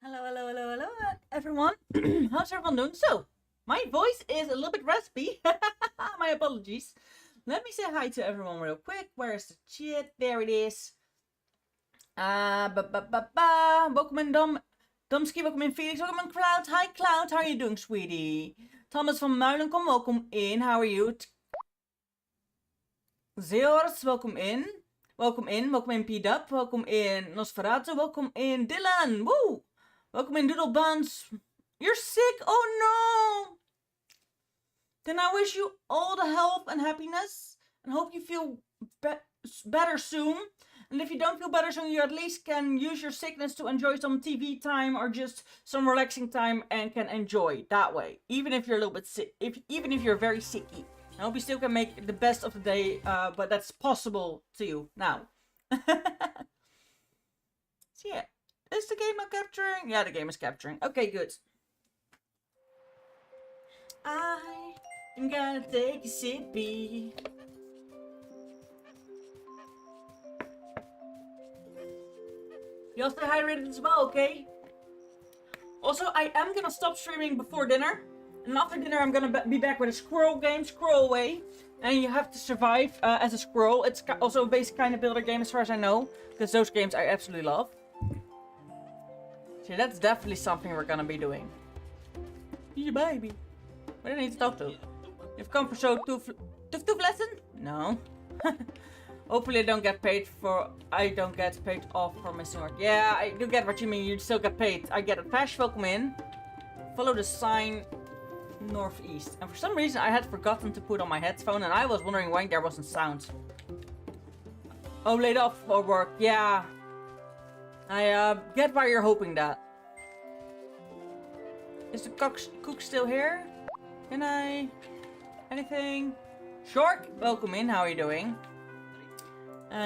Hello, everyone. How's everyone doing? So, my voice is a little bit raspy. My apologies. Let me say hi to everyone real quick. Where's the chat? There it is. Welcome in Domski, welcome in Felix, welcome in Cloud. Hi Cloud, how are you doing, sweetie? Thomas van Muilenkom, welcome in. How are you? Zeors, welcome in. Welcome in P-Dub, welcome in Nosferatu, welcome in Dylan. Woo! Welcome in Doodle Buns. You're sick? Oh no! Then I wish you all the health and happiness and hope you feel better soon. And if you don't feel better soon, you at least can use your sickness to enjoy some TV time or just some relaxing time and can enjoy that way. Even if you're a little bit sick, even if you're very sicky. I hope you still can make the best of the day, but that's possible to you now. So yeah. Is the game capturing? Yeah, the game is capturing. Okay, good. I'm gonna take a sippy. You all stay hydrated as well, okay? Also, I am gonna stop streaming before dinner. And after dinner, I'm gonna be back with a squirrel game, Squirrel Away. And you have to survive as a squirrel. It's also a basic kind of builder game as far as I know. Because those games I absolutely love. So that's definitely something we're gonna be doing. Your baby. What do I need to talk to? You've come for tooth lesson? No. Hopefully I don't get paid off for missing work. Yeah, I do get what you mean. You still get paid. I get it. Pash, welcome in. Follow the sign northeast. And for some reason I had forgotten to put on my headphone and I was wondering why there wasn't sound. Oh, laid off for work. Yeah. I get why you're hoping that. Is the cook still here? Can I... Anything? Shark, welcome in. How are you doing?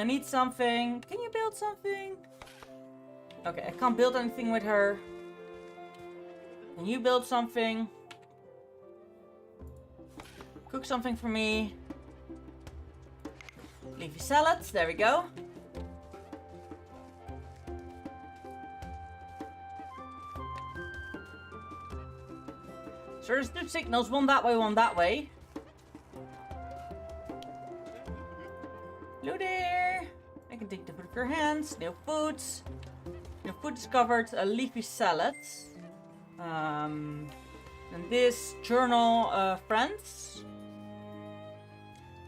Need something. Can you build something? Okay, I can't build anything with her. Can you build something? Cook something for me. Leafy salads. There we go. So there's two signals, one that way, one that way. Hello there! I can take the food of your hands. No foods. Your food discovered. A leafy salad. And this journal, friends.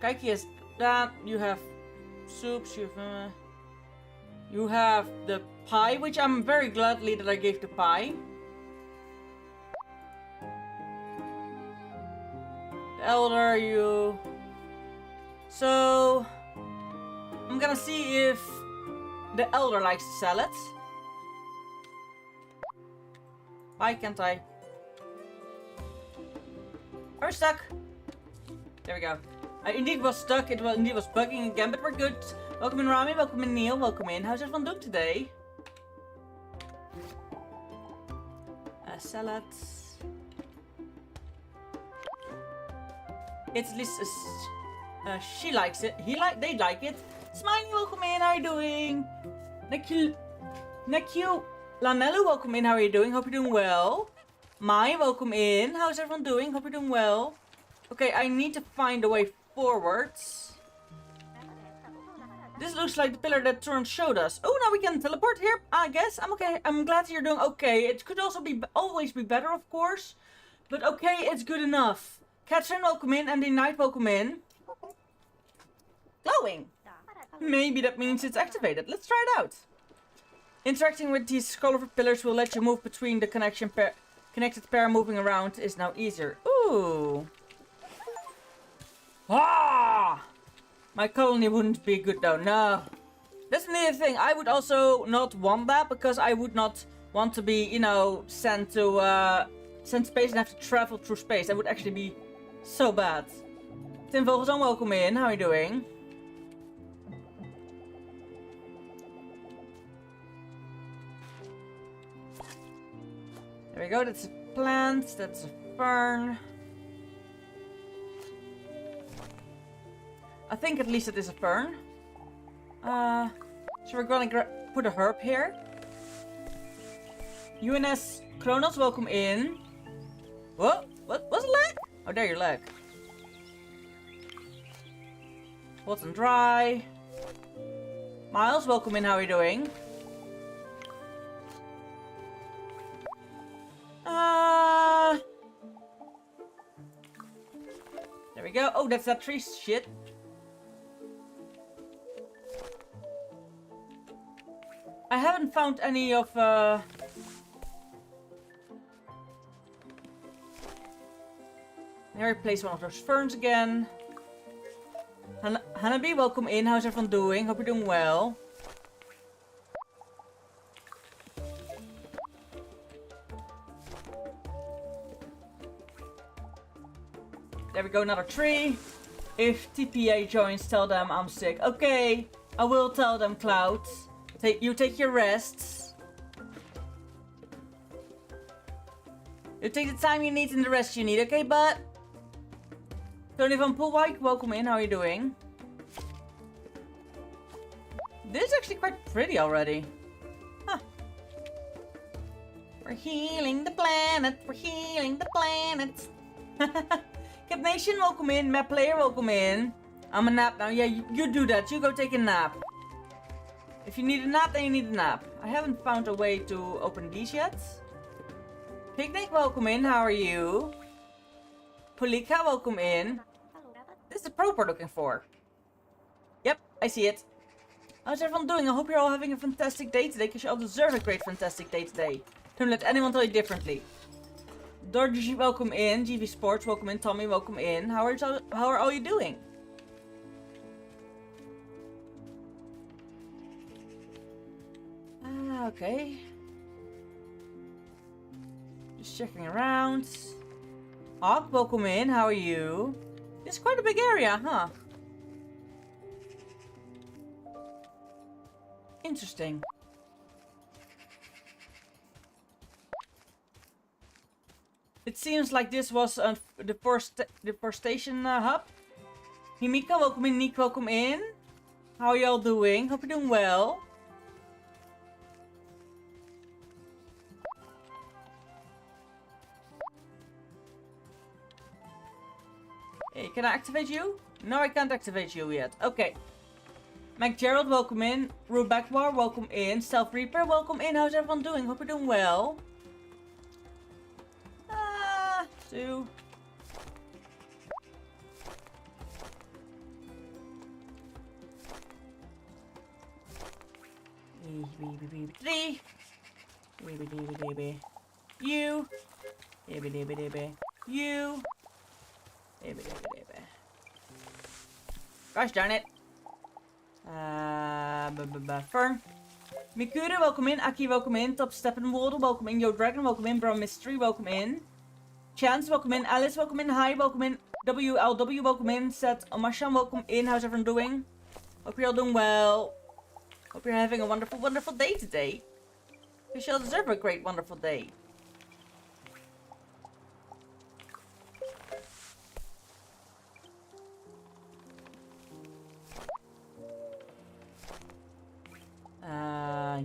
Kaiki has that. You have soups. You have the pie, which I'm very gladly that I gave the pie. Elder, you... So... I'm gonna see if the elder likes the salad. Why can't I? Are we stuck? There we go. I indeed was stuck. It was bugging again, but we're good. Welcome in Rami, welcome in Neil, welcome in. How's everyone doing today? Salads. It's at least she likes it. They like it. Smiley, welcome in. How are you doing? Nekyu Lanelu, welcome in. How are you doing? Hope you're doing well. Mai, welcome in. How's everyone doing? Hope you're doing well. Okay, I need to find a way forwards. This looks like the pillar that Turan showed us. Oh, now we can teleport here. I guess I'm okay. I'm glad you're doing okay. It could also always be better, of course. But okay, it's good enough. Catherine, welcome in. And the Knight, welcome in. Glowing. Maybe that means it's activated. Let's try it out. Interacting with these colorful pillars will let you move between the connected pair. Moving around is now easier. Ooh. Ah! My colony wouldn't be good though. No. That's another thing. I would also not want that because I would not want to be, you know, sent space and have to travel through space. That would actually be so bad. Tim Vogelzoon, welcome in. How are you doing? There we go. That's a plant. That's a fern. I think at least it is a fern. So we're gonna put a herb here. UNS Kronos, welcome in. Whoa, what was a leg? Oh, there your leg. Hot and dry. Miles, welcome in. How are you doing? There we go. Oh, that's that tree shit. I haven't found any of There, replace one of those ferns again. Hanabi, welcome in. How's everyone doing? Hope you're doing well. There we go, another tree. If TPA joins, tell them I'm sick. Okay, I will tell them, Cloud. You take your rests. You take the time you need and the rest you need, okay, bud? Tony van Poolwijk, welcome in. How are you doing? This is actually quite pretty already. Huh. We're healing the planet. We're healing the planet. Cap Nation, welcome in. Map Player, welcome in. I'm a nap now. Yeah, you do that. You go take a nap. If you need a nap, then you need a nap. I haven't found a way to open these yet. Picnic, welcome in. How are you? Polika, welcome in. This is the prop we're looking for. Yep, I see it. How's everyone doing? I hope you're all having a fantastic day today, because you all deserve a great fantastic day today. Don't let anyone tell you differently. Dorji, welcome in. GV Sports, welcome in. Tommy, welcome in. How are all you doing? Okay. Just checking around. Hawk, welcome in. How are you? It's quite a big area, huh? Interesting. It seems like this was the deforestation hub. Himika, welcome in. Nick, welcome in. How are y'all doing? Hope you're doing well. Hey, can I activate you? No, I can't activate you yet. Okay. McGerald, welcome in. Rubekbar, welcome in. Self Reaper, welcome in. How's everyone doing? Hope you're doing well. Two. Three. You. You. Gosh darn it. Fern. Mikura, welcome in. Aki, welcome in. Top Steppenwolde, welcome in. Yo Dragon, welcome in. Brown Mystery, welcome in. Chance, welcome in. Alice, welcome in. Hi, welcome in. WLW, welcome in. Seth Omasham, welcome in. How's everyone doing? Hope you're all doing well. Hope you're having a wonderful, wonderful day today. You shall deserve a great, wonderful day.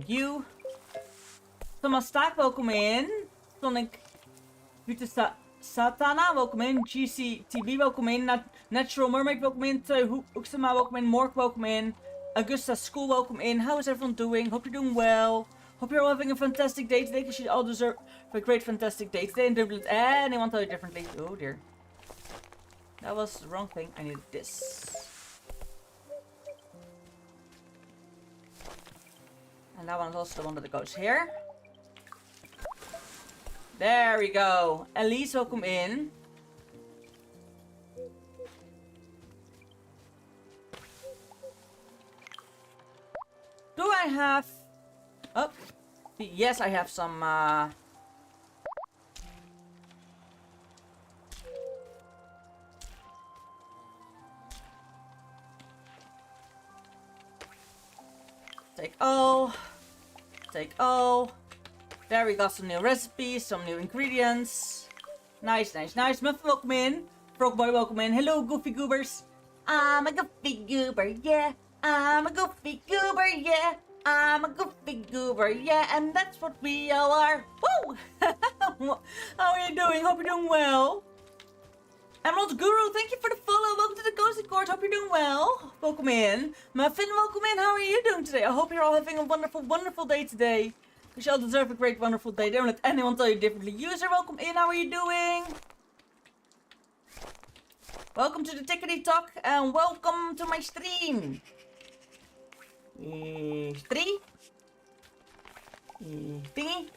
You. Thomas Stack, welcome in. Sonic Satana, welcome in. GCTV, welcome in. Natural Mermaid, welcome in. Uxama, welcome in. Mork, welcome in. Augusta School, welcome in. How is everyone doing? Hope you're doing well. Hope you're all having a fantastic day today, because you all deserve a great fantastic day today. And don't let anyone tell you differently. Oh dear. That was the wrong thing. I needed this. And that one's also the one that goes here. There we go. Elise, welcome in. Do I have... Oh. Yes, I have some... Take all. Take all. There we got some new recipes, some new ingredients. Nice, nice, nice. Muffin, welcome in. Frogboy, welcome in. Hello, Goofy Goobers. I'm a Goofy Goober, yeah. I'm a Goofy Goober, yeah. I'm a goofy goober, yeah, and that's what we all are. Woo! How are you doing? Hope you're doing well. Emerald Guru, thank you for the follow. Welcome to the Cozy Court. Hope you're doing well. Welcome in. Muffin, welcome in. How are you doing today? I hope you're all having a wonderful, wonderful day today. You shall deserve a great, wonderful day. Don't let anyone tell you differently. User, welcome in. How are you doing? Welcome to the Tickety Talk and welcome to my stream. Three. Thingy.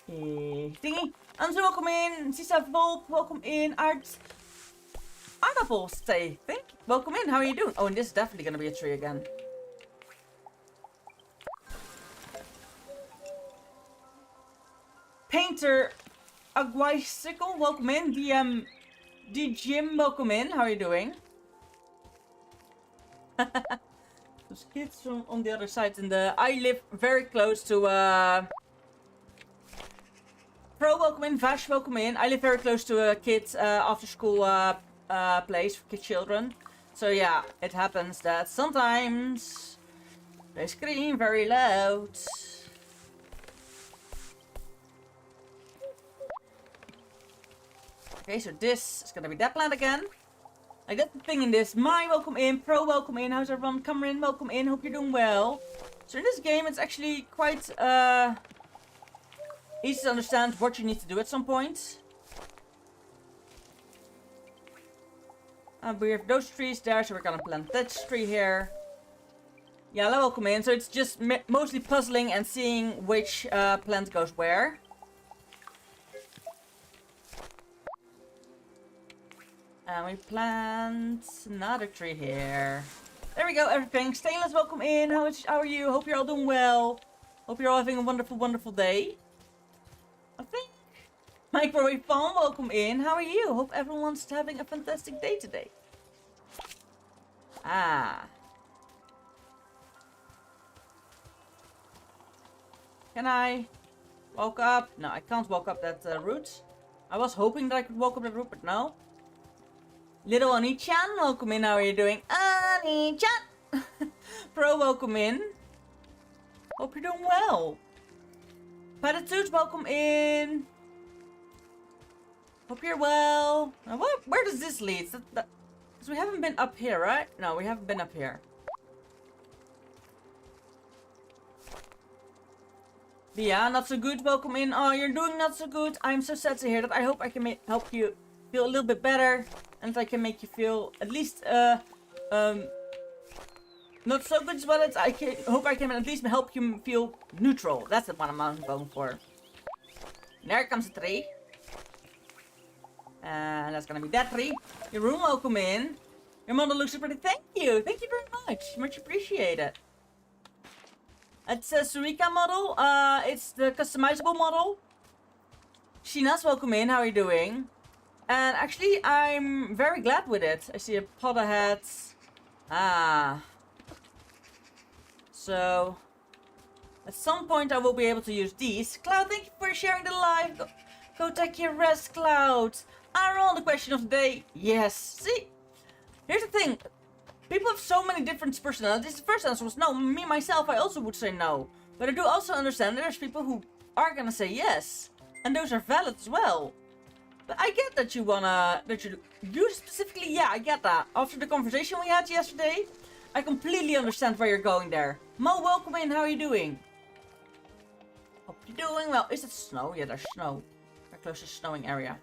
Thingy. Anzu, welcome in. Sisa Volk, welcome in. Artapple, stay. Think. Welcome in. How are you doing? Oh, and this is definitely gonna be a tree again. Painter Aguisicle, welcome in. D Jim, welcome in. How are you doing? Those kids from on the other side, and I live very close to Pro, welcome in. Vash, welcome in. I live very close to a kids after school place for children. So yeah, it happens that sometimes they scream very loud. Okay, so this is gonna be that plant again. Like that's the thing in this. My, welcome in. Pro, welcome in. How's everyone? Cameron, welcome in. Hope you're doing well. So in this game, it's actually quite easy to understand what you need to do at some point. We have those trees there, so we're gonna plant that tree here. Yeah, welcome in. So it's just mostly puzzling and seeing which plant goes where. And we plant another tree here. There we go, everything. Stainless, welcome in. How are you? Hope you're all doing well. Hope you're all having a wonderful, wonderful day. I think. Microwave Farm, welcome in. How are you? Hope everyone's having a fantastic day today. Ah. Can I walk up? No, I can't walk up that route. I was hoping that I could walk up that route, but no. Little Oni-chan, welcome in. How are you doing? Oni-chan! Pro, welcome in. Hope you're doing well. Patitudes, welcome in. Hope you're well. Now, where does this lead? Because we haven't been up here, right? No, we haven't been up here. Yeah, not so good. Welcome in. Oh, you're doing not so good. I'm so sad to hear that. I hope I can help you feel a little bit better. And I can make you feel at least not so good as well. I hope I can at least help you feel neutral. That's what I'm going for. There comes the tree. And that's gonna be that tree. Your room, welcome in. Your model looks so pretty. Thank you. Thank you very much. Much appreciated. It's a Surika model. It's the customizable model. Shinas, welcome in. How are you doing? And actually, I'm very glad with it. I see a pot ahead. Ah. So, at some point I will be able to use these. Cloud, thank you for sharing the live. Go take your rest, Cloud. Aaron, the question of the day. Yes. See, here's the thing. People have so many different personalities. The first answer was no. Me, myself, I also would say no. But I do also understand that there's people who are gonna say yes. And those are valid as well. But I get that you specifically, yeah, I get that. After the conversation we had yesterday, I completely understand why you're going there. Mo, welcome in, how are you doing? Hope you're doing well. Is it snow? Yeah, there's snow. We're close to the snowing area.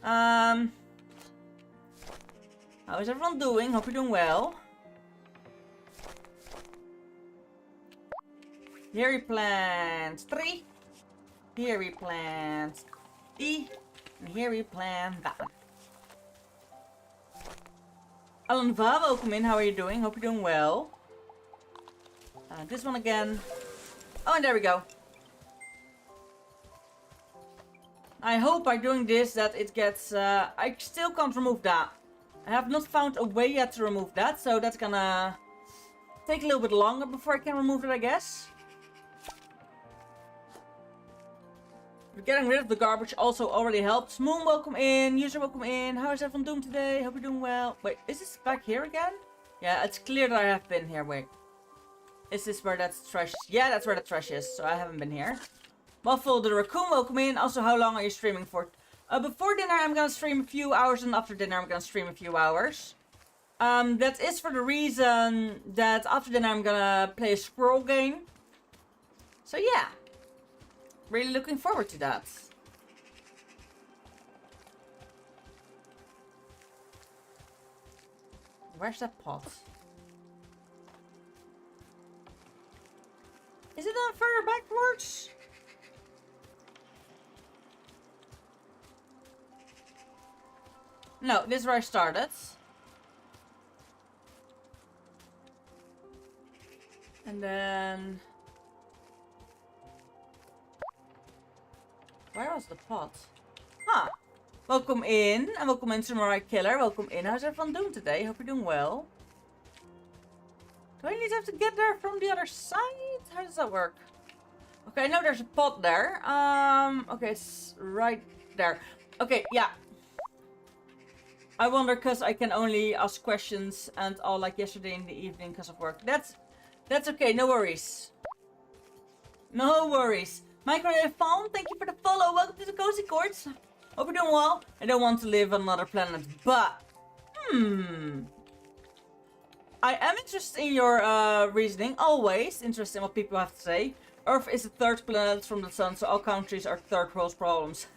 How is everyone doing? Hope you're doing well. Here we plant 3. Here we plant E. And here we plant that one. Alan Va, welcome in. How are you doing? Hope you're doing well. This one again. Oh, and there we go. I hope by doing this that it gets... I still can't remove that. I have not found a way yet to remove that. So that's gonna take a little bit longer before I can remove it, I guess. Getting rid of the garbage also already helps. Moon, welcome in. User, welcome in. How is everyone doing today? Hope you're doing well. Wait, is this back here again? Yeah, it's clear that I have been here. Wait. Is this where that's trash? Yeah, that's where the trash is. So I haven't been here. Waffle the Raccoon, welcome in. Also, how long are you streaming for? Before dinner, I'm gonna stream a few hours, and after dinner, I'm gonna stream a few hours. That is for the reason that after dinner, I'm gonna play a squirrel game. So yeah, really looking forward to that. Where's that pot? Is it on further backwards? No, this is where I started. And then... where was the pot? Huh. Welcome in. And welcome in, Samurai Killer. Welcome in. How's everyone doing today? Hope you're doing well. Do I need to have to get there from the other side? How does that work? Okay, I know there's a pot there. Okay, it's right there. Okay, yeah. I wonder because I can only ask questions and all like yesterday in the evening because of work. That's okay, no worries. No worries. Microwave Phone, thank you for the follow. Welcome to the Cozy Courts. Hope you're doing well. I don't want to live on another planet, but... I am interested in your reasoning. Always interested in what people have to say. Earth is the third planet from the sun, so all countries are third world problems.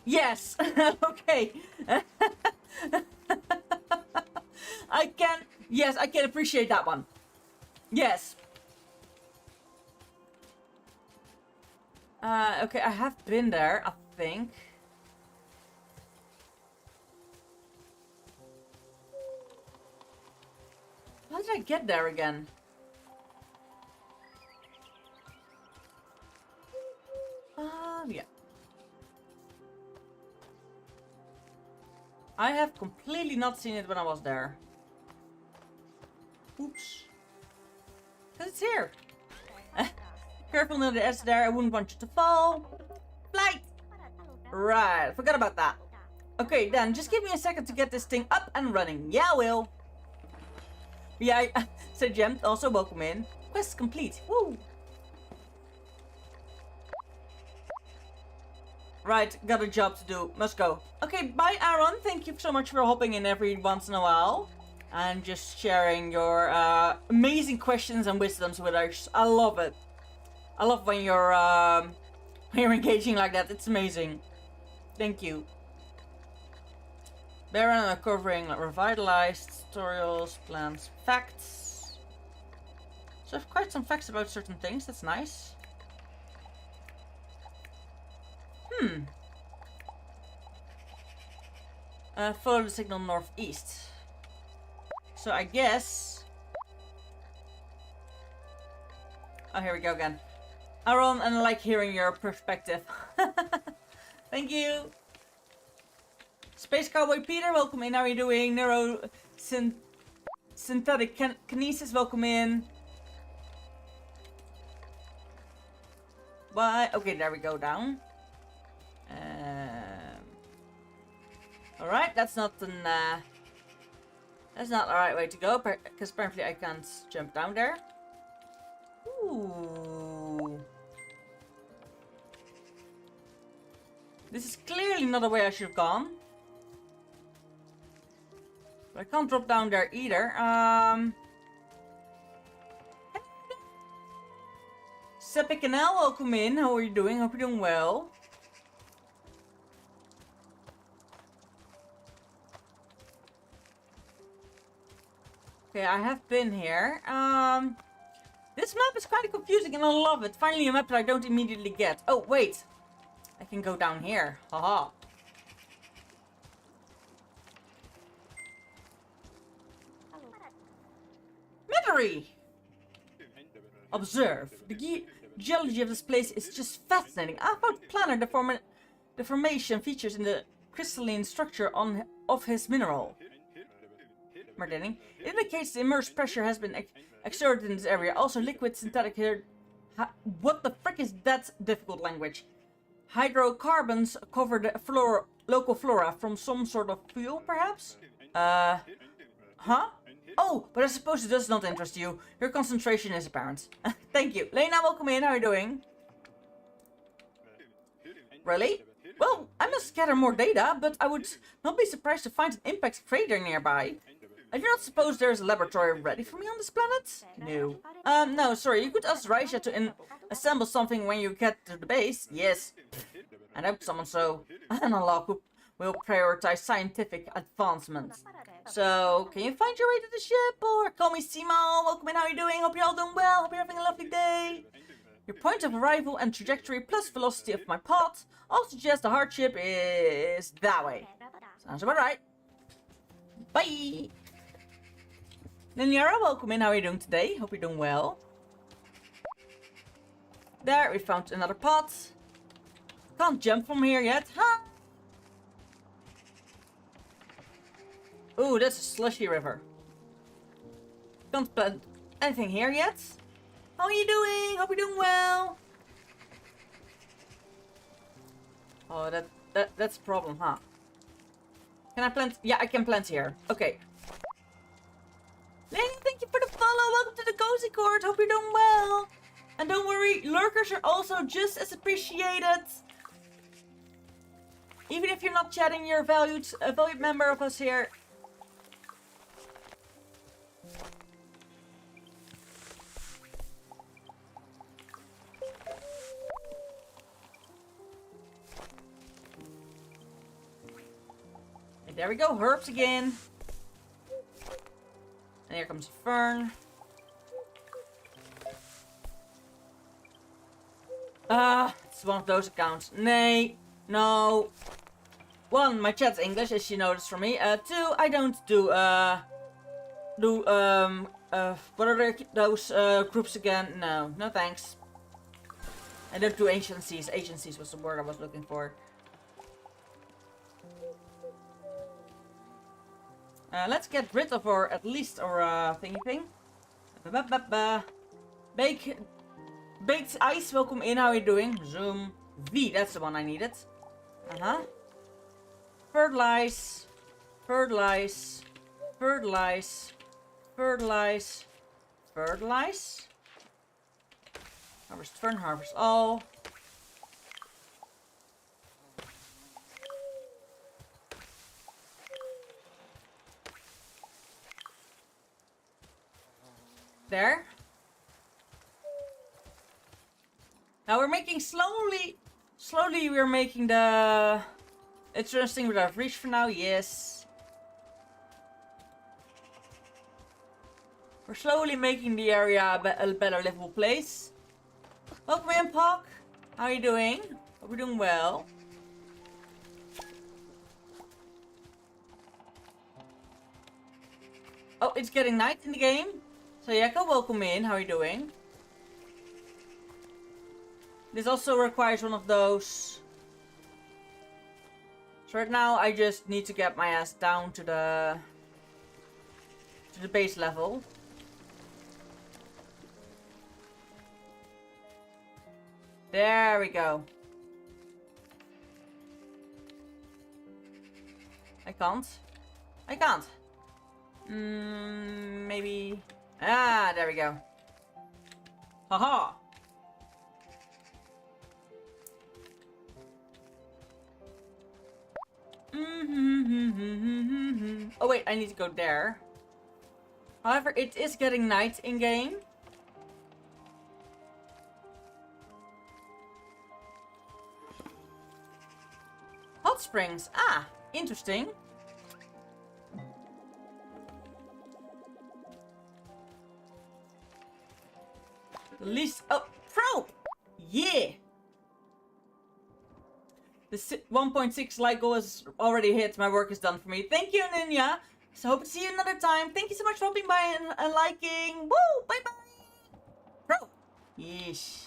Yes. Okay. Yes, I can appreciate that one. Yes. Okay, I have been there, I think. How did I get there again? Yeah. I have completely not seen it when I was there. Oops. Because it's here. Careful near the edge there. I wouldn't want you to fall. Flight! Right. Forgot about that. Okay, then. Just give me a second to get this thing up and running. Yeah, I will. Yeah, so Gem, also welcome in. Quest complete. Woo! Right, got a job to do. Must go. Okay, bye Aaron. Thank you so much for hopping in every once in a while. And just sharing your amazing questions and wisdoms with us. I love it. I love when you're engaging like that. It's amazing. Thank you. Baron are covering revitalized tutorials, plans, facts. So I have quite some facts about certain things. That's nice. Follow the signal northeast. So I guess... oh, here we go again. Aaron, and I like hearing your perspective. Thank you. Space Cowboy Peter, welcome in. How are you doing? Synthetic Kinesis, welcome in. Why? Okay, there we go, down. Alright, that's not the right way to go, because apparently I can't jump down there. Ooh. This is clearly not the way I should have gone. But I can't drop down there either. Sepe Canal, welcome in. How are you doing? Hope you're doing well. Okay, I have been here. This map is kind of confusing and I love it. Finally a map that I don't immediately get. Oh, wait. I can go down here. Haha. Memory! Observe. The geology of this place is just fascinating. I found planner deformation features in the crystalline structure of his mineral. Martini. It indicates the immersed pressure has been exerted in this area. Also, liquid synthetic here. What the frick is that difficult language? Hydrocarbons cover the local flora from some sort of fuel, perhaps? Huh? Oh, but I suppose it does not interest you. Your concentration is apparent. Thank you. Lena, welcome in. How are you doing? Really? Well, I must gather more data, but I would not be surprised to find an impact crater nearby. I do not suppose there is a laboratory ready for me on this planet? No. No, sorry. You could ask Raisha to assemble something when you get to the base. Yes. And I hope someone so. Analog will prioritize scientific advancement. So, can you find your way to the ship? Or call me Simo. Welcome in. How are you doing? Hope you're all doing well. Hope you're having a lovely day. Your point of arrival and trajectory plus velocity of my path all suggest the hardship is that way. Sounds about right. Bye! Ninyara, welcome in. How are you doing today? Hope you're doing well. There, we found another path. Can't jump from here yet, huh? Ooh, that's a slushy river. Can't plant anything here yet. How are you doing? Hope you're doing well. Oh, that's a problem, huh? Can I plant? Yeah, I can plant here. Okay. Lenny, thank you for the follow. Welcome to the Cozy Court. Hope you're doing well. And don't worry, lurkers are also just as appreciated. Even if you're not chatting, you're a valued member of us here. And there we go, herbs again. And here comes a fern. It's one of those accounts. Nay, no. One, my chat's English, as you noticed from me. Two, I don't do, what are those, groups again? No, no thanks. I don't do agencies. Agencies was the word I was looking for. Let's get rid of our, at least our, thingy thing. Baked ice, welcome in, how are you doing? Zoom. V, that's the one I needed. Fertilize. Fertilize. Fertilize. Fertilize. Fertilize. Harvest fern, harvest all. There. Now we're making slowly we're making the interesting with our reach for now, yes. We're slowly making the area a better livable place. Welcome in, Puck. How are you doing? Hope you're doing well. Oh, it's getting night in the game. So Yeko, welcome in. How are you doing? This also requires one of those. So right now I just need to get my ass down to the base level. There we go. I can't. I can't. Maybe. Ah, there we go. Haha. Oh wait, I need to go there. However, it is getting night in game. Hot springs. Ah, interesting. Least. Oh, probe! Yeah! The 1.6 like goal is already hit. My work is done for me. Thank you, Ninja. So hope to see you another time. Thank you so much for hopping by and liking. Woo! Bye bye! Probe! Yeesh.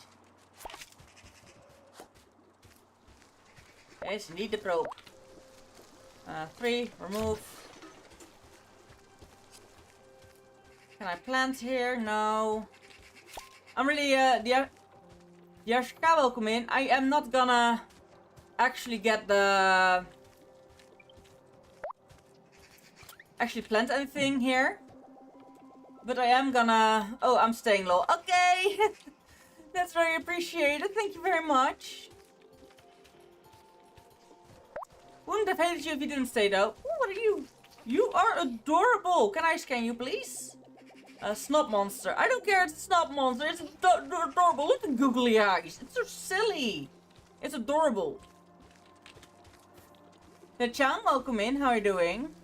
Yes, need the probe. 3, remove. Can I plant here? No. I'm really, the Yashka, welcome in. I am not gonna actually get the... Actually plant anything here. But I am gonna... Oh, I'm staying low. Okay! That's very appreciated. Thank you very much. Wouldn't have hated you if you didn't stay though. Ooh, what are you? You are adorable. Can I scan you, please? A snot monster. I don't care, it's a snot monster. It's adorable. Look at the googly eyes. It's so silly. It's adorable. Chan, welcome in. How are you doing?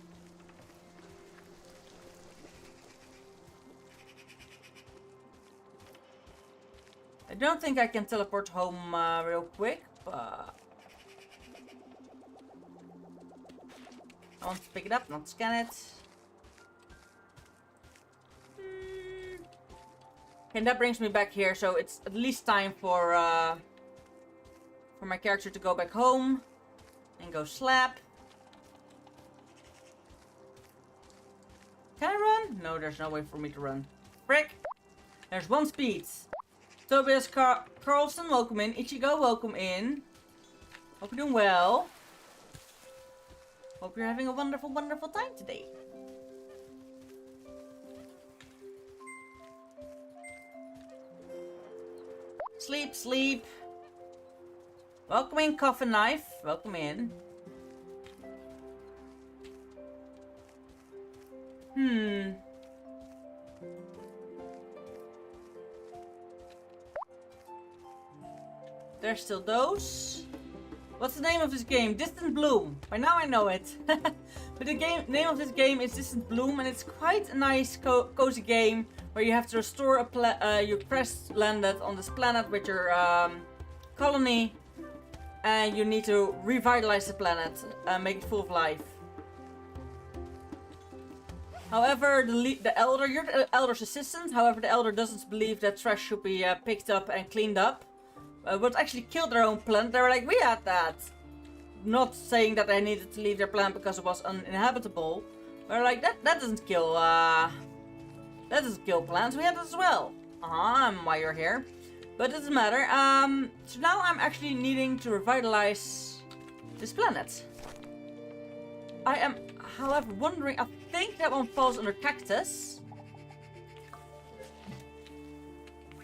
I don't think I can teleport home real quick, but... I want to pick it up, not scan it. And that brings me back here, so it's at least time for my character to go back home and go slap. Can I run? No, there's no way for me to run. Frick! There's one speed. Tobias Carlson, welcome in. Ichigo, welcome in. Hope you're doing well. Hope you're having a wonderful, wonderful time today. Sleep, sleep. Welcome in, Coffin Knife. Welcome in. There's still those. What's the name of this game? Distant Bloom. By now I know it. But the name of this game is Distant Bloom, and it's quite a nice cozy game where you have to restore your crash landed on this planet with your colony, and you need to revitalize the planet, make it full of life. However, the elder, you're the elder's assistant. However, the elder doesn't believe that trash should be picked up and cleaned up. But actually killed their own planet. They were like, we had that. Not saying that they needed to leave their planet because it was uninhabitable. They're like, that doesn't kill, that doesn't kill planets. We had it as well. Why you're here. But it doesn't matter. So now I'm actually needing to revitalize this planet. I am, however, wondering, I think that one falls under cactus.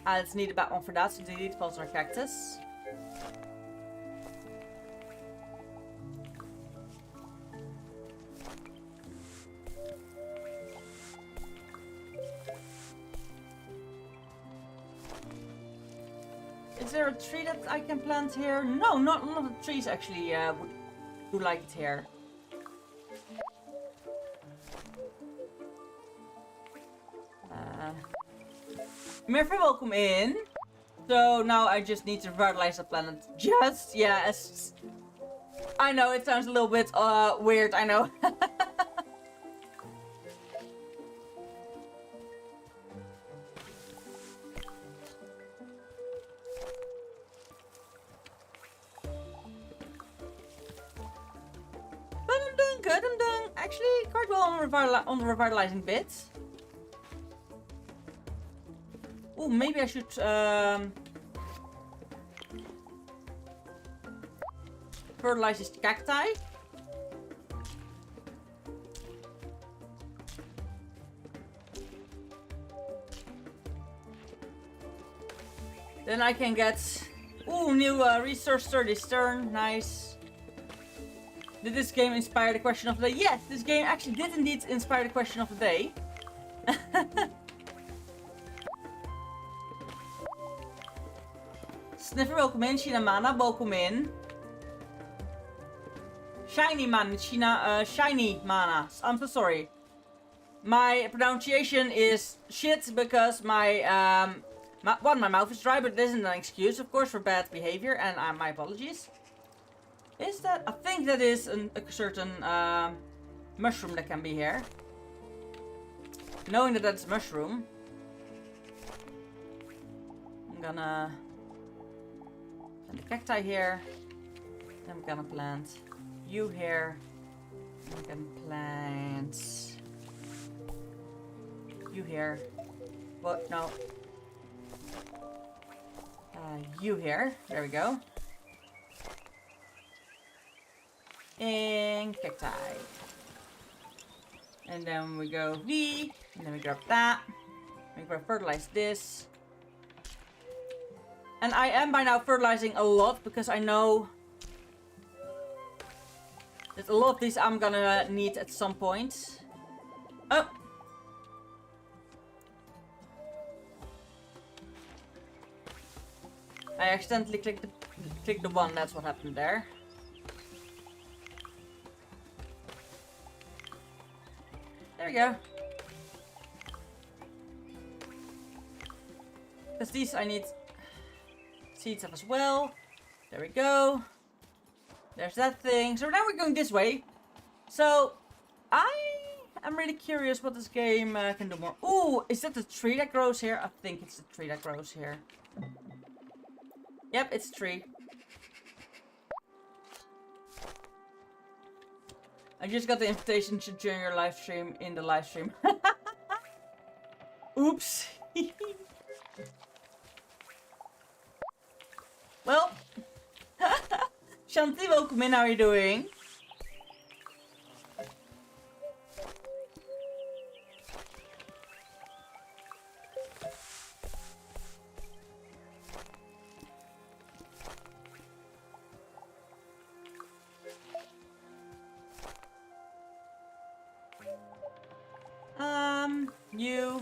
Let's need a bad one for that, so indeed it falls under cactus. Is there a tree that I can plant here? No, not none of the trees actually would do like it here. Murphy, welcome in. So now I just need to revitalize the planet. Just, yes. I know, it sounds a little bit weird, I know. But I'm doing good, I'm doing actually quite well on the revitalizing bits. Oh, maybe I should fertilize this cacti. Then I can get new resource 30 stern. Nice. Did this game inspire the question of the day? Yes, this game actually did indeed inspire the question of the day. Sniffer, welcome in. Shina Mana, welcome in. Shiny Man, Shiny Mana. I'm so sorry. My pronunciation is shit because my mouth is dry, but this isn't an excuse, of course, for bad behavior, and my apologies. Is that? I think that is a certain mushroom that can be here. Knowing that that's a mushroom, I'm gonna plant the cacti here. Then I'm gonna plant you here. I'm gonna plant you here. What? No. You here. There we go. And cacti. And then we go V. And then we grab that. I'm gonna fertilize this. And I am by now fertilizing a lot because I know that a lot of these I'm gonna need at some point. Oh! I accidentally clicked the one, that's what happened there. There we go. Because these I need seeds of as well. There we go. There's that thing. So now we're going this way. So I'm really curious what this game can do more. Ooh, is that the tree that grows here? I think it's the tree that grows here. Yep, it's a tree. I just got the invitation to join your live stream in the live stream. Oops. Well. Shanti, welcome in. How are you doing? You.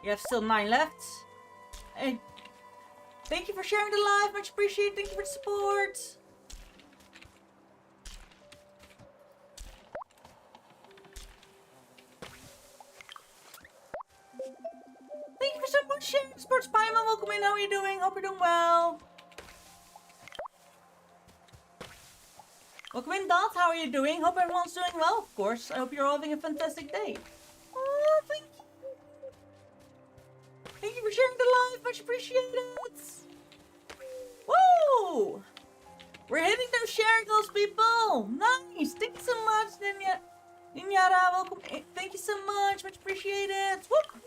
You have still 9 left. Hey, thank you for sharing the live. Much appreciated. Thank you for the support. Thank you for so much sharing the support. Spyman, welcome in. How are you doing? Hope you're doing well. Welcome in, Dot. How are you doing? Hope everyone's doing well, of course. I hope you're all having a fantastic day. Oh, thank you. Thank you for sharing the live. Much appreciated. Woo! We're hitting those share goals, people. Nice. Thank you so much, Ninyara. Welcome in. Thank you so much. Much appreciated. Whoop.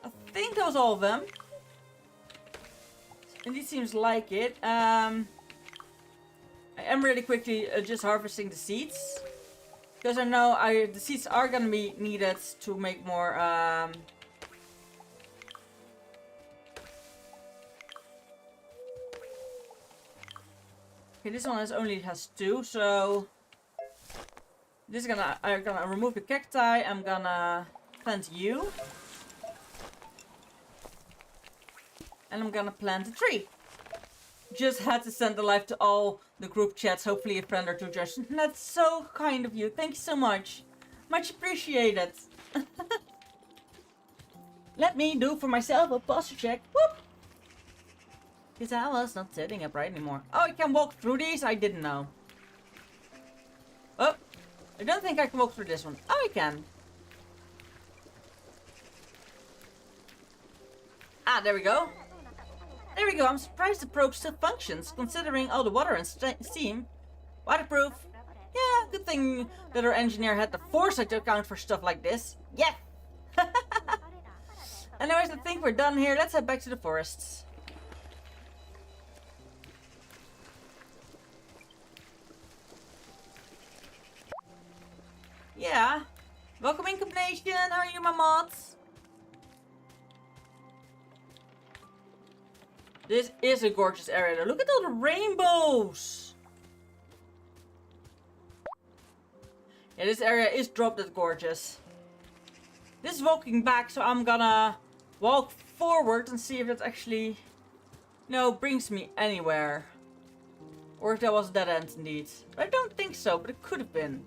I think that was all of them. Indeed seems like it. I am really quickly just harvesting the seeds. Because I know the seeds are gonna be needed to make more okay, this one has 2, so this is I'm gonna remove the cacti, I'm gonna plant you. And I'm gonna plant a tree. Just had to send the live to all the group chats. Hopefully a friend or two just. That's so kind of you. Thank you so much. Much appreciated. Let me do for myself a posture check. Whoop! Because I was not sitting upright anymore. Oh, I can walk through these? I didn't know. Oh, I don't think I can walk through this one. Oh, I can. Ah, there we go. There we go. I'm surprised the probe still functions, considering all the water and steam. Waterproof. Yeah, good thing that our engineer had the foresight to account for stuff like this. Yeah! Anyways, I think we're done here. Let's head back to the forests. Yeah. Welcome in, Combination. How are you, my mods? This is a gorgeous area. Look at all the rainbows. Yeah, this area is drop dead gorgeous. This is walking back, so I'm gonna walk forward and see if it actually, brings me anywhere. Or if that was a dead end indeed. I don't think so, but it could have been.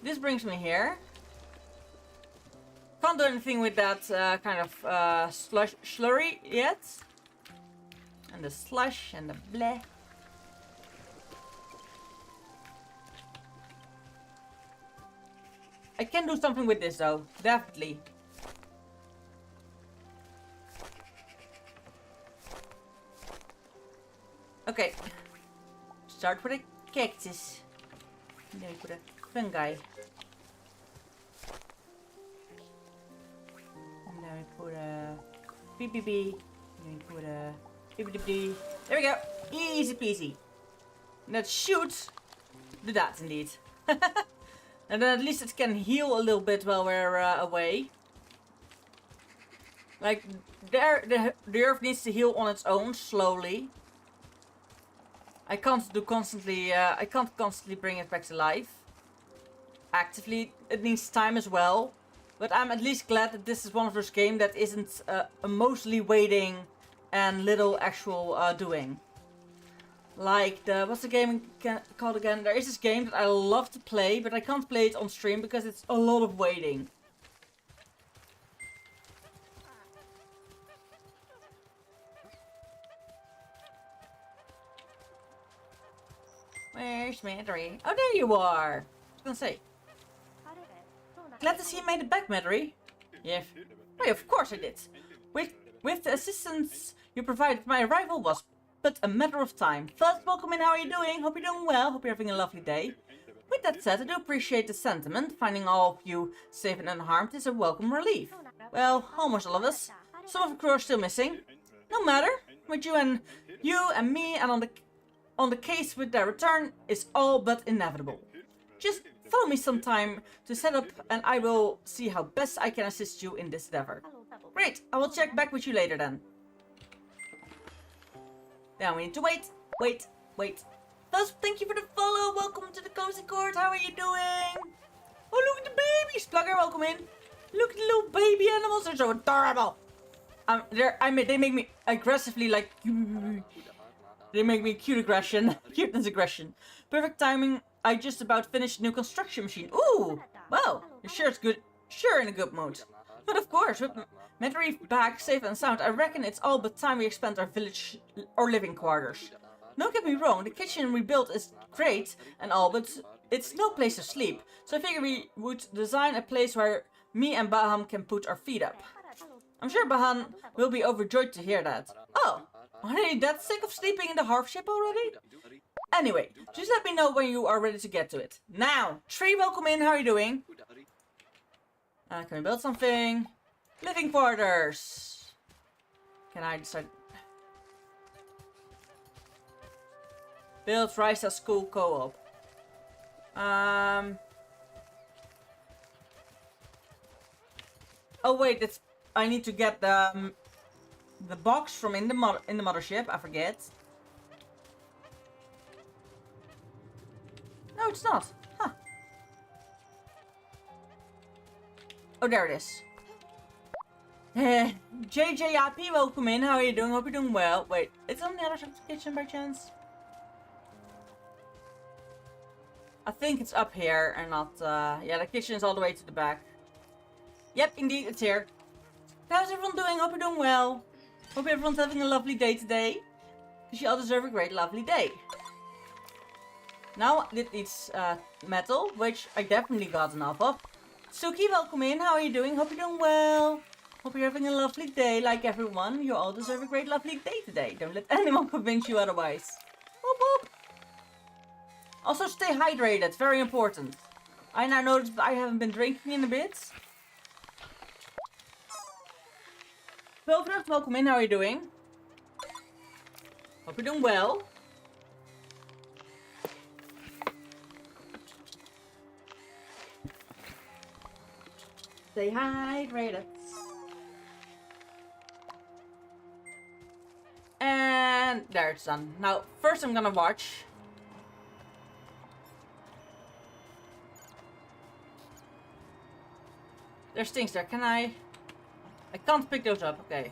This brings me here. Can't do anything with that kind of slurry yet. And the slush and the bleh. I can do something with this though, definitely. Okay. Start with a cactus. Then we put a fungi. And then we put a BBB. Put a... There we go. Easy peasy. Let's shoot the dots indeed. And then at least it can heal a little bit while we're away. Like, the earth needs to heal on its own, slowly. I can't constantly bring it back to life. Actively, it needs time as well. But I'm at least glad that this is one of those games that isn't mostly waiting and little actual doing. Like the, what's the game called again? There is this game that I love to play, but I can't play it on stream because it's a lot of waiting. Where's Madry? Oh, there you are! I was gonna say. Glad to see you made it back, Madry. Yeah. Why, of course I did. With the assistance you provided, my arrival was but a matter of time. First, welcome in, how are you doing? Hope you're doing well, hope you're having a lovely day. With that said, I do appreciate the sentiment. Finding all of you safe and unharmed is a welcome relief. Well, almost all of us. Some of the crew are still missing. No matter, with you and me and on the case with their return is all but inevitable. Just follow me sometime to set up and I will see how best I can assist you in this endeavor. Great, I will check back with you later then. Now we need to wait. First, thank you for the follow. Welcome to the Cozy Court. How are you doing? Oh, look at the babies. Plugger, welcome in. Look at the little baby animals. They're so adorable. They make me aggressively like... They make me cute aggression. Cuteness aggression. Perfect timing. I just about finished a new construction machine. Ooh. Wow. You're sure it's good. Sure in a good mood. But of course, with Madry back, safe and sound, I reckon it's all but time we expand our village or living quarters. Don't get me wrong, the kitchen we built is great and all, but it's no place to sleep. So I figured we would design a place where me and Baham can put our feet up. I'm sure Bahan will be overjoyed to hear that. Oh, are they that sick of sleeping in the hearth ship already? Anyway, just let me know when you are ready to get to it. Now, Tree, welcome in, how are you doing? Can we build something? Living quarters. Can I decide? Build Rise School Co-op. Oh wait, it's I need to get the box from in the mothership. I forget. No, it's not. Huh. Oh, there it is. JJIP, welcome in. How are you doing? Hope you're doing well. Wait, it's on the other side of the kitchen by chance? I think it's up here and not, yeah, the kitchen is all the way to the back. Yep, indeed, it's here. How's everyone doing? Hope you're doing well. Hope everyone's having a lovely day today. Because you all deserve a great, lovely day. Now, it needs metal, which I definitely got enough of. Suki, welcome in. How are you doing? Hope you're doing well. Hope you're having a lovely day, like everyone. You all deserve a great, lovely day today. Don't let anyone convince you otherwise. Whoop whoop. Also, stay hydrated. Very important. I now noticed that I haven't been drinking in a bit. Wilfred, welcome in. How are you doing? Hope you're doing well. Stay hydrated. And there it's done. Now, first I'm gonna watch. There's things there. Can I can't pick those up. Okay.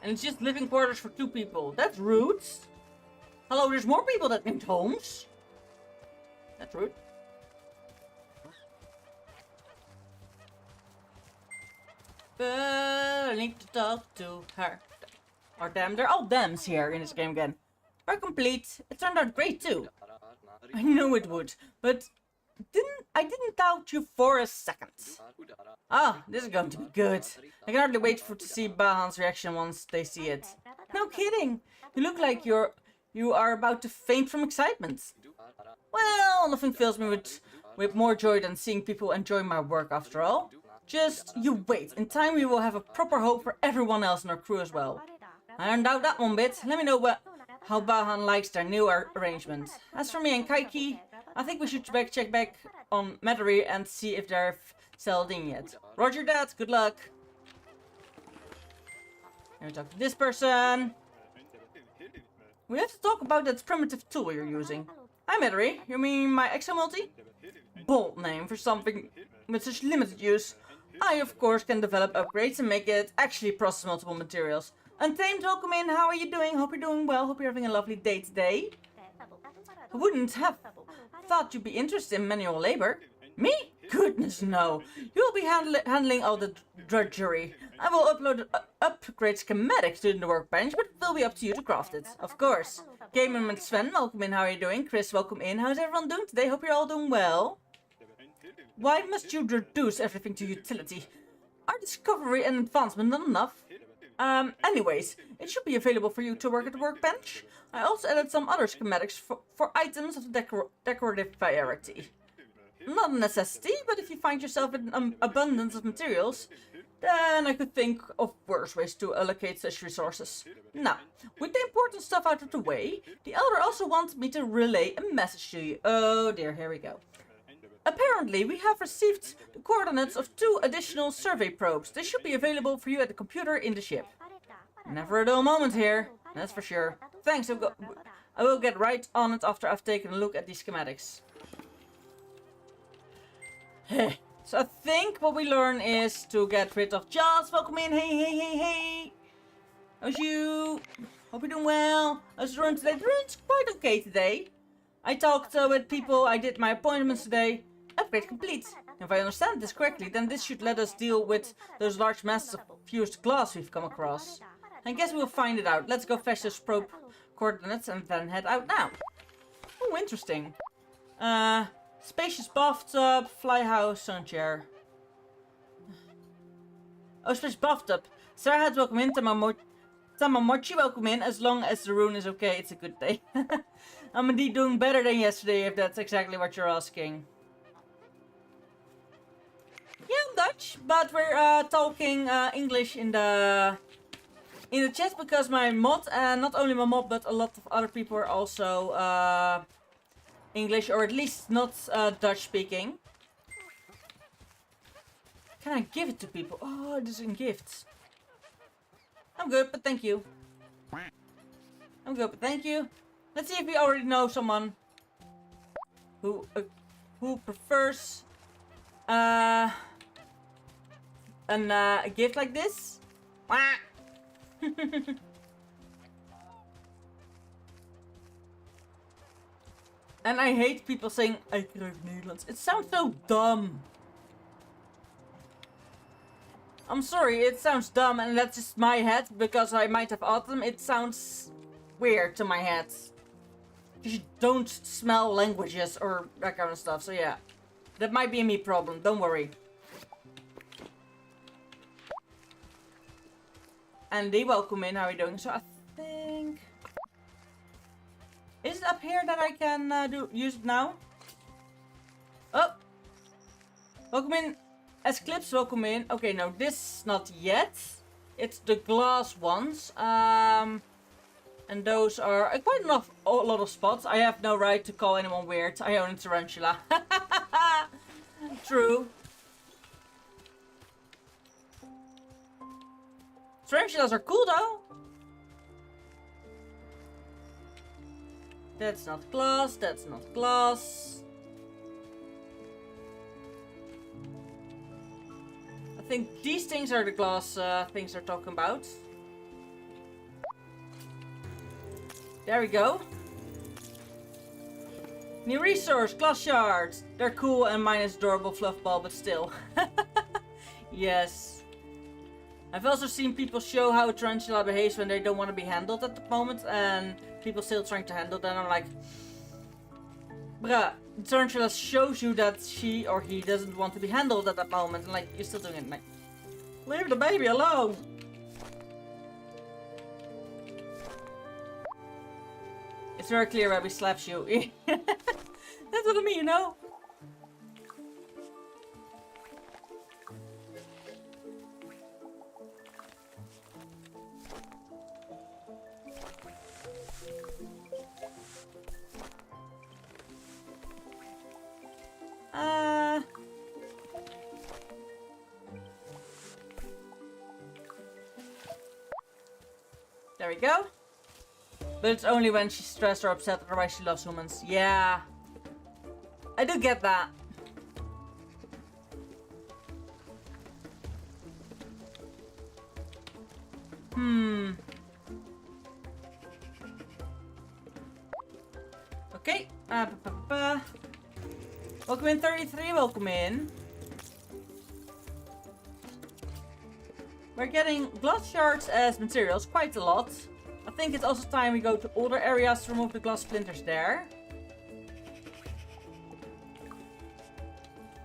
And it's just living quarters for 2 people. That's rude. Hello, there's more people that named homes. That's rude. But I need to talk to her. Or them. They're all thems here in this game again. We're complete. It turned out great too. I knew it would. But I didn't doubt you for a second. Ah, this is going to be good. I can hardly wait to see Bahan's reaction once they see it. No kidding. You look like you are about to faint from excitement. Well, nothing fills me with more joy than seeing people enjoy my work after all. Just you wait. In time we will have a proper home for everyone else in our crew as well. I don't doubt that one bit. Let me know how Bahan likes their new arrangement. As for me and Kaiki, I think we should check back on Metairie and see if they're settled in yet. Roger that, good luck. Let me talk to this person. We have to talk about that primitive tool you're using. Hi Metairie, you mean my exomulti? Bold name for something with such limited use. I of course can develop upgrades and make it actually process multiple materials. Untamed, welcome in, how are you doing? Hope you're doing well, hope you're having a lovely day today. I wouldn't have thought you'd be interested in manual labor. Me? Goodness no. You'll be handling all the drudgery. I will upgrade schematics to the workbench, but it will be up to you to craft it. Of course. Gamer and Sven, welcome in, how are you doing? Chris, welcome in. How's everyone doing today? Hope you're all doing well. Why must you reduce everything to utility? Are discovery and advancement not enough? Anyways, it should be available for you to work at the workbench. I also added some other schematics for items of the decorative variety. Not a necessity, but if you find yourself in an abundance of materials, then I could think of worse ways to allocate such resources. Now, with the important stuff out of the way, the Elder also wanted me to relay a message to you. Oh dear, here we go. Apparently, we have received the coordinates of 2 additional survey probes. They should be available for you at the computer in the ship. Never a dull moment here, that's for sure. Thanks, I will get right on it after I've taken a look at these schematics. So I think what we learn is to get rid of Jaws. Welcome in, hey. How's you? Hope you're doing well. How's the run today? The run's quite okay today. I talked with people, I did my appointments today. Upgrade complete. If I understand this correctly, then this should let us deal with those large masses of fused glass we've come across. I guess we'll find it out. Let's go fetch those probe coordinates and then head out now. Oh, interesting. Spacious bathtub, fly house, sun chair. Oh, spacious bathtub. Sarah, welcome in. Tamamochi, welcome in. As long as the rune is okay, it's a good day. I'm indeed doing better than yesterday, if that's exactly what you're asking. Yeah, I'm Dutch, but we're talking English in the chat because my mod, and not only my mod, but a lot of other people are also English, or at least not Dutch speaking. Can I give it to people? Oh, it is in gifts. I'm good, but thank you. I'm good, but thank you. Let's see if we already know someone who prefers a gift like this. And I hate people saying I krijg Nederlands. It sounds so dumb. I'm sorry, it sounds dumb, and that's just my head because I might have autism. It sounds weird to my head. You don't smell languages or that kind of stuff, so yeah. That might be a me problem, don't worry. Andy, welcome in, how are you doing? So I think... Is it up here that I can use it now? Oh! Welcome in. As Clips, welcome in. Okay, no, this not yet. It's the glass ones. And those are quite a lot of spots. I have no right to call anyone weird. I own a tarantula. True. Tarantulas are cool though. That's not glass. That's not glass. I think these things are the glass things they're talking about. There we go. New resource, glass shards. They're cool and mine is adorable fluff ball, but still. Yes. I've also seen people show how a tarantula behaves when they don't want to be handled at the moment, and people still trying to handle them. I'm like, bruh, the tarantula shows you that she or he doesn't want to be handled at that moment, and like, you're still doing it. Like, leave the baby alone. It's very clear where we slaps you. That's what I mean, you know? we go. But it's only when she's stressed or upset, otherwise she loves humans. Yeah. I do get that. Okay. Welcome in 33, welcome in. We're getting glass shards as materials, quite a lot. I think it's also time we go to older areas to remove the glass splinters there.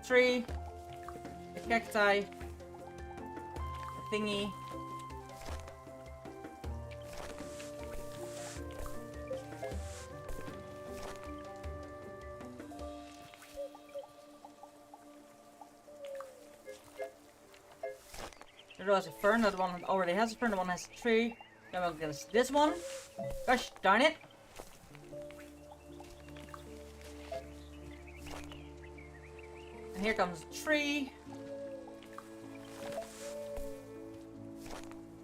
Tree. A cacti. A thingy. There was a fern, that one already has a fern, the one has a tree. Then we'll get this one. Gosh darn it. And here comes a tree.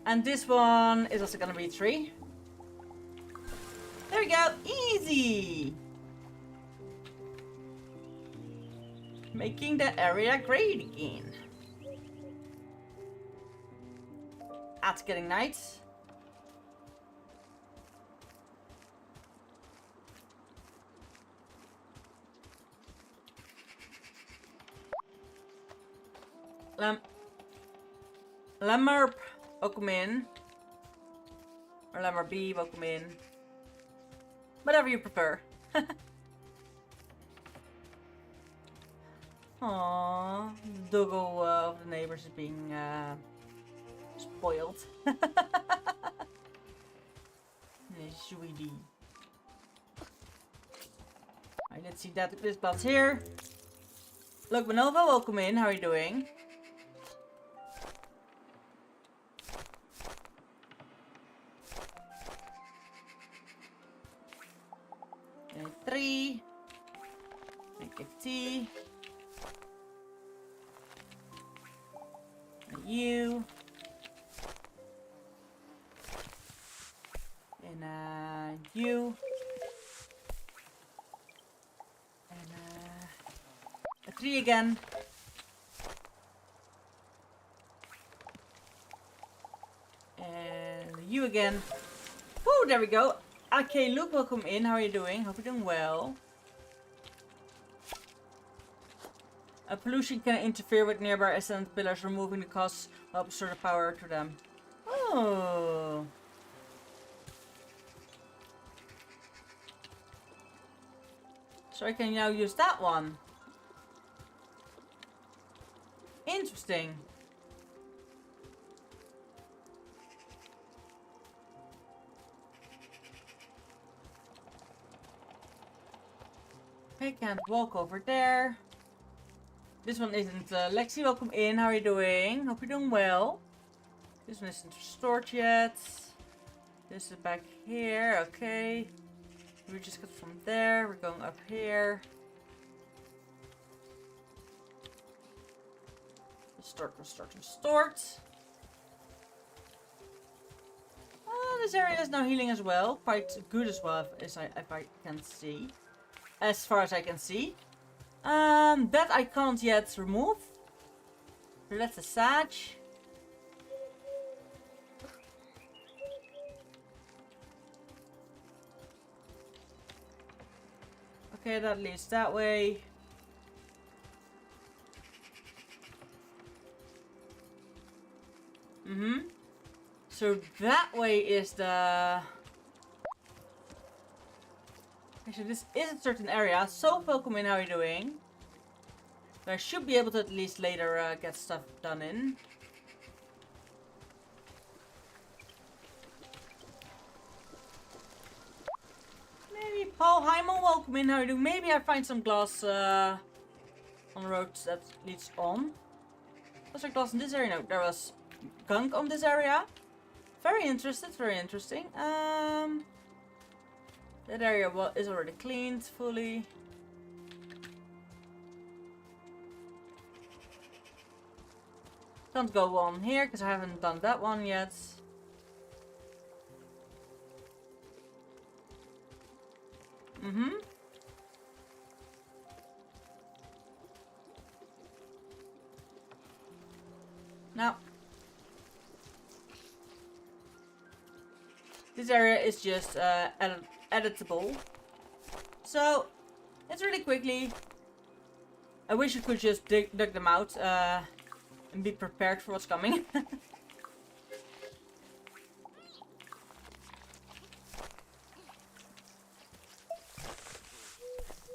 And this one is also gonna be a tree. There we go, easy! Making the area great again. That's getting nice. Lemmer, welcome in. Or Lemmer B, welcome in. Whatever you prefer. Aww, doggo of the neighbors is being spoiled. Sweetie. Alright, let's see that this but's here. Look, Manova, welcome in. How are you doing? And 3. Make a tea. And you. And you. And a 3 again. And you again. Woo, there we go. Okay, Luke, welcome in. How are you doing? Hope you're doing well. Pollution can interfere with nearby ascent pillars, removing the costs of sort of power to them. Oh. So I can now use that one. Interesting. I can't walk over there. This one isn't Lexi, welcome in. How are you doing? Hope you're doing well. This one isn't restored yet. This is back here, okay. We just got from there, we're going up here. Restored. This area is now healing as well. Quite good as well, if I can see. As far as I can see. That I can't yet remove. So that's a Sag. Okay, that leads that way. So that way is the... Actually, this is a certain area. So, welcome in, how are you doing? But I should be able to at least later get stuff done in. Maybe Paul Heimel, welcome in, how are you doing? Maybe I find some glass on the road that leads on. Was there glass in this area? No, there was gunk on this area. Very interested, very interesting. That area is already cleaned fully. Can't go on here because I haven't done that one yet. Now, this area is just editable. So, it's really quickly. I wish I could just dig them out and be prepared for what's coming.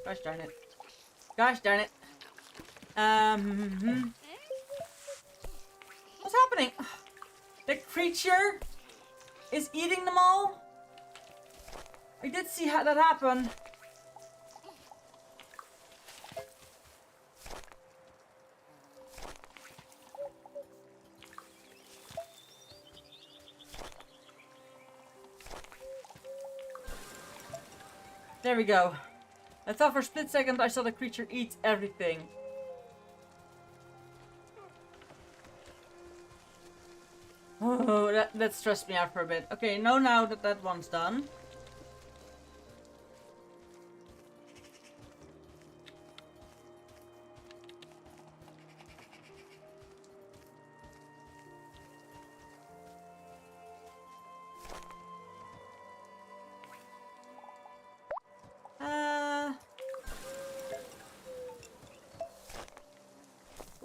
Gosh darn it. Gosh darn it. What's happening? The creature is eating them all? I did see how that happen. There we go. I thought for a split second I saw the creature eat everything. Oh, that stressed me out for a bit. Okay, now that that one's done.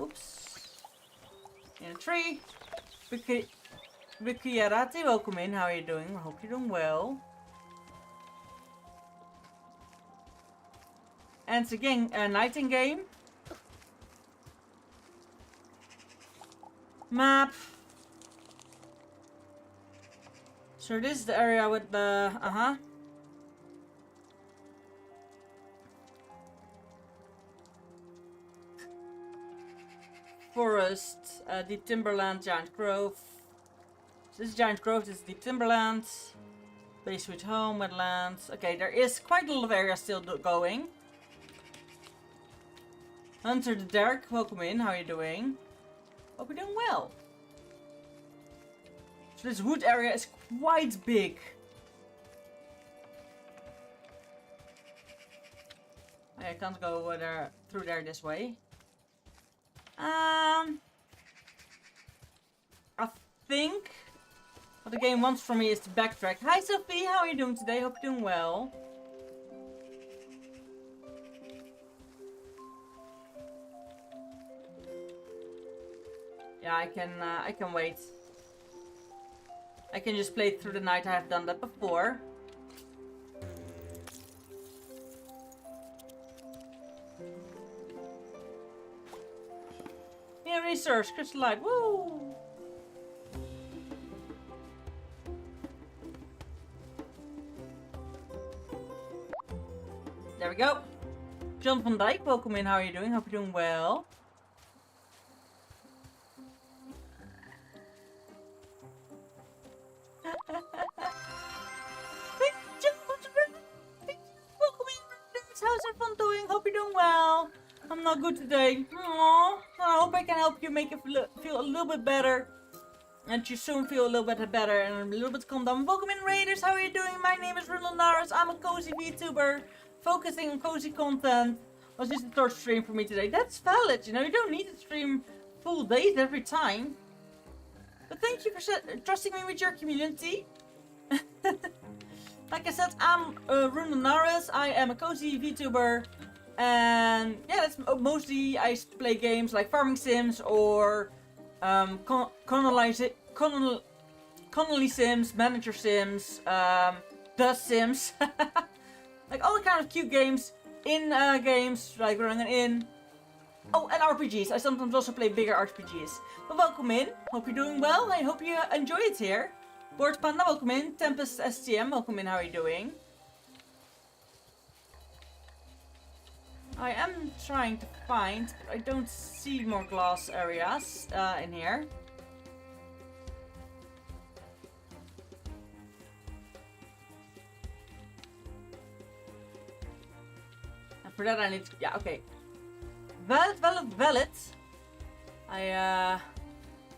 Oops. In a tree. Rati, welcome in. How are you doing? I hope you're doing well. And it's again a nighting game. Map. So this is the area with the forest, deep timberland, giant grove. So this is giant grove, this is deep timberland. Base sweet home, wetlands. Okay, there is quite a lot of area still going. Hunter the Dark, welcome in. How are you doing? Hope you're doing well. So this wood area is quite big. I can't go through there this way. I think what the game wants from me is to backtrack. Hi Sophie, how are you doing today? Hope you're doing well. Yeah, I can wait. I can just play through the night. I have done that before. Yeah, research, crystallite, woo! There we go. John van Dijk, welcome in. How are you doing? Hope you're doing well. How's everyone doing? Hope you're doing well. I'm not good today. Aww. I hope I can help you make it feel a little bit better. And you soon feel a little bit better and a little bit calm down. Welcome in, Raiders. How are you doing? My name is Rundle Naras. I'm a cozy VTuber focusing on cozy content. Was just the third stream for me today. That's valid. You know, you don't need to stream full days every time. But thank you for trusting me with your community. Like I said, I'm Rundle Naras. I am a cozy VTuber. And yeah, that's mostly I play games like Farming Sims or Connolly Sims, Manager Sims, Dust Sims. Like all the kind of cute games in games like Running In. Oh, and RPGs. I sometimes also play bigger RPGs. But welcome in. Hope you're doing well. I hope you enjoy it here. Board Panda, welcome in. Tempest STM, welcome in. How are you doing? I am trying to find, but I don't see more glass areas in here. And for that I need to, yeah, okay. Valid. I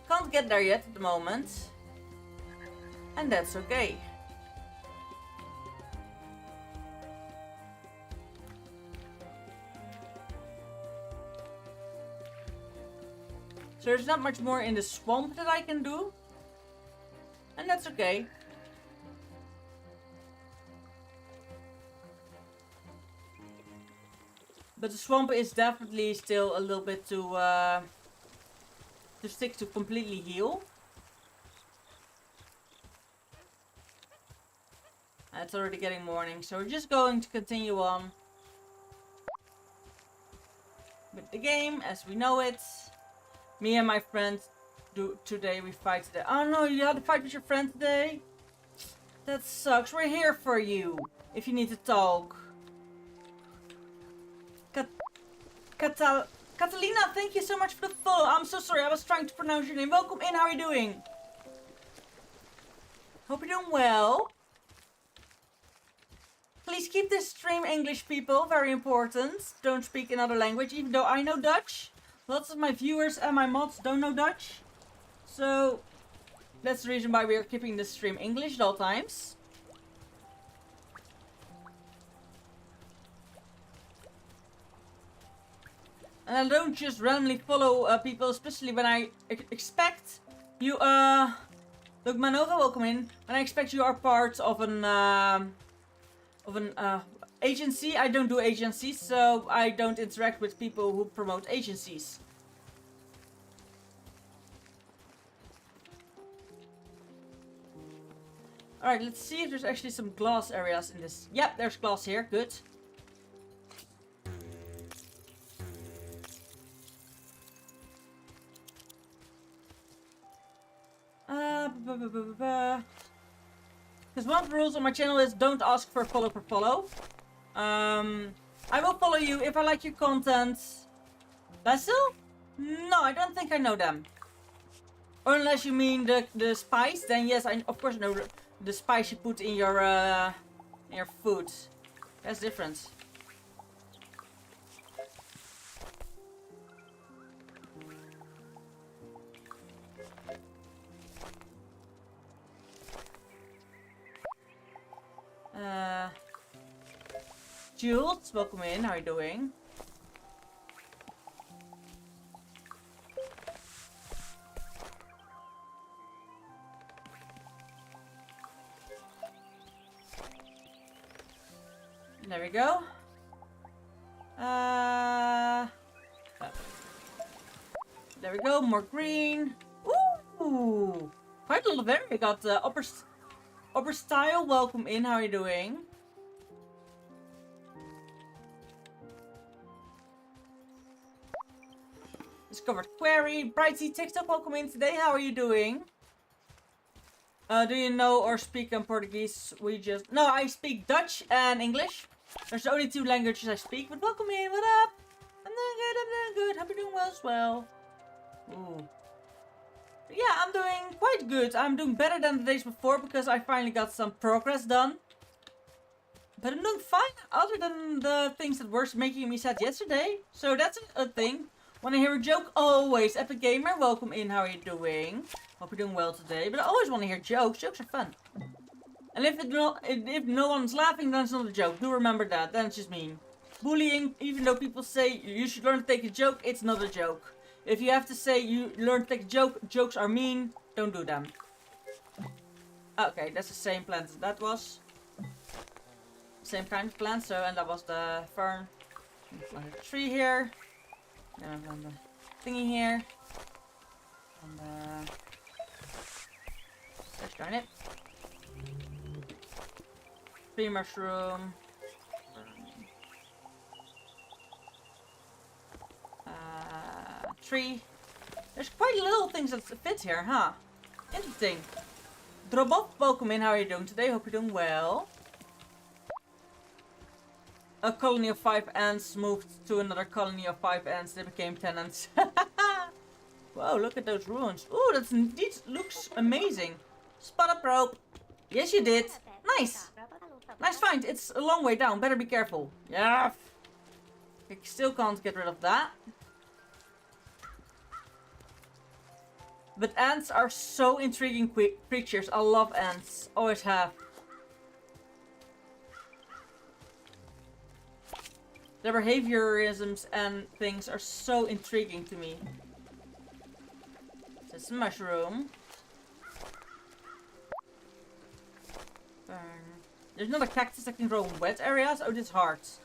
can't get there yet at the moment. And that's okay. So there's not much more in the swamp that I can do. And that's okay. But the swamp is definitely still a little bit to stick to completely heal. And it's already getting morning, so we're just going to continue on with the game as we know it. Me and my friend today we fight today. Oh no, you had to fight with your friend today? That sucks. We're here for you if you need to talk. Catalina, thank you so much for the follow. I'm so sorry, I was trying to pronounce your name. Welcome in, how are you doing? Hope you're doing well. Please keep this stream English, people. Very important. Don't speak another language, even though I know Dutch. Lots of my viewers and my mods don't know Dutch. So, that's the reason why we are keeping the stream English at all times. And I don't just randomly follow people, especially when I expect you, look, Manova, welcome in. When I expect you are part of an agency. I don't do agencies, so I don't interact with people who promote agencies. Alright, let's see if there's actually some glass areas in this. Yep, there's glass here. Good. Because one of the rules on my channel is don't ask for follow for follow. I will follow you if I like your content. Basil? No, I don't think I know them. Or unless you mean the spice, then yes, I of course know the spice you put in your food. That's different. Jules, welcome in. How are you doing? There we go. There we go. More green. Ooh, quite a lot of area. Got upper style. Welcome in. How are you doing? Discovered query. Brighty TikTok, welcome in today. How are you doing? Do you know or speak in Portuguese? No, I speak Dutch and English. There's only 2 languages I speak, but welcome in. What up? I'm doing good. Hope you're doing well as well. Ooh. Yeah, I'm doing quite good. I'm doing better than the days before because I finally got some progress done. But I'm doing fine other than the things that were making me sad yesterday. So that's a thing. Wanna hear a joke? Always. Epic Gamer, welcome in. How are you doing? Hope you're doing well today. But I always want to hear jokes. Jokes are fun. And if no one's laughing, then it's not a joke. Do remember that. Then it's just mean. Bullying, even though people say you should learn to take a joke, it's not a joke. If you have to say you learn to take a joke, jokes are mean, don't do them. Okay, that's the same plant as that was. Same kind of plant, so, and that was the fern. Plant a tree here. Then I plant the thingy here. And let's darn it. Tree mushroom. Tree. There's quite little things that fit here, huh? Interesting. Drobov, welcome in. How are you doing today? Hope you're doing well. A colony of 5 ants moved to another colony of 5 ants. They became tenants. Wow, look at those ruins. Ooh, that indeed looks amazing. Spot a probe. Yes, you did. Nice. Nice find. It's a long way down. Better be careful. Yeah. I still can't get rid of that. But ants are so intriguing creatures. I love ants. Always have. Their behaviorisms and things are so intriguing to me. There's a mushroom. There's not a cactus that can grow in wet areas. Oh, this hearts.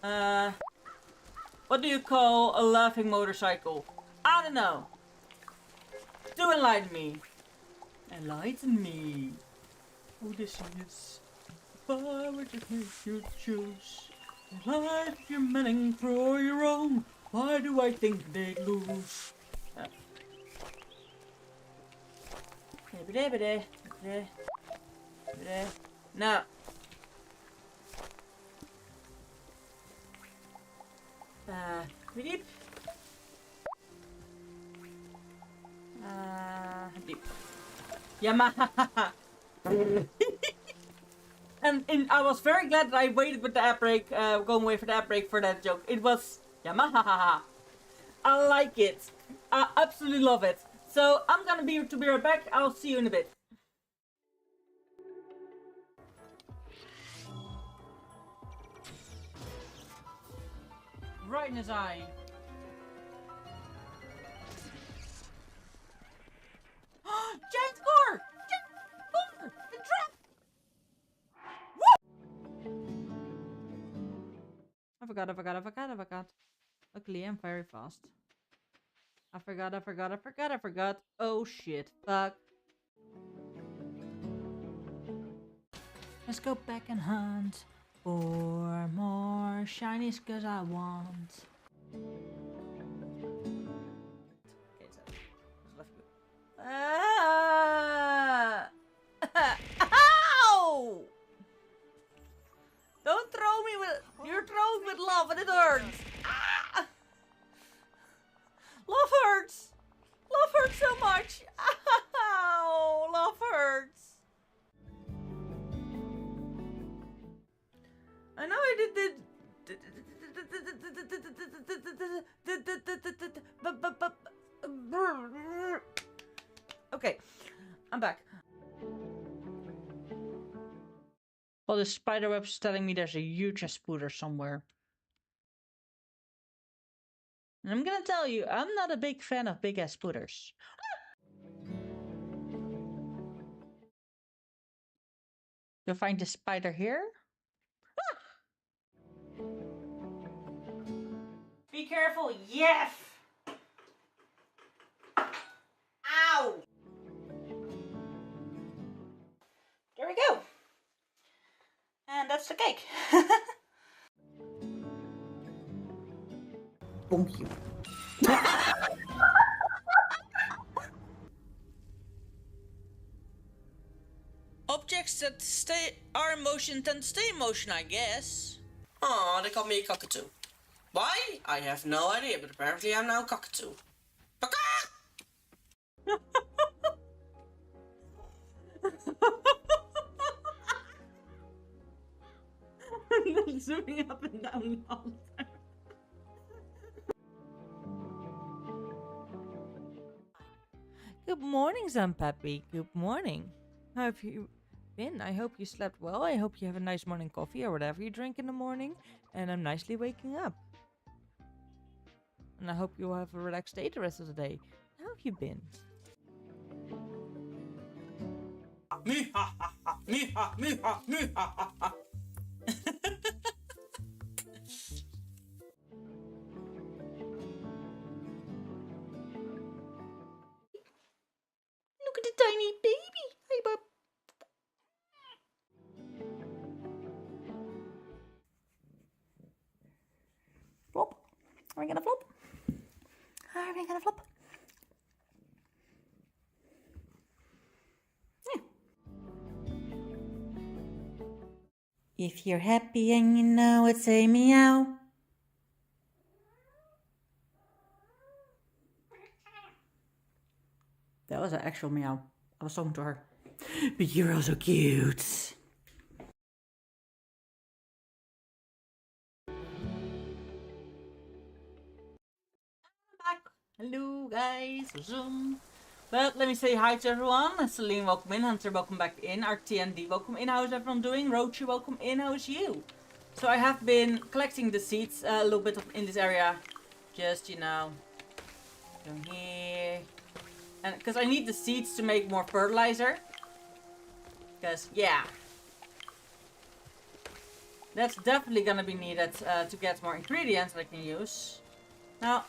What do you call a laughing motorcycle? I don't know. Do enlighten me. Enlighten me. Oh, this is. If I were to make you choose a life you're meaning for your own, why do I think they'd lose? No. Deep. Deep. Yamaha. And I was very glad that I waited with the ad break, going away for the ad break for that joke. It was Yamaha. I like it. I absolutely love it. So I'm gonna be right back. I'll see you in a bit. Right in his eye. Giant score! Giant score! The trap! Woo! I forgot. Luckily, I'm very fast. I forgot. Oh shit. Fuck. Let's go back and hunt for more shinies cause I want. Okay, so left good. Ow! Don't throw me with. You're throwing with love and it hurts. Ah! Love hurts. Love hurts so much. Ow! Love hurts. I know I did. Okay, I'm back. Well, the spider web's telling me there's a huge spooder somewhere. And I'm gonna tell you, I'm not a big fan of big ass spooters. You'll find the spider here. Be careful, yes! Ow! There we go. And that's the cake. Bonk you. Objects that are in motion tend to stay in motion, I guess. Aw, they call me a cockatoo. Why? I have no idea, but apparently I'm now a cockatoo. I'm zooming up and down all the time. Good morning, Zampappy. Good morning. How have you been? I hope you slept well. I hope you have a nice morning coffee or whatever you drink in the morning. And I'm nicely waking up. And I hope you have a relaxed day the rest of the day. How have you been? Look at the tiny baby. Hey, bub. Flop. Are we gonna flop? Are we gonna flop? Yeah. If you're happy and you know it, say meow. That was an actual meow. I was talking to her. But you're also cute. Hello guys, Zoom. But let me say hi to everyone. Celine, welcome in. Hunter, welcome back in. RTND, welcome in. How's everyone doing? Roach, welcome in. How's you? So I have been collecting the seeds a little bit in this area. Just, you know, down here, And because I need the seeds to make more fertilizer. Because, yeah. That's definitely gonna be needed to get more ingredients that I can use. Now,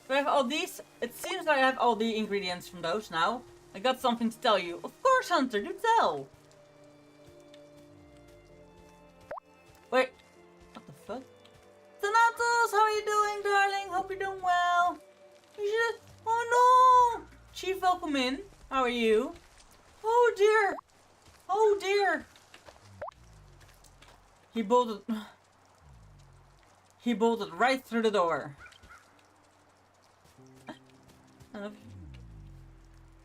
do I have all these? It seems like I have all the ingredients from those now. I got something to tell you. Of course, Hunter, do tell! Wait. What the fuck? Thanatos, how are you doing, darling? Hope you're doing well. You should... Oh no! Chief, welcome in. How are you? Oh dear! Oh dear! He bolted... He bolted right through the door. I love you.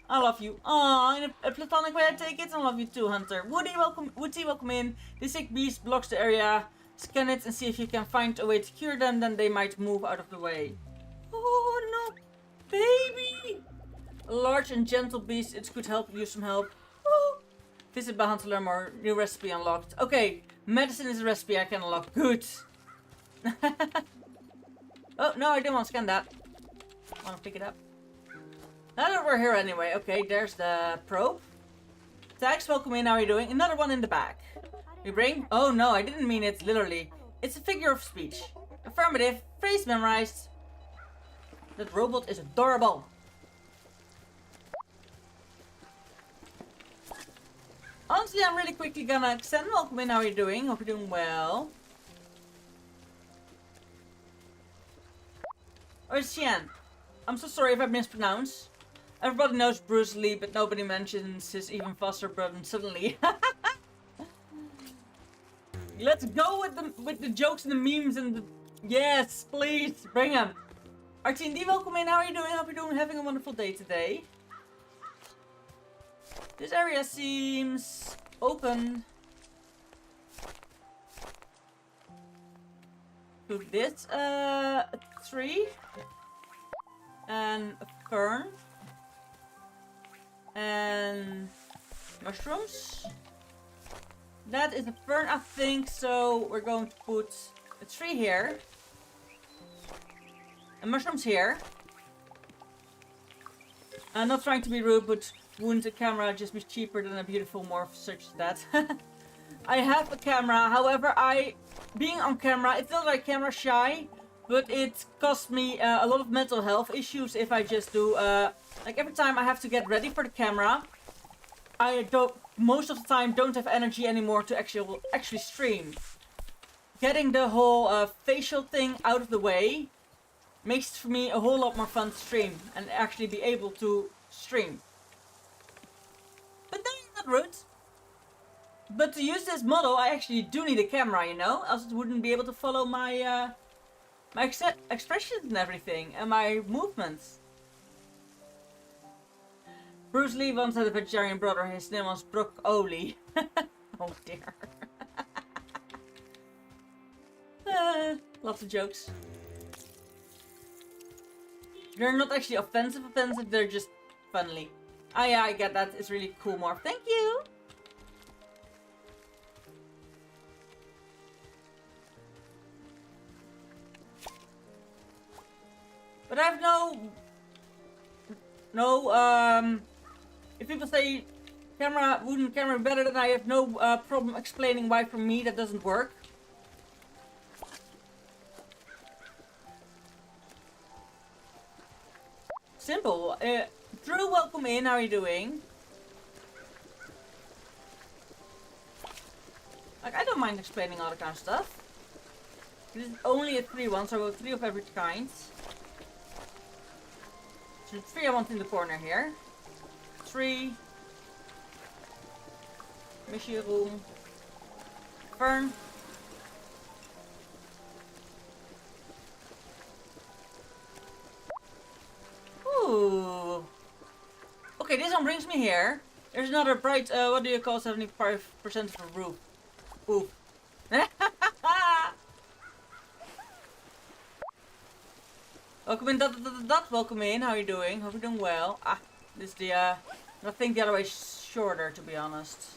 I love you. Aw, in a platonic way I take it. I love you too, Hunter. Woody, welcome in. The sick beast blocks the area. Scan it and see if you can find a way to cure them. Then they might move out of the way. Oh no, baby! A large and gentle beast. It could help use some help. Oh. Visit by Hunter to learn more. New recipe unlocked. Okay, medicine is a recipe I can unlock. Good. Oh no, I didn't want to scan that. I want to pick it up. Now that we're here anyway. Okay, there's the probe. Tags, welcome in. How are you doing? Another one in the back. You bring? Oh no, I didn't mean it literally. It's a figure of speech. Affirmative. Phrase memorized. That robot is adorable. Honestly, I'm really quickly gonna extend. Welcome in. How are you doing? Hope you're doing well. Or Xian. I'm so sorry if I mispronounced. Everybody knows Bruce Lee, but nobody mentions his even faster brother suddenly. Let's go with the jokes and the memes and the... Yes, please, bring them. RTND, welcome in. How are you doing? Hope you're having a wonderful day today. This area seems open. To this a tree. And a fern. And mushrooms. That is a fern, I think, so we're going to put a tree here. And mushrooms here. I'm not trying to be rude, but wouldn't a camera just be cheaper than a beautiful morph such as that? I have a camera, however, being on camera, it's not like camera shy, but it costs me a lot of mental health issues if I just do, like every time I have to get ready for the camera, I don't, most of the time don't have energy anymore to actually stream. Getting the whole facial thing out of the way makes it for me a whole lot more fun to stream and actually be able to stream. But no, you're not rude. But to use this model, I actually do need a camera, you know? Else it wouldn't be able to follow my my expressions and everything, and my movements. Bruce Lee once had a vegetarian brother. His name was Brook Oli. Oh dear. Lots of jokes. They're not actually offensive, they're just funny. Ah yeah, I get that. It's really cool, Morph. Thank you! But I have if people say wouldn't camera be better, then I have no problem explaining why for me that doesn't work. Simple. Drew, welcome in. How are you doing? Like, I don't mind explaining all the kind of stuff. This is only a 3-1, so I will 3 of every kind. So 3 I want in the corner here. 3. Mission room. Fern. Ooh. Okay, this one brings me here. There's another bright, what do you call 75% of a roof? Ooh. Welcome in, welcome in. How are you doing? Hope you're doing well. Ah, this is the, I think the other way is shorter, to be honest.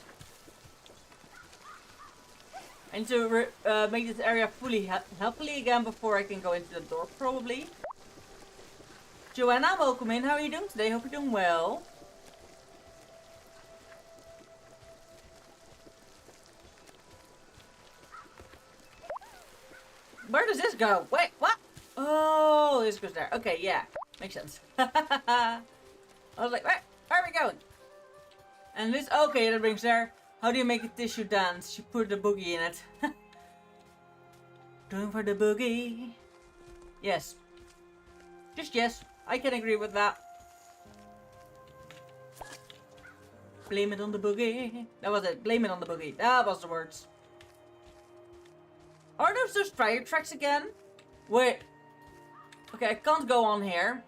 I need to make this area fully healthily again before I can go into the door, probably. Joanna, welcome in. How are you doing today? Hope you're doing well. Where does this go? Wait, what? Oh, this goes there. Okay, yeah. Makes sense. I was like, where are we going? And this, okay, that brings there. How do you make a tissue dance? You put the boogie in it. Going for the boogie. Yes. Just yes. I can agree with that. Blame it on the boogie. That was it. Blame it on the boogie. That was the words. Are those fire tracks again? Wait. Okay, I can't go on here.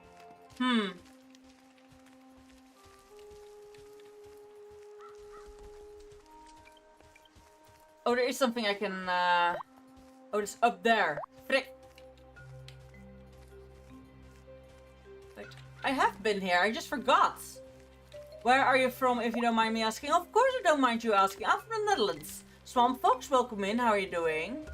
Oh, there is something I can, oh, it's up there. Frick. Wait. I have been here, I just forgot. Where are you from, if you don't mind me asking? Of course I don't mind you asking. I'm from the Netherlands. Swamp Fox, welcome in. How are you doing?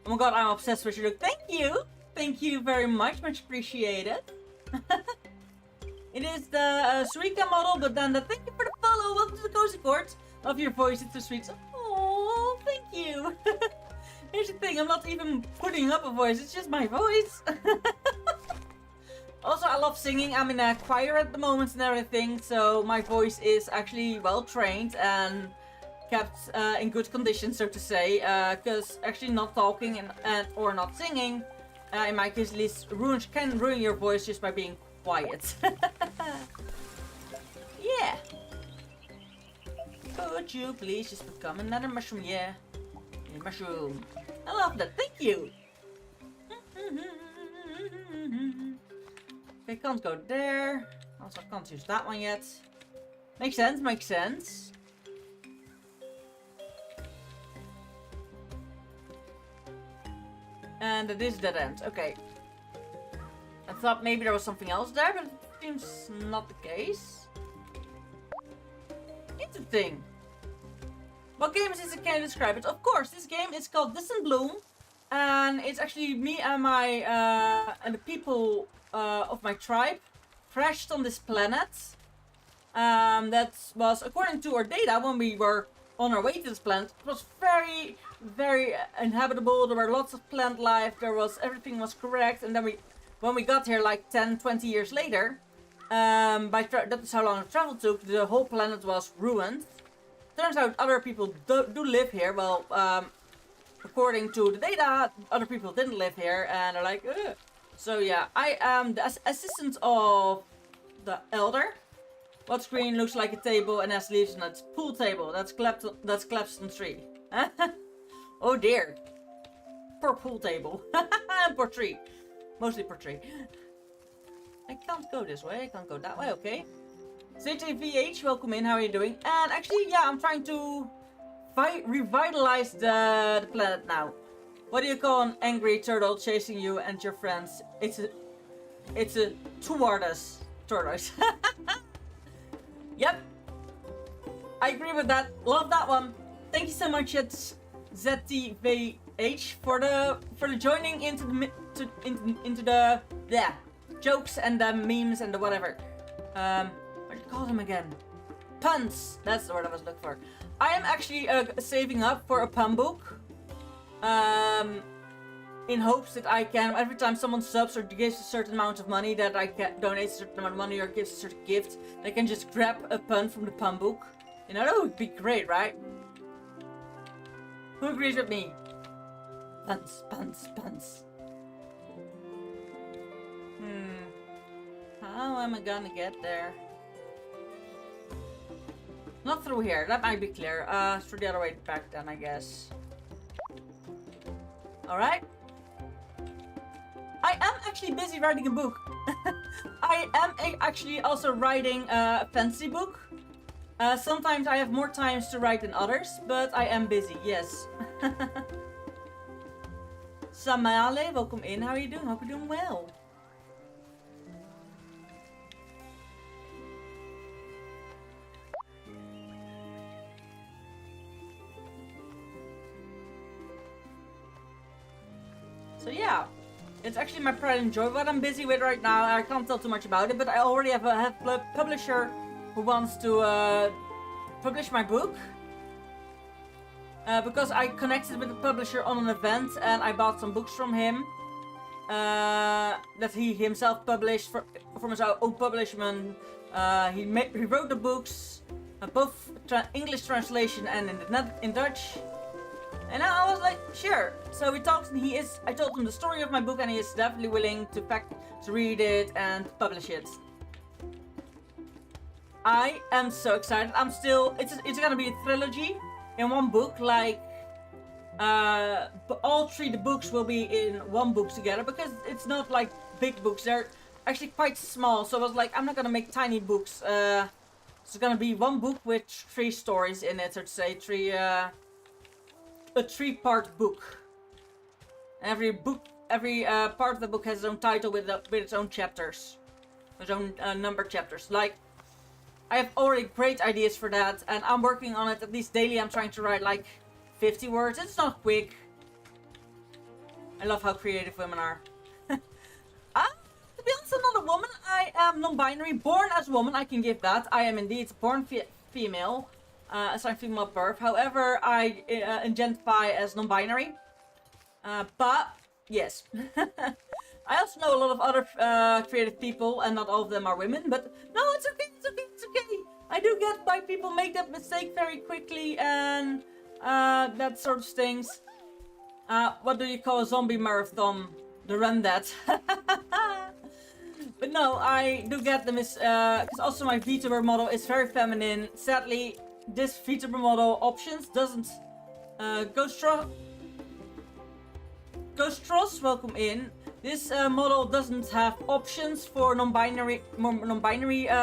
Oh my god, I'm obsessed with your look. Thank you! Thank you very much. Much appreciated. It is the Suica model, but then the thank you for the follow. Welcome to the Cozy Court. Love your voice, it's so sweet. Oh, thank you. Here's the thing, I'm not even putting up a voice, it's just my voice. Also, I love singing. I'm in a choir at the moment and everything, so my voice is actually well trained and kept in good condition, so to say. Because actually not talking and or not singing, in my case at least, can ruin your voice just by being quiet. Yeah. Could you please just become another mushroom? Yeah. A mushroom. I love that. Thank you. Okay, can't go there. Also, can't use that one yet. Makes sense, makes sense. And it is dead end. Okay. I thought maybe there was something else there, but it seems not the case. Interesting. What game is this? Can you describe it? Of course, this game is called Distant Bloom. And it's actually me and my and the people of my tribe crashed on this planet. That was, according to our data, when we were on our way to this planet, it was very, very inhabitable. There were lots of plant life. Everything was correct. And then when we got here, like 10, 20 years later, that is how long the travel took. The whole planet was ruined. Turns out other people do live here. Well, according to the data, other people didn't live here, and they're like, ugh. So yeah, I am the assistant of the elder. What screen looks like a table and has leaves on it? Pool table. That's Clapston tree. Oh dear. Poor pool table. Poor tree. Mostly poor tree. I can't go this way. I can't go that way. Okay. CTVH, welcome in. How are you doing? And actually, yeah, I'm trying to revitalize the planet now. What do you call an angry turtle chasing you and your friends? It's a tortoise. Tortoise. Yep. I agree with that. Love that one. Thank you so much, it's ZTVH for the joining into the jokes and the memes and the whatever. What do you call them again? Puns. That's the word I was looking for. I am actually saving up for a pun book. In hopes that I can, every time someone subs or gives a certain amount of money, that I can donate a certain amount of money or gives a certain gift, they can just grab a pun from the pun book. You know, that would be great, right? Who agrees with me? Puns, puns, puns. How am I gonna get there? Not through here, that might be clear. Through the other way back then, I guess. Alright. I am actually busy writing a book. I am actually also writing a fantasy book. Sometimes I have more times to write than others, but I am busy, yes. Samale, welcome in. How are you doing? Hope you're doing well. So yeah, it's actually my pride and joy what I'm busy with right now. I can't tell too much about it, but I already have a publisher who wants to publish my book. Because I connected with the publisher on an event and I bought some books from him. That he himself published from his own publishment. He wrote the books, both English translation and in Dutch. And I was like, sure. So we talked, and I told him the story of my book, and he is definitely willing to read it and publish it. I am so excited. It's gonna be a trilogy in one book, like, but all three the books will be in one book together, because it's not like big books, they're actually quite small. So I was like, I'm not gonna make tiny books. It's gonna be one book with 3 stories in it, so to say, a 3-part book. Every part of the book has its own title with its own chapters, its own numbered chapters. Like, I have already great ideas for that, and I'm working on it. At least daily I'm trying to write like 50 words. It's not quick. I love how creative women are. To be honest, I'm not a woman. I am non-binary, born as a woman. I can give that. I am indeed born female, assigned female at birth. However, I identify as non-binary. But yes. I also know a lot of other creative people, and not all of them are women, but no, it's okay, it's okay, it's okay. I do get why people make that mistake very quickly, and that sort of things. What do you call a zombie marathon? The run that. But no, I do get them, because also my Vtuber model is very feminine. Sadly, this Vtuber model options doesn't, Ghost Ross, welcome in. This model doesn't have options for non-binary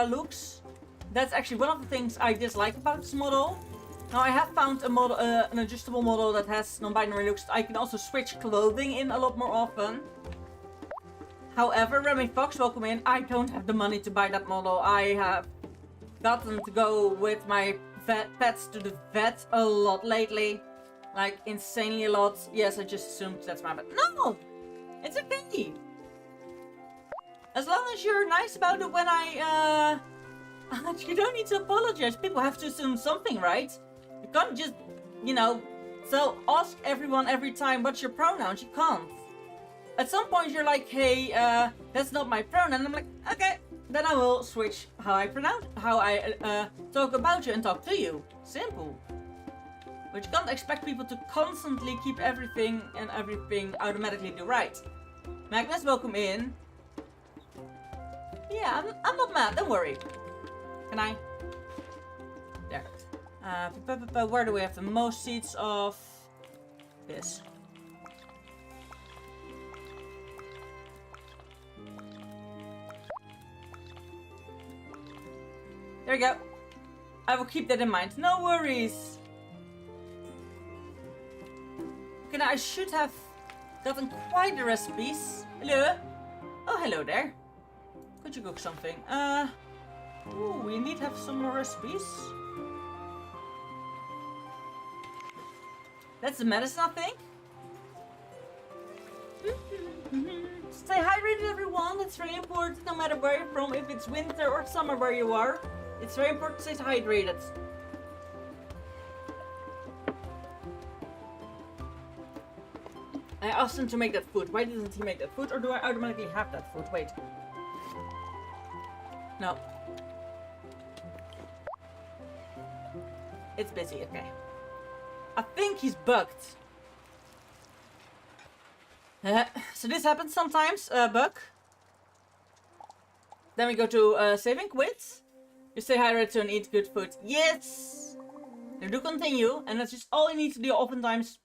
looks. That's actually one of the things I dislike about this model. Now I have found a model, an adjustable model that has non-binary looks. I can also switch clothing in a lot more often. However, Remy Fox, welcome in. I don't have the money to buy that model. I have gotten to go with my pets to the vet a lot lately. Like, insanely a lot. Yes, I just assumed that's my pet. No! It's okay! As long as you're nice about it when I, you don't need to apologize. People have to assume something, right? You can't just, so ask everyone every time what's your pronouns. You can't. At some point you're like, hey, that's not my pronoun. And I'm like, okay, then I will switch how I talk about you and talk to you. Simple. But you can't expect people to constantly keep everything automatically do right. Magnus, welcome in. Yeah, I'm not mad, don't worry. Can I? There. Where do we have the most seats of this? There we go. I will keep that in mind. No worries. Okay, now I should have gotten quite the recipes. Hello. Oh, hello there. Could you cook something? Ooh, we need to have some more recipes. That's the medicine, I think. Stay hydrated, everyone. It's very important, no matter where you're from. If it's winter or summer where you are, it's very important to stay hydrated. I asked him to make that food. Why didn't he make that food? Or do I automatically have that food? Wait. No. It's busy, okay. I think he's bugged. So this happens sometimes, Bug. Then we go to saving quit. You stay hydrated and eat good food. Yes! They do continue, and that's just all you need to do oftentimes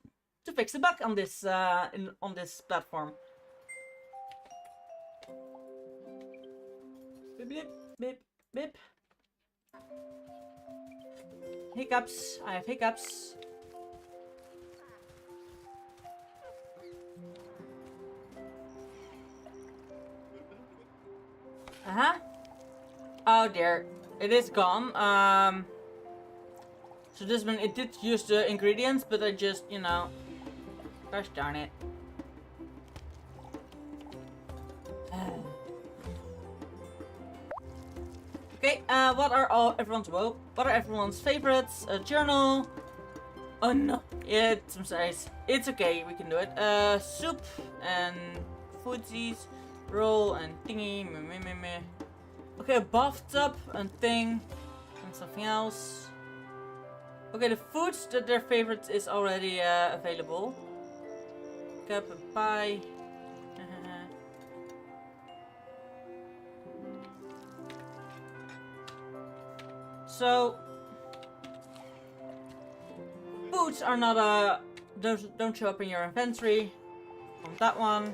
to fix the bug on this on this platform. Beep, beep, beep, beep. Hiccups. I have hiccups. Oh dear, it is gone. So this one, it did use the ingredients, but I just, gosh darn it. Okay, what are everyone's favorites? A journal. Oh no, I'm sorry. It's okay, we can do it. Soup and foodsies, roll and thingy. Meh, meh, meh, meh. Okay, a bathtub and thing and something else. Okay, the foods that their favorites is already available. Cup and pie. So foods are not don't show up in your inventory. On that one.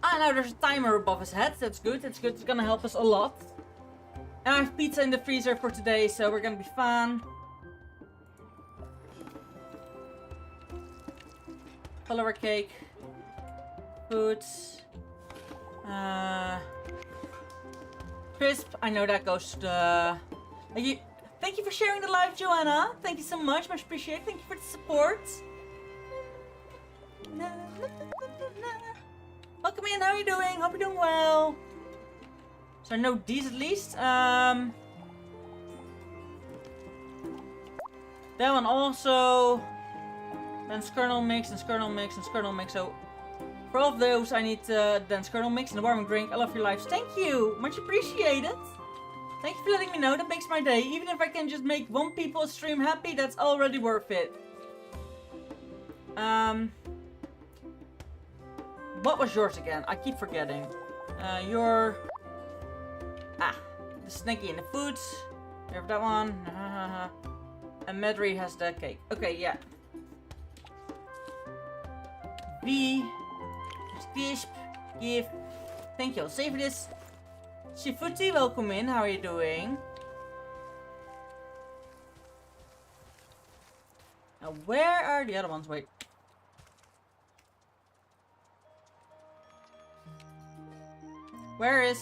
Ah, now there's a timer above his head. That's good. That's good. It's gonna help us a lot. And I have pizza in the freezer for today, so we're gonna be fine. Follower cake. Foods. Crisp. I know that goes to the... Thank you for sharing the live, Joanna. Thank you so much. Much appreciated. Thank you for the support. Welcome in. How are you doing? Hope you're doing well. So I know these at least. That one also. Then kernel mix and kernel mix and kernel mix. So for all of those, I need then kernel mix and a warming drink. I love your lives. Thank you. Much appreciated. Thank you for letting me know. That makes my day. Even if I can just make one people stream happy, that's already worth it. What was yours again? I keep forgetting. The snacky and the foods. You have that one. And Medri has the cake. Okay, yeah. V. Stisp. Give. Thank you. I'll save this. Shifuti, welcome in. How are you doing? Now, where are the other ones? Wait. Where is...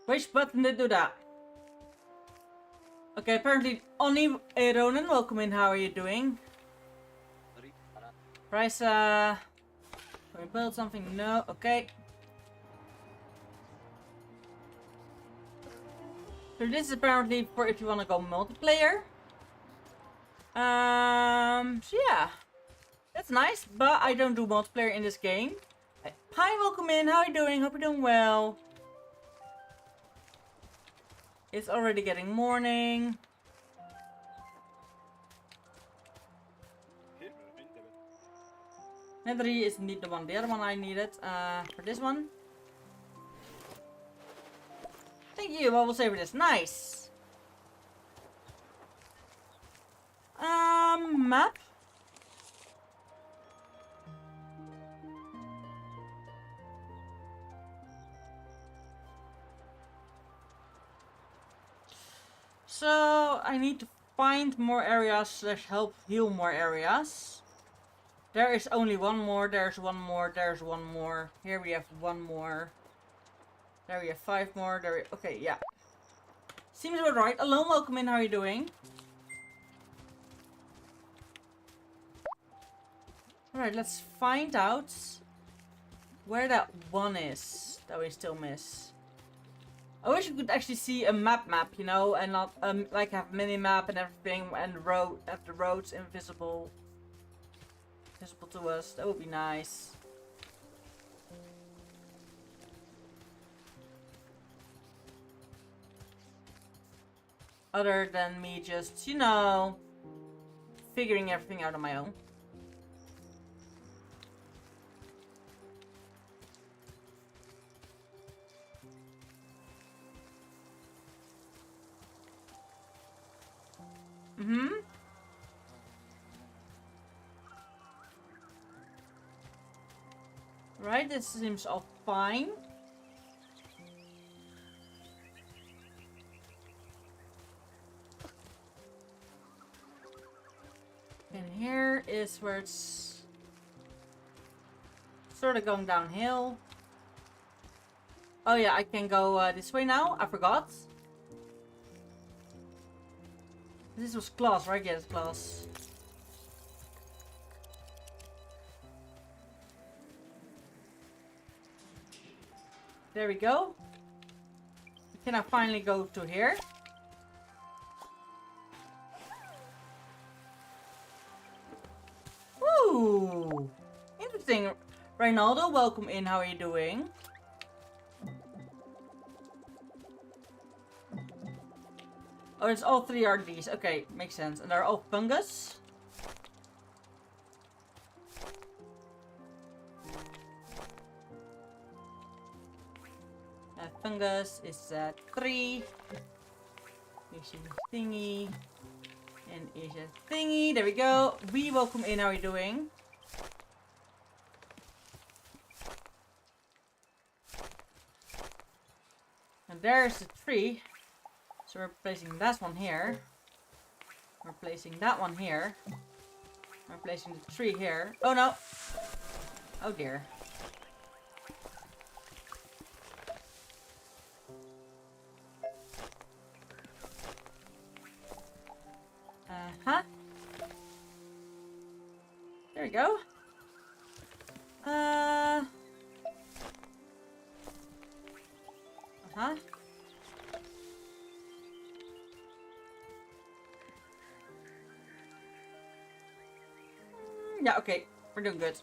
Which button did do that? Okay, apparently Oni Ronan, welcome in. How are you doing? Price, can we build something? No, okay. So this is apparently for if you want to go multiplayer. So yeah. That's nice, but I don't do multiplayer in this game. Hi, welcome in. How are you doing? Hope you're doing well. It's already getting morning. Netherly is indeed the one. The other one I needed for this one. Thank you. I will save this. Nice. Map. So I need to find more areas slash help heal more areas. There is only one more, there's one more, there's one more. Here we have one more. There we have 5 more. Okay, yeah. Seems about right. Alone, welcome in. How are you doing? Alright, let's find out where that one is that we still miss. I wish you could actually see a map, you know, and not like have mini map and everything, and have the roads visible to us. That would be nice. Other than me just, you know, figuring everything out on my own. Right, this seems all fine. And here is where it's sort of going downhill. Oh yeah, I can go this way now. I forgot. This was glass, right? Yeah, it's glass. There we go. Can I finally go to here? Woo! Interesting. Ronaldo, welcome in. How are you doing? Oh, it's all three are these. Okay, makes sense. And they're all fungus. Fungus is 3. Is a thingy. And is a thingy. There we go. We welcome in. How are you doing? And there's the tree. So we're placing that one here. We're placing that one here. We're placing the tree here. Oh no! Oh dear. Uh-huh. There we go. Uh-huh. Yeah, okay. We're doing good.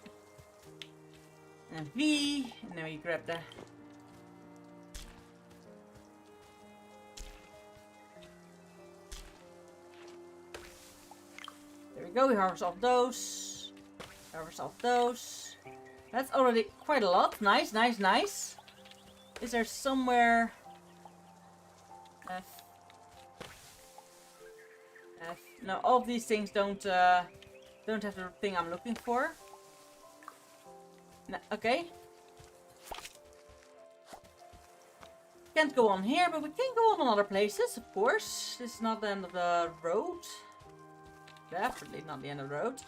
And V. And then we grab the... There we go. We harvest off those. Harvest off those. That's already quite a lot. Nice, nice, nice. Is there somewhere... F. No, all of these things don't have the thing I'm looking for. No, okay. Can't go on here, but we can go on other places, of course. This is not the end of the road. Definitely not the end of the road.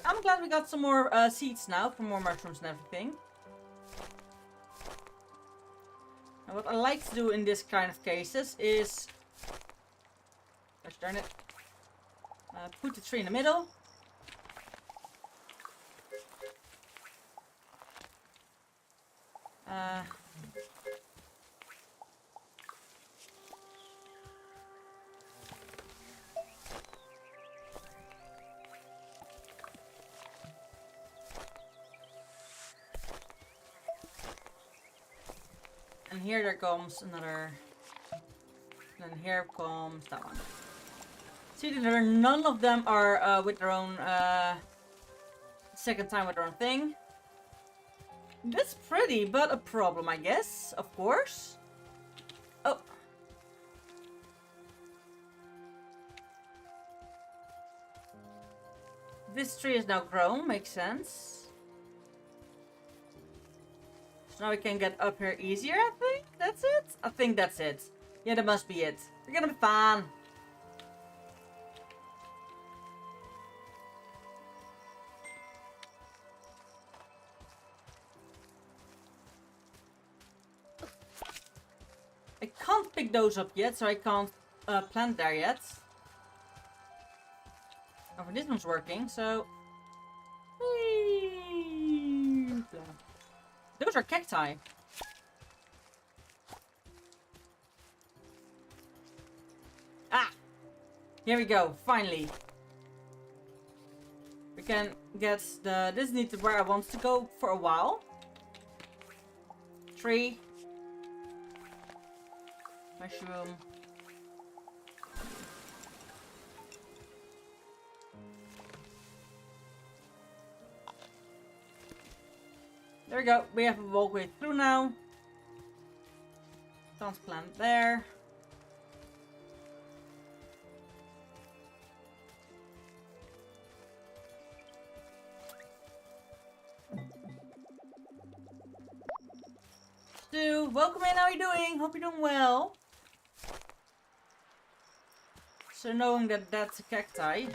I'm glad we got some more seeds now for more mushrooms and everything. And what I like to do in this kind of cases is... Let's turn it. Put the tree in the middle. And here there comes another. And then here comes that one. See, none of them are with their own second time with their own thing. That's pretty, but a problem, I guess. Of course. Oh. This tree is now grown, makes sense. So now we can get up here easier, I think. That's it? I think that's it. Yeah, that must be it. We're gonna be fine. I can't pick those up yet, so I can't plant there yet. Oh, this one's working, so... Those are cacti. Ah! Here we go, finally. We can get the... This needs where I want to go for a while. Tree. Mushroom. There we go. We have a walkway through now. Transplant there. Stu, welcome in. How are you doing? Hope you're doing well. So knowing that that's a cacti.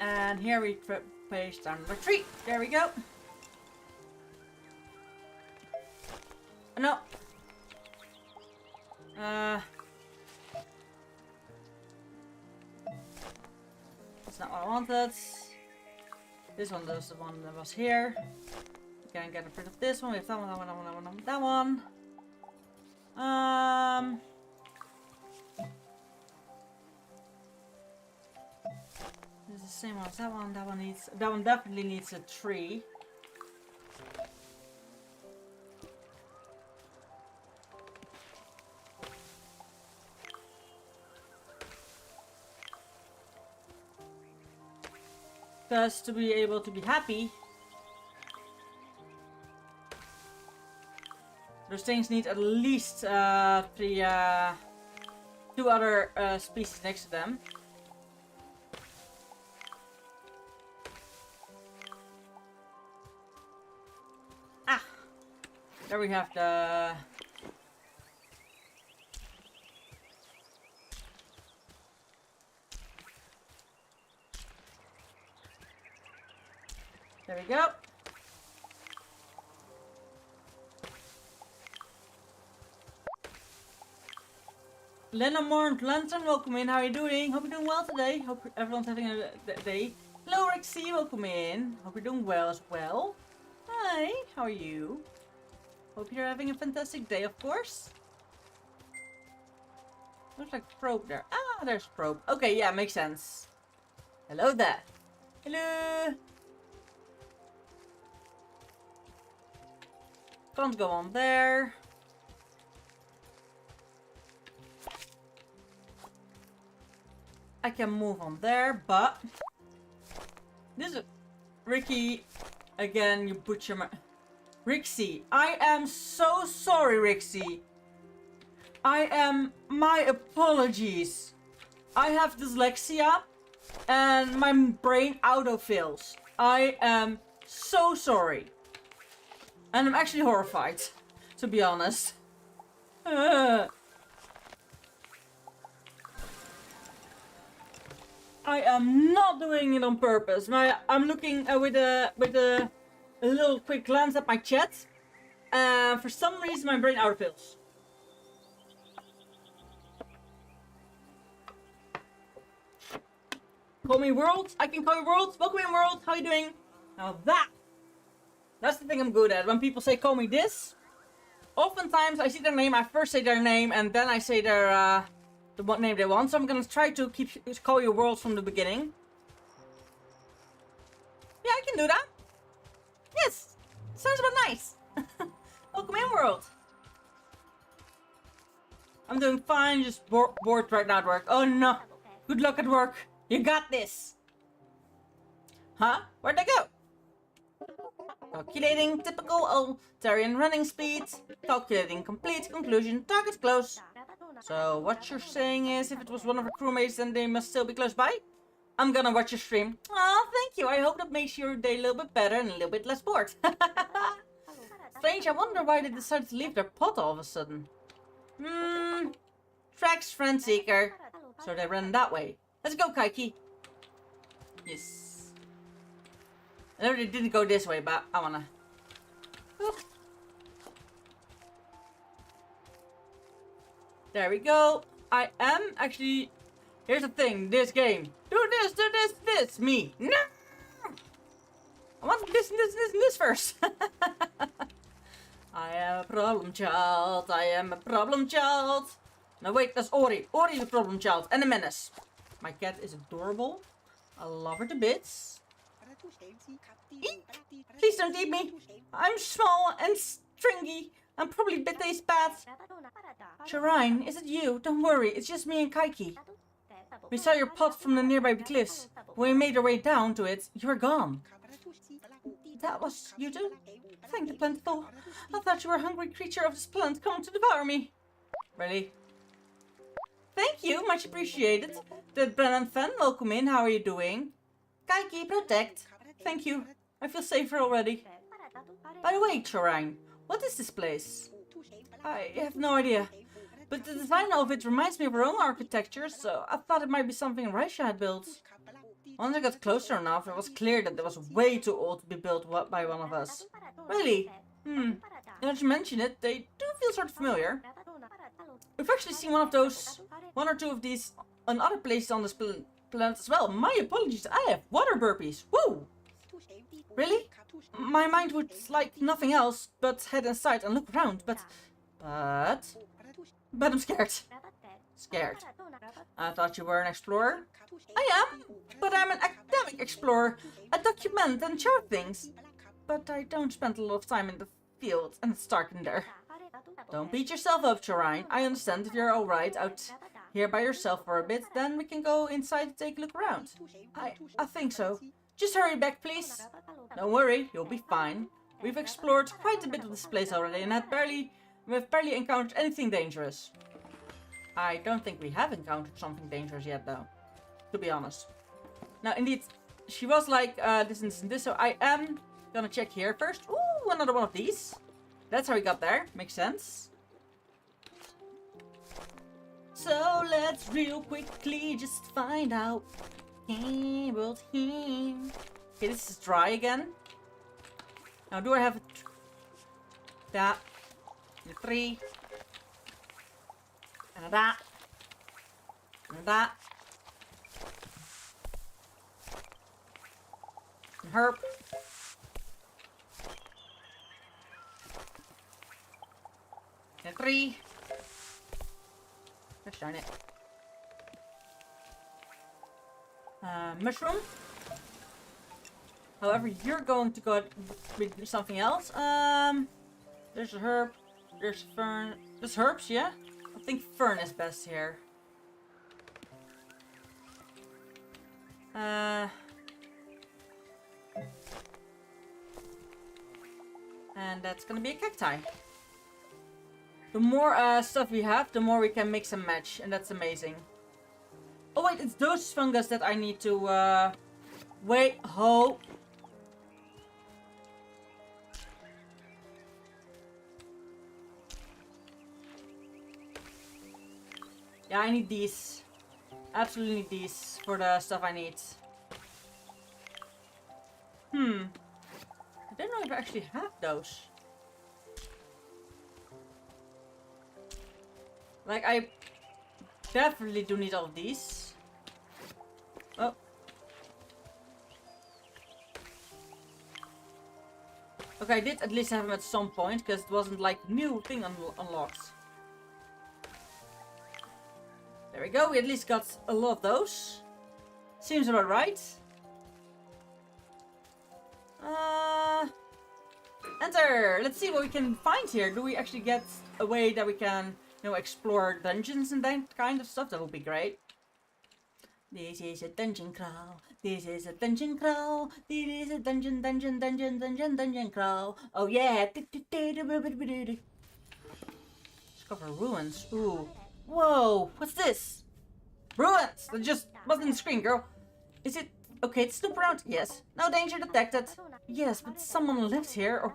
And here we place down the tree. There we go. No. That's not what I wanted. This one was the one that was here. We can get rid of this one. We have that one, that one, that one, that one, that one. This is the same one as that one. That one needs. That one definitely needs a tree. Because to be able to be happy, those things need at least two other species next to them. Ah! There we have the... There we go. Lena Morn Lantern, welcome in. How are you doing? Hope you're doing well today. Hope everyone's having a day. Hello Rexy, welcome in. Hope you're doing well as well. Hi, how are you? Hope you're having a fantastic day, of course. Looks like probe there. Ah, there's probe. Okay, yeah, makes sense. Hello there. Hello. Can't go on there. I can move on there, but this is Ricky. Again, you butcher my Rixie. I am so sorry, Rixie. My apologies. I have dyslexia and my brain autofills. I am so sorry. And I'm actually horrified, to be honest. I am not doing it on purpose. I'm looking with a little quick glance at my chat. For some reason, my brain autofills. Call me World. I can call you World. Welcome in, World. How you doing? Now that's the thing I'm good at. When people say call me this, oftentimes I see their name, I first say their name, and then I say their the what name they want. So I'm gonna try to call you World from the beginning. Yeah, I can do that. Yes, sounds about nice. Welcome in, World. I'm doing fine, just bored right now at work. Oh no, good luck at work. You got this. Huh? Where'd they go? Calculating typical Altarian running speed. Calculating complete conclusion. Target close. So what you're saying is if it was one of our crewmates then they must still be close by? I'm gonna watch your stream. Oh, thank you. I hope that makes your day a little bit better and a little bit less bored. Strange, I wonder why they decided to leave their pot all of a sudden. Tracks friend seeker. So they ran that way. Let's go, Kaiki. Yes. I know they didn't go this way, but I wanna. Oop. There we go. I am actually. Here's the thing. This game. Do this, do this, this. Me. No. I want this, this, this, this first. I am a problem child. I am a problem child. No, wait. That's Ori. Ori is a problem child and a menace. My cat is adorable. I love her to bits. Eek! Please don't eat me. I'm small and stringy. I'm probably bit taste bad. Sharine, is it you? Don't worry, it's just me and Kaiki. We saw your pot from the nearby cliffs. When we made our way down to it, you were gone. That was you too? Thank the plentiful. I thought you were a hungry creature of this plant coming to devour me. Really? Thank you, much appreciated. The Brennan fan, welcome in. How are you doing? Kaiki, protect. Thank you. I feel safer already. By the way, Chorang, what is this place? I have no idea. But the design of it reminds me of Roman architecture, so I thought it might be something Russia had built. Once I got closer enough, it was clear that it was way too old to be built by one of us. Really? Now that you mention it, they do feel sort of familiar. We've actually seen one or two of these on other places on this planet as well. My apologies, I have water burpees. Woo! Really? My mind would like nothing else but head inside and look around, but I'm scared. Scared. I thought you were an explorer. I am, but I'm an academic explorer. I document and chart things. But I don't spend a lot of time in the field, and it's dark in there. Don't beat yourself up, Chorine. I understand if you're alright out here by yourself for a bit, then we can go inside and take a look around. I think so. Just hurry back, please. Don't worry, you'll be fine. We've explored quite a bit of this place already, and we've barely encountered anything dangerous. I don't think we have encountered something dangerous yet, though. To be honest. Now, indeed, she was like, this and this and this, so I am gonna check here first. Ooh, another one of these. That's how we got there. Makes sense. So, let's real quickly just find out. Okay, this is dry again. Now, do I have that? And 3. And that. And that. And herb. And 3. Gosh darn it. Mushroom. However, you're going to go with something else. There's a herb. There's fern. There's herbs, yeah? I think fern is best here. And that's gonna be a cacti. The more stuff we have, the more we can mix and match, and that's amazing. Oh wait, it's those fungus that I need to wait, ho. Yeah, I need these. Absolutely need these for the stuff I need. I don't know if I actually have those. Like, I definitely do need all of these. Oh. Okay, I did at least have them at some point, because it wasn't like new thing unlocked. There we go, we at least got a lot of those. Seems about right. Enter! Let's see what we can find here. Do we actually get a way that we can, you know, explore dungeons and that kind of stuff? That would be great. This is a dungeon crawl. This is a dungeon crawl. This is a dungeon crawl. Oh yeah. Discover ruins. Ooh. Whoa, what's this? Ruins! That just wasn't in the screen, girl. Is it okay to snoop around? Yes. No danger detected. Yes, but someone lived here, or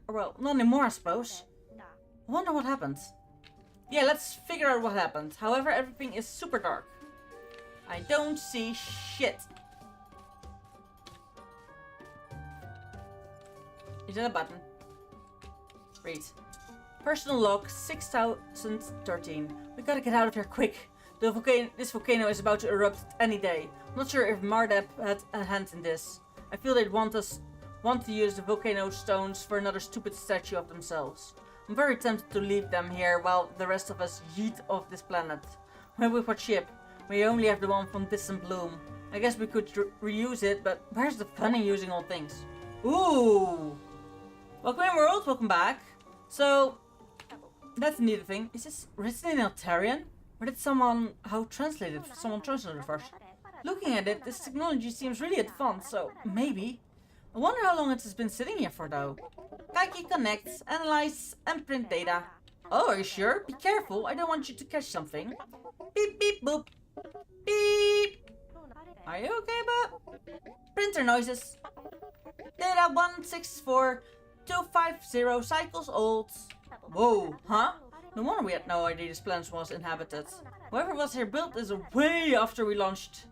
well, not anymore, I suppose. I wonder what happened. Yeah, let's figure out what happened. However, everything is super dark. I don't see shit. Is that a button? Read. Personal log 6013. We gotta get out of here quick. This volcano is about to erupt any day. I'm not sure if Mardep had a hand in this. I feel they'd want to use the volcano stones for another stupid statue of themselves. I'm very tempted to leave them here while the rest of us yeet off this planet. With what ship? We only have the one from Distant Bloom. I guess we could reuse it, but where's the fun in using old things? Ooh! Welcome in, world. Welcome back. So, that's a neat thing. Is this written in Altarian? Or did someone translate it first? Looking at it, this technology seems really advanced, so maybe. I wonder how long it has been sitting here for though. Kaiki connects, analyze, and print data. Oh, are you sure? Be careful. I don't want you to catch something. Beep, beep, boop. Beep. Are you okay, Bob? Printer noises. Data 164,250 cycles old. Whoa, huh? No wonder we had no idea this planet was inhabited. Whoever was here built this way after we launched.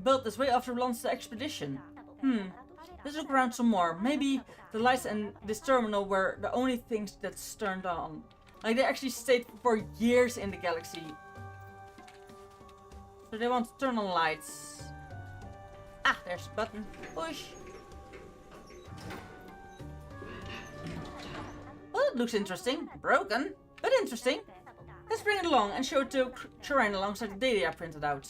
Built this way after we launched the expedition. Let's look around some more. Maybe the lights in this terminal were the only things that's turned on. Like they actually stayed for years in the galaxy. So they want to turn on lights. Ah, there's a button. Push. Well, it looks interesting. Broken, but interesting. Let's bring it along and show it to Shrine alongside the data I printed out.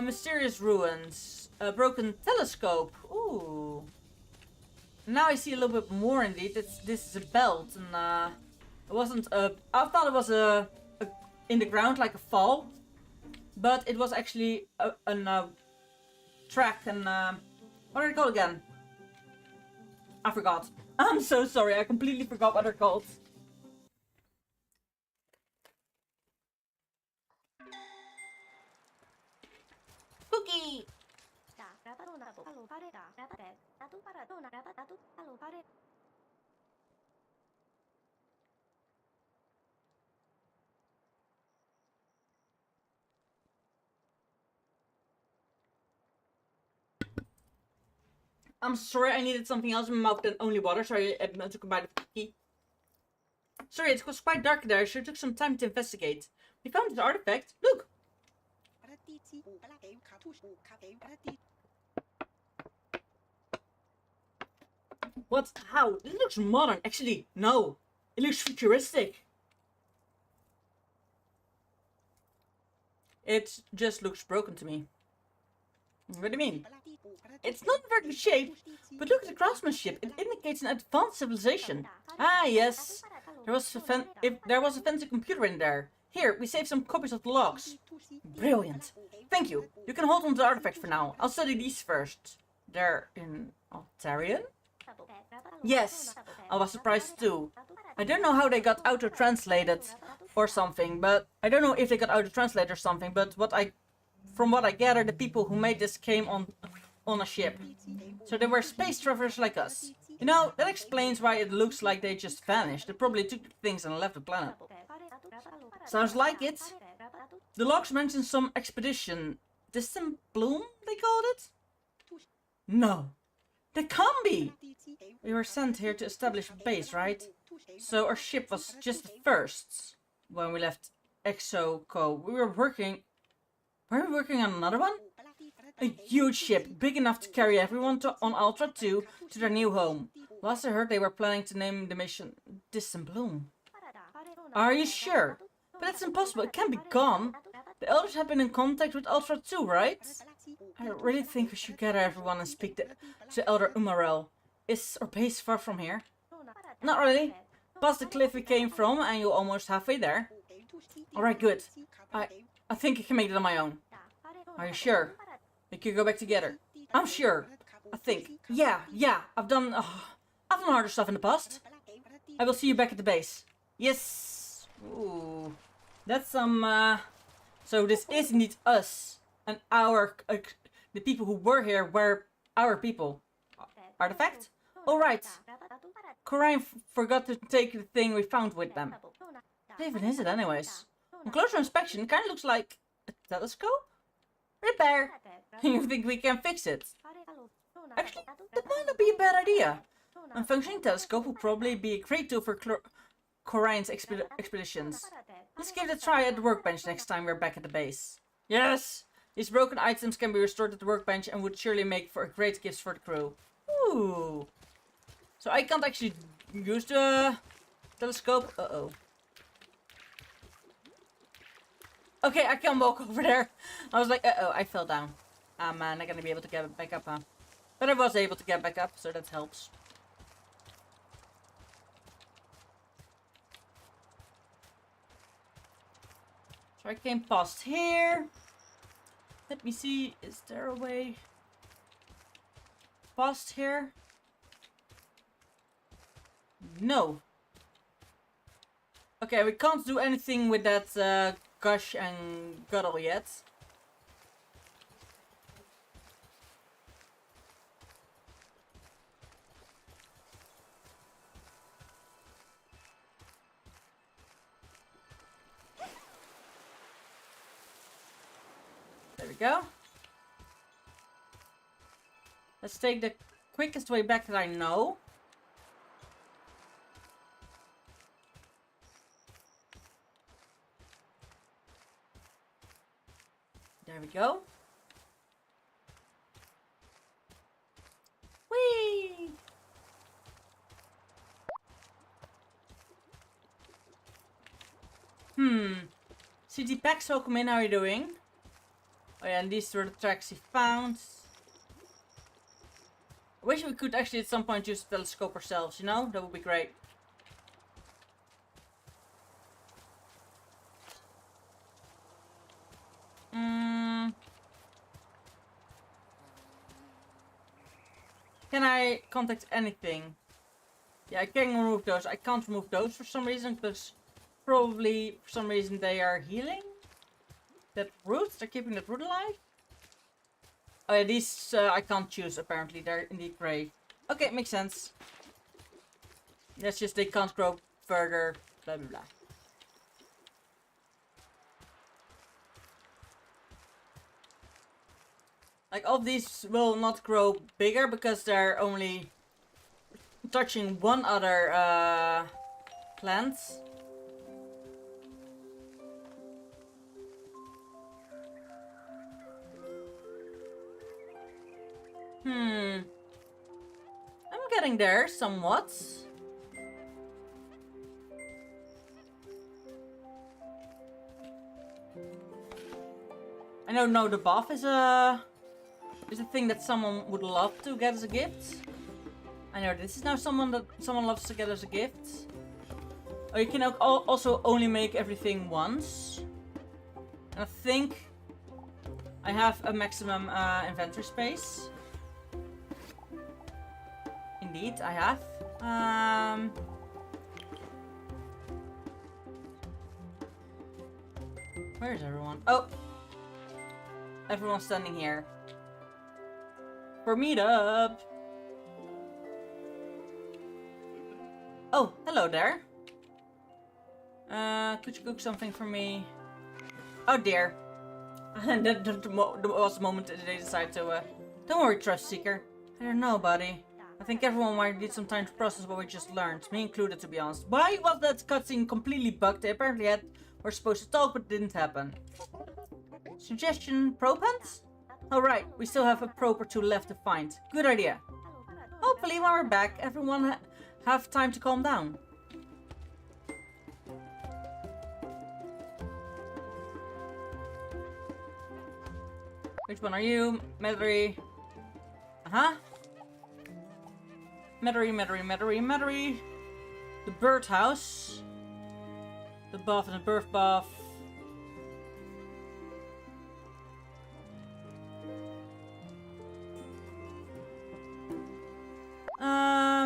Mysterious ruins. A broken telescope. Ooh. Now I see a little bit more indeed. This is a belt, and it wasn't a. I thought it was a in the ground like a fall, but it was actually a track. And what are they called again? I forgot. I'm so sorry. I completely forgot what they're called. Cookie. I'm sorry, I needed something else in my mouth than only water. Sorry, I took a bite of cookie. Sorry, it was quite dark there, so it took some time to investigate. We found this artifact. Look! What? How? This looks modern. Actually, no. It looks futuristic. It just looks broken to me. What do you mean? It's not in very good shape, but look at the craftsmanship. It indicates an advanced civilization. Ah, yes. There was a fancy computer in there. Here, we saved some copies of the logs. Brilliant. Thank you. You can hold on to the artifact for now. I'll study these first. They're in Altarian? Yes. I was surprised too. I don't know how they got auto-translated or something, but I don't know if they got auto-translated or something, but from what I gather, the people who made this came on a ship. So they were space travelers like us. You know, that explains why it looks like they just vanished. They probably took the things and left the planet. Sounds like it. The logs mention some expedition. Distant Bloom, they called it? No. They can't be! We were sent here to establish a base, right? So our ship was just the first when we left Exoco. Were we working on another one? A huge ship, big enough to carry everyone on Ultra 2 to their new home. Last I heard they were planning to name the mission Distant Bloom. Are you sure? But that's impossible, it can't be gone. The elders have been in contact with Ultra 2, right? I really think we should gather everyone and speak to Elder Umarel. Is our base far from here? Not really. Past the cliff we came from and you're almost halfway there. Alright, good. I think I can make it on my own. Are you sure? We could go back together. I'm sure. I think. Yeah. I've done harder stuff in the past. I will see you back at the base. Yes. Ooh. That's some, so this is indeed us. And the people who were here were our people. Artifact? Alright. Corrine forgot to take the thing we found with them. What even is it anyways? On closer inspection, it kinda looks like a telescope? Repair! You think we can fix it? Actually, that might not be a bad idea. A functioning telescope would probably be a great tool for Corine's expeditions. Let's give it a try at the workbench next time we're back at the base. Yes! These broken items can be restored at the workbench and would surely make for a great gift for the crew. Ooh! So I can't actually use the telescope. Uh-oh. Okay, I can walk over there. I was like, uh-oh, I fell down. I'm not gonna be able to get back up, huh? But I was able to get back up, so that helps. So I came past here. Let me see, is there a way past here? No. Okay, we can't do anything with that gush and guddle yet. There we go. Let's take the quickest way back that I know. There we go. Whee! CT Pax, welcome in, how are you doing? Oh yeah, and these were the tracks he found. I wish we could actually at some point use the telescope ourselves, you know? That would be great. Can I contact anything? Yeah, I can remove those. I can't remove those for some reason, because probably for some reason they are healing. That root? They're keeping that root alive? Oh yeah, these I can't choose apparently. They're indeed grey. Okay, makes sense. That's just they can't grow further. Blah blah blah. Like all of these will not grow bigger because they're only touching one other plant. I'm getting there somewhat. I don't know, the buff is a thing that someone would love to get as a gift. I know this is now someone that someone loves to get as a gift. Oh, you can also only make everything once. And I think I have a maximum inventory space. Indeed, I have. Where is everyone? Oh! Everyone's standing here. For meetup! Oh, hello there. Could you cook something for me? Oh dear. And that was the moment that they decided to, don't worry, Trust Seeker. I don't know, buddy. I think everyone might need some time to process what we just learned. Me included, to be honest. Why was that cutscene completely bugged? They apparently were supposed to talk, but it didn't happen. Suggestion, probe hunt? Oh right, we still have a probe or two left to find. Good idea. Hopefully when we're back, everyone have time to calm down. Which one are you? Metairie. Metairie. The birdhouse. The buff and the birth buff.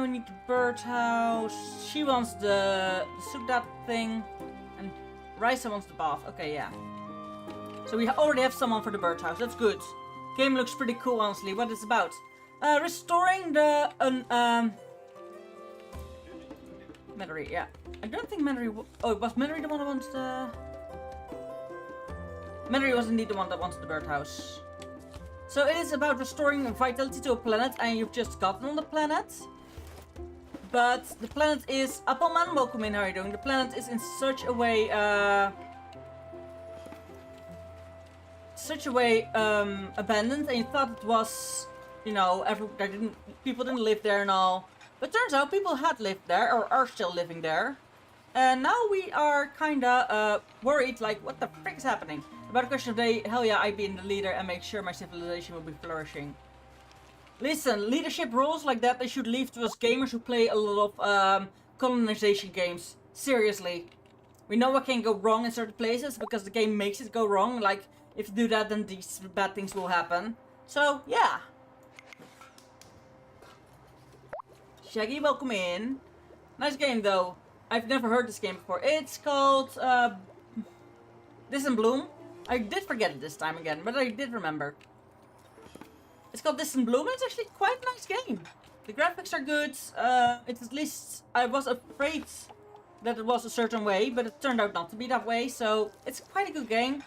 We need the birdhouse. She wants the Sudat thing. And Raisa wants the bath. Okay, yeah. So we already have someone for the birdhouse. That's good. Game looks pretty cool, honestly. What it's about? Restoring the Metairie, yeah. I don't think Metairie. Oh, was Metairie the one that wants the? Metairie was indeed the one that wanted the birdhouse. So it is about restoring vitality to a planet, and you've just gotten on the planet. But the planet is Appleman. Welcome in. How are you doing? The planet is in such a way, abandoned, and you thought it was, you know, people didn't live there and all. But turns out people had lived there, or are still living there. And now we are kinda worried, like, what the frick is happening? About the question of the day, hell yeah, I be the leader and make sure my civilization will be flourishing. Listen, leadership roles like that, they should leave to us gamers who play a lot of colonization games. Seriously. We know what can go wrong in certain places because the game makes it go wrong. Like, if you do that, then these bad things will happen. So, yeah. Shaggy, welcome in. Nice game, though. I've never heard this game before. It's called This in Bloom. I did forget it this time again, but I did remember. It's called This in Bloom. It's actually quite a nice game. The graphics are good. It's at least I was afraid that it was a certain way, but it turned out not to be that way. So it's quite a good game.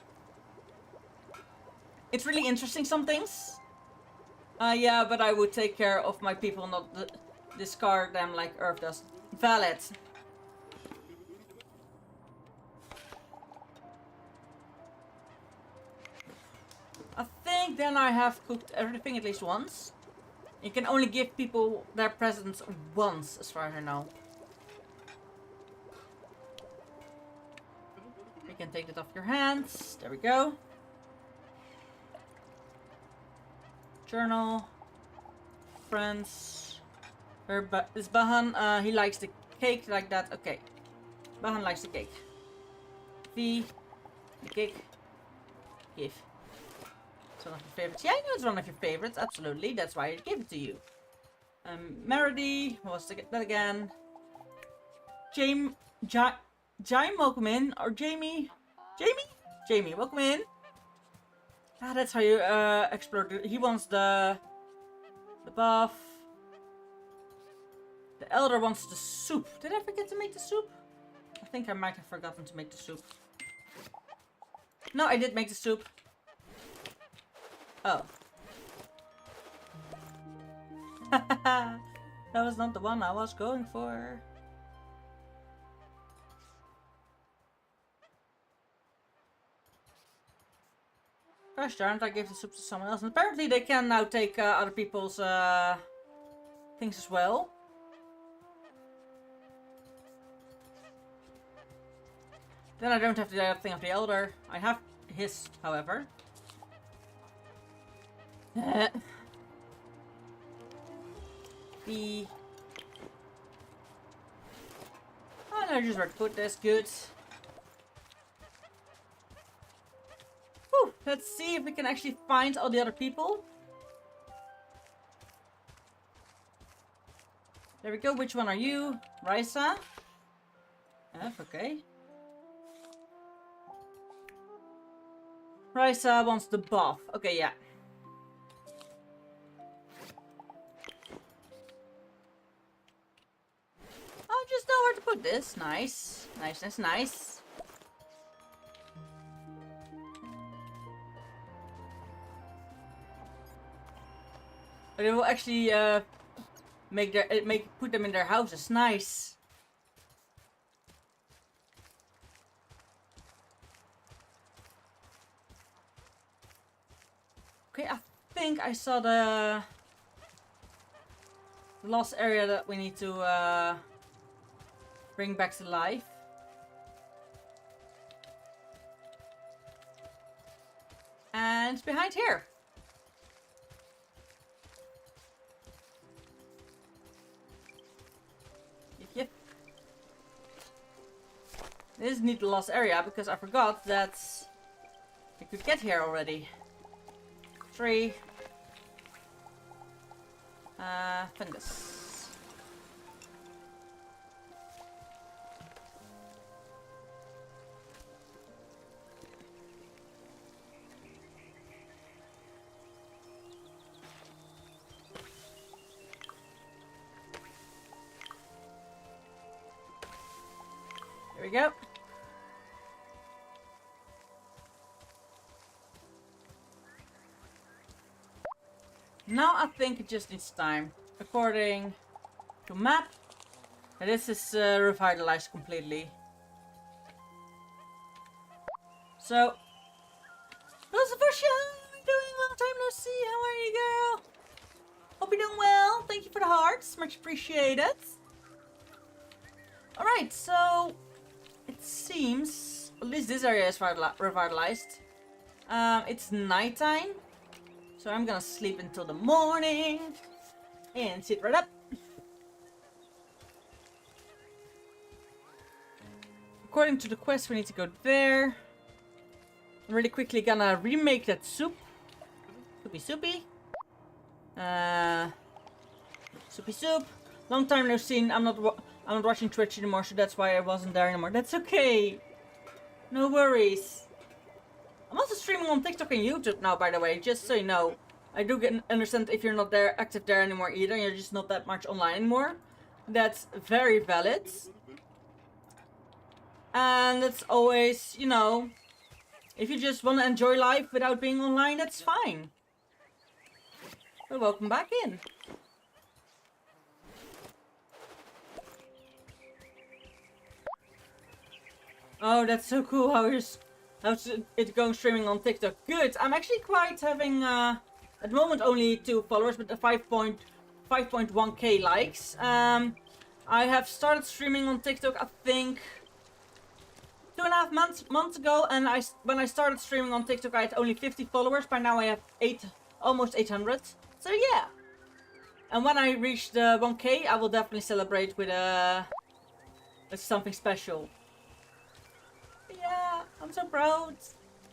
It's really interesting, some things. Yeah, but I would take care of my people, not discard them like Earth does. Valid. I think then I have cooked everything at least once. You can only give people their presents once, as far as I know. You can take it off your hands. There we go. Journal. Friends. Is Bahan, he likes the cake like that. Okay. Bahan likes the cake. V. The cake. Give. It's one of your favorites. Yeah, I know it's one of your favorites. Absolutely. That's why I gave it to you. Meredy. What was that again? Jaime, welcome in. Or Jamie. Jamie, welcome in. Ah, that's how you explore. He wants the buff. The elder wants the soup. Did I forget to make the soup? I think I might have forgotten to make the soup. No, I did make the soup. Oh. That was not the one I was going for. Gosh darn it, I gave the soup to someone else. And apparently they can now take other people's things as well. Then I don't have the thing of the elder. I have his, however. B. Oh, no, just where to put this. Good. Whew, let's see if we can actually find all the other people. There we go. Which one are you? Raisa? F, okay. Raisa wants the buff. Okay, yeah. I just know where to put this. Nice. Nice. But it will actually put them in their houses. Nice. Okay, I think I saw the lost area that we need to bring back to life. And it's behind here. Yep. This is need the lost area because I forgot that I could get here already. 3. Fungus. There we go. Now I think it just needs time. According to map, this is revitalized completely. So, Lucifer, how are you doing? Long time no see. How are you, girl? Hope you're doing well. Thank you for the hearts. Much appreciated. Alright, so it seems at least this area is revitalized. It's nighttime. So I'm gonna sleep until the morning and sit right up. According to the quest, we need to go there. I'm really quickly gonna remake that soup. Soupy. Soupy soup. Long time no seen. I'm not I'm not watching Twitch anymore, so that's why I wasn't there anymore. That's okay. No worries. I'm also streaming on TikTok and YouTube now, by the way, just so you know. I do understand if you're not there active there anymore either, and you're just not that much online anymore. That's very valid. And it's always, you know, if you just want to enjoy life without being online, that's fine. But welcome back in. Oh, that's so cool. How's it going streaming on TikTok? Good. I'm actually quite having, at the moment only 2 followers, but 5.1k likes. I have started streaming on TikTok, I think, 2.5 months ago, and when I started streaming on TikTok, I had only 50 followers. By now I have almost 800. So yeah. And when I reach the 1k, I will definitely celebrate with something special. Yeah, I'm so proud.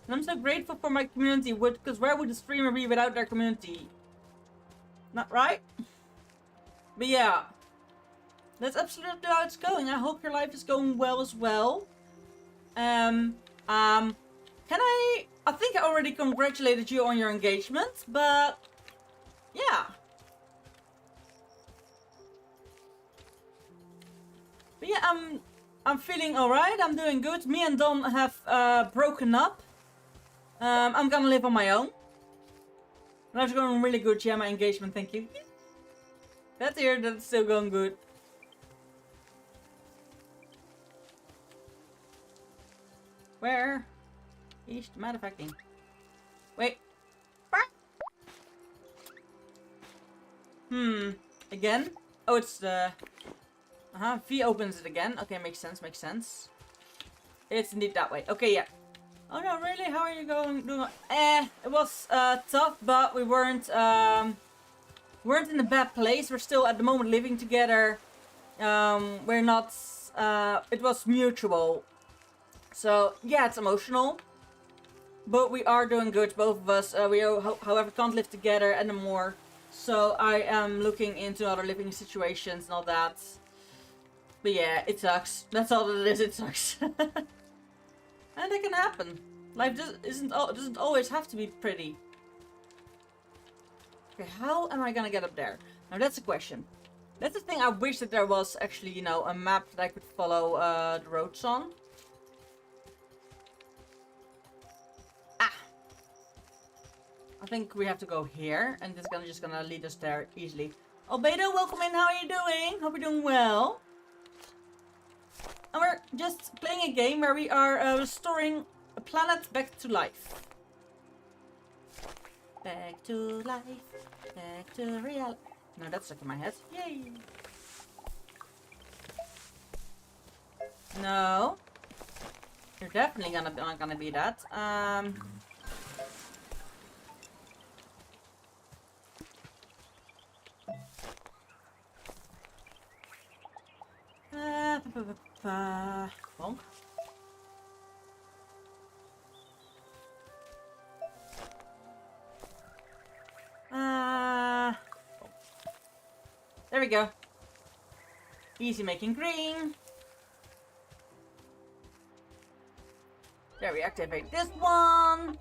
And I'm so grateful for my community, because where would a streamer be without their community? Not right? But yeah. That's absolutely how it's going. I hope your life is going well as well. Can I think I already congratulated you on your engagement, but yeah. But yeah, I'm feeling alright. I'm doing good. Me and Don have broken up. I'm gonna live on my own. That's going really good. Yeah, my engagement. Thank you. That's here. That's still going good. Where is the manufacturing? Wait. Again? Oh, it's the... V opens it again. Okay, makes sense, makes sense. It's indeed that way. Okay, yeah. Oh no, really? How are you doing? It was tough, but we weren't in a bad place. We're still at the moment living together. We're not... it was mutual. So, yeah, it's emotional. But we are doing good, both of us. We, however, can't live together anymore. So, I am looking into other living situations and all that. But yeah, it sucks. That's all that it is, it sucks. And it can happen. Life doesn't always have to be pretty. Okay, how am I gonna get up there? Now, that's a question. That's the thing. I wish that there was actually, you know, a map that I could follow the roads on. I think we have to go here, and it's just gonna lead us there easily. Albedo, welcome in. How are you doing? Hope you're doing well. And we're just playing a game where we are restoring a planet back to life. Back to life. Back to reality. No, that's stuck in my head. Yay! No. You're definitely not gonna be that. Bonk. There we go. Easy making green. There, we activate this one.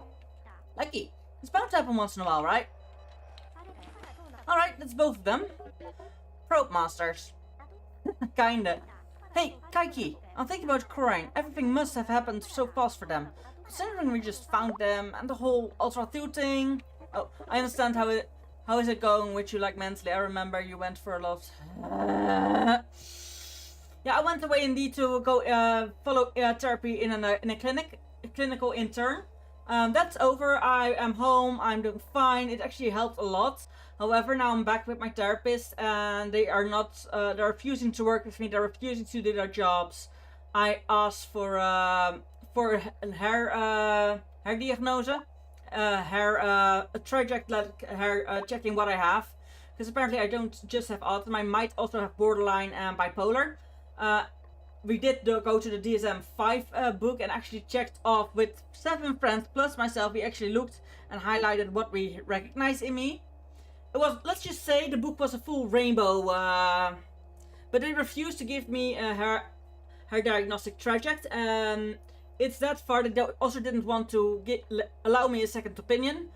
Lucky. It's bound to happen once in a while, right? Alright, that's both of them. Probe masters. Kinda. Hey, Kaiki, I'm thinking about Corain. Everything must have happened so fast for them. Considering we just found them and the whole Ultra 2 thing. Oh, I understand how is it going with you, like, mentally? I remember you went for a lot. Yeah, I went away indeed to go follow therapy in a clinical intern. That's over. I am home. I'm doing fine. It actually helped a lot. However, now I'm back with my therapist, and they are not. They're refusing to work with me. They're refusing to do their jobs. I asked for a hair diagnose, hair hair checking what I have, because apparently I don't just have autism. I might also have borderline and bipolar. We did go to the DSM-5 book and actually checked off with 7 friends plus myself. We actually looked and highlighted what we recognize in me. It was, let's just say, the book was a full rainbow but they refused to give me her diagnostic traject. It's that far that they also didn't want to allow me a second opinion.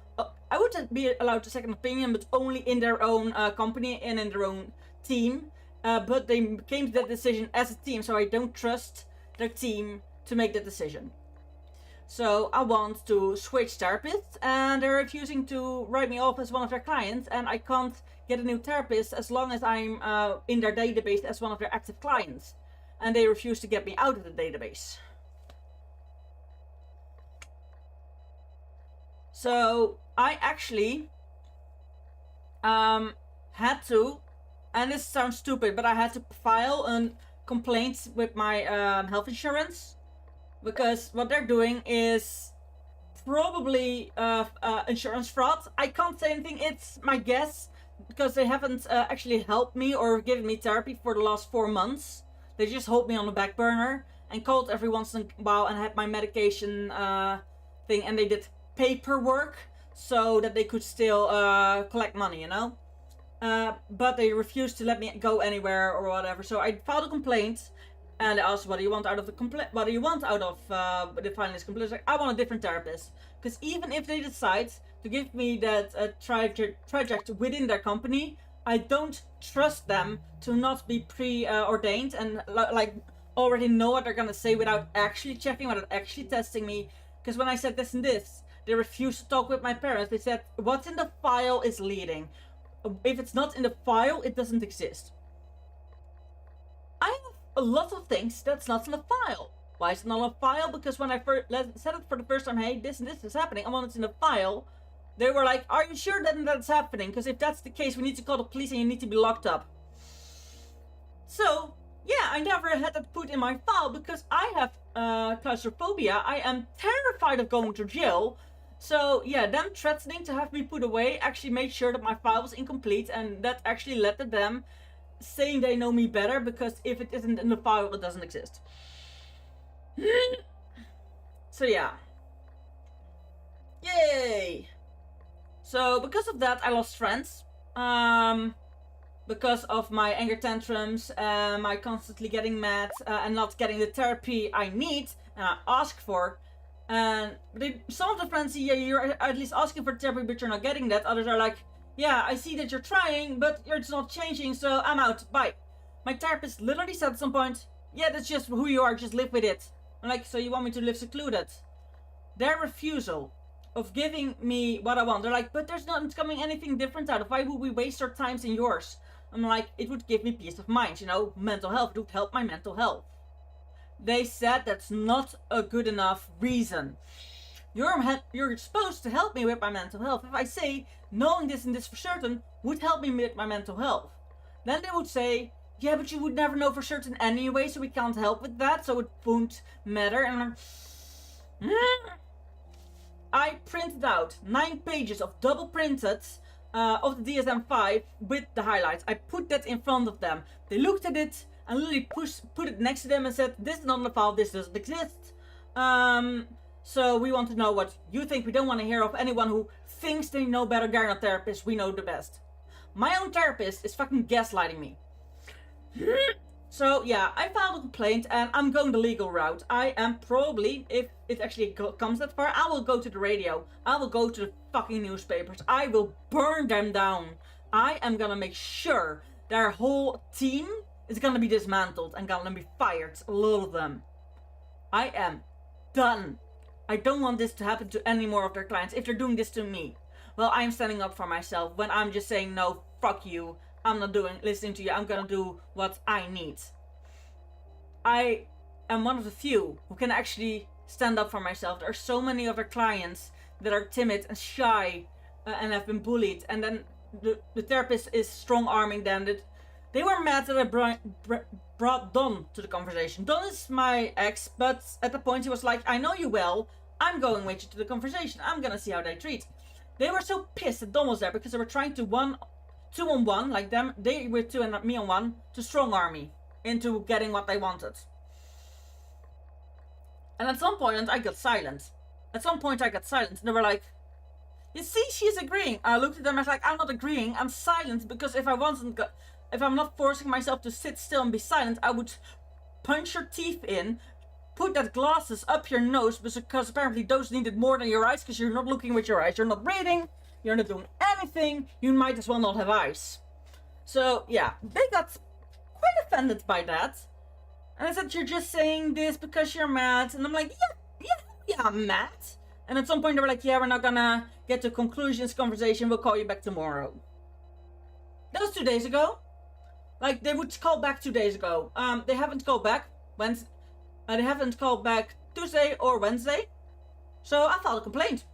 I would be allowed a second opinion, but only in their own company and in their own team. But they came to that decision as a team, so I don't trust their team to make that decision. So I want to switch therapists, and they're refusing to write me off as one of their clients, and I can't get a new therapist as long as I'm in their database as one of their active clients. And they refuse to get me out of the database. So I actually had to, and this sounds stupid, but I had to file a complaint with my health insurance, because what they're doing is probably insurance fraud. I can't say anything, it's my guess, because they haven't actually helped me or given me therapy for the last 4 months. They just hold me on the back burner and called every once in a while and had my medication thing, and they did paperwork so that they could still collect money, you know? But they refused to let me go anywhere or whatever. So I filed a complaint, and they asked, what do you want out of the complaint? What do you want out of the filing this complaint? Like, I want a different therapist, because even if they decide to give me that traject within their company, I don't trust them to not be preordained and like already know what they're gonna say without actually checking, without actually testing me. Because when I said this and this, they refused to talk with my parents. They said, what's in the file is leading. If it's not in the file, it doesn't exist. I have a lot of things that's not in the file. Why is it not in the file? Because when I said it for the first time, hey, this and this is happening, I want it in the file. They were like, are you sure that that's happening? Because if that's the case, we need to call the police and you need to be locked up. So, yeah, I never had that put in my file because I have claustrophobia. I am terrified of going to jail. So, yeah, them threatening to have me put away actually made sure that my file was incomplete, and that actually led to them saying they know me better, because if it isn't in the file, it doesn't exist. So, yeah. Yay! So, because of that, I lost friends. Because of my anger tantrums, my constantly getting mad, and not getting the therapy I need and I ask for. And some of the friends say, yeah, you're at least asking for therapy, but you're not getting that. Others are like, yeah, I see that you're trying, but it's not changing, so I'm out. Bye. My therapist literally said at some point, yeah, that's just who you are, just live with it. I'm like, so you want me to live secluded? Their refusal of giving me what I want. They're like, but there's not coming anything different out of. Why would we waste our times in yours? I'm like, it would give me peace of mind, you know, mental health. It would help my mental health. They said that's not a good enough reason. You're supposed to help me with my mental health. If I say, knowing this and this for certain would help me with my mental health, then they would say, yeah, but you would never know for certain anyway, so we can't help with that, so it won't matter. And I printed out 9 pages of double printed of the DSM-5 with the highlights. I put that in front of them. They looked at it and literally put it next to them and said, this is not in the file, this doesn't exist. So we want to know what you think. We don't want to hear of anyone who thinks they know better. They're not therapists, we know the best. My own therapist is fucking gaslighting me. So yeah, I filed a complaint and I'm going the legal route. I am probably, if it actually comes that far, I will go to the radio. I will go to the fucking newspapers. I will burn them down. I am gonna make sure their whole team is gonna be dismantled and gonna be fired. A lot of them. I am done. I don't want this to happen to any more of their clients. If they're doing this to me, well, I'm standing up for myself. When I'm just saying, no, fuck you, I'm not listening to you, I'm gonna do what I need. I am one of the few who can actually stand up for myself. There are so many of their clients that are timid and shy and have been bullied, and then the therapist is strong-arming them. They were mad that I brought Don to the conversation. Don is my ex, but at the point he was like, I know you well, I'm going with you to the conversation, I'm gonna see how they treat. They were so pissed that Don was there because they were trying to 2-on-1, like them, they were 2 and me on 1, to strong-arm me into getting what they wanted. And at some point I got silent. And they were like, you see, she's agreeing. I looked at them and I was like, I'm not agreeing, I'm silent, because if I wasn't I'm not forcing myself to sit still and be silent, I would punch your teeth in, put that glasses up your nose, because apparently those needed more than your eyes, because you're not looking with your eyes, you're not reading, you're not doing anything, you might as well not have eyes. So yeah, they got quite offended by that. And I said, you're just saying this because you're mad. And I'm like, yeah, I'm mad. And at some point they were like, yeah, we're not gonna get to conclusions conversation, we'll call you back tomorrow. That was 2 days ago. Like, they would call back 2 days ago. They haven't called back they haven't called back Tuesday or Wednesday. So I filed a complaint.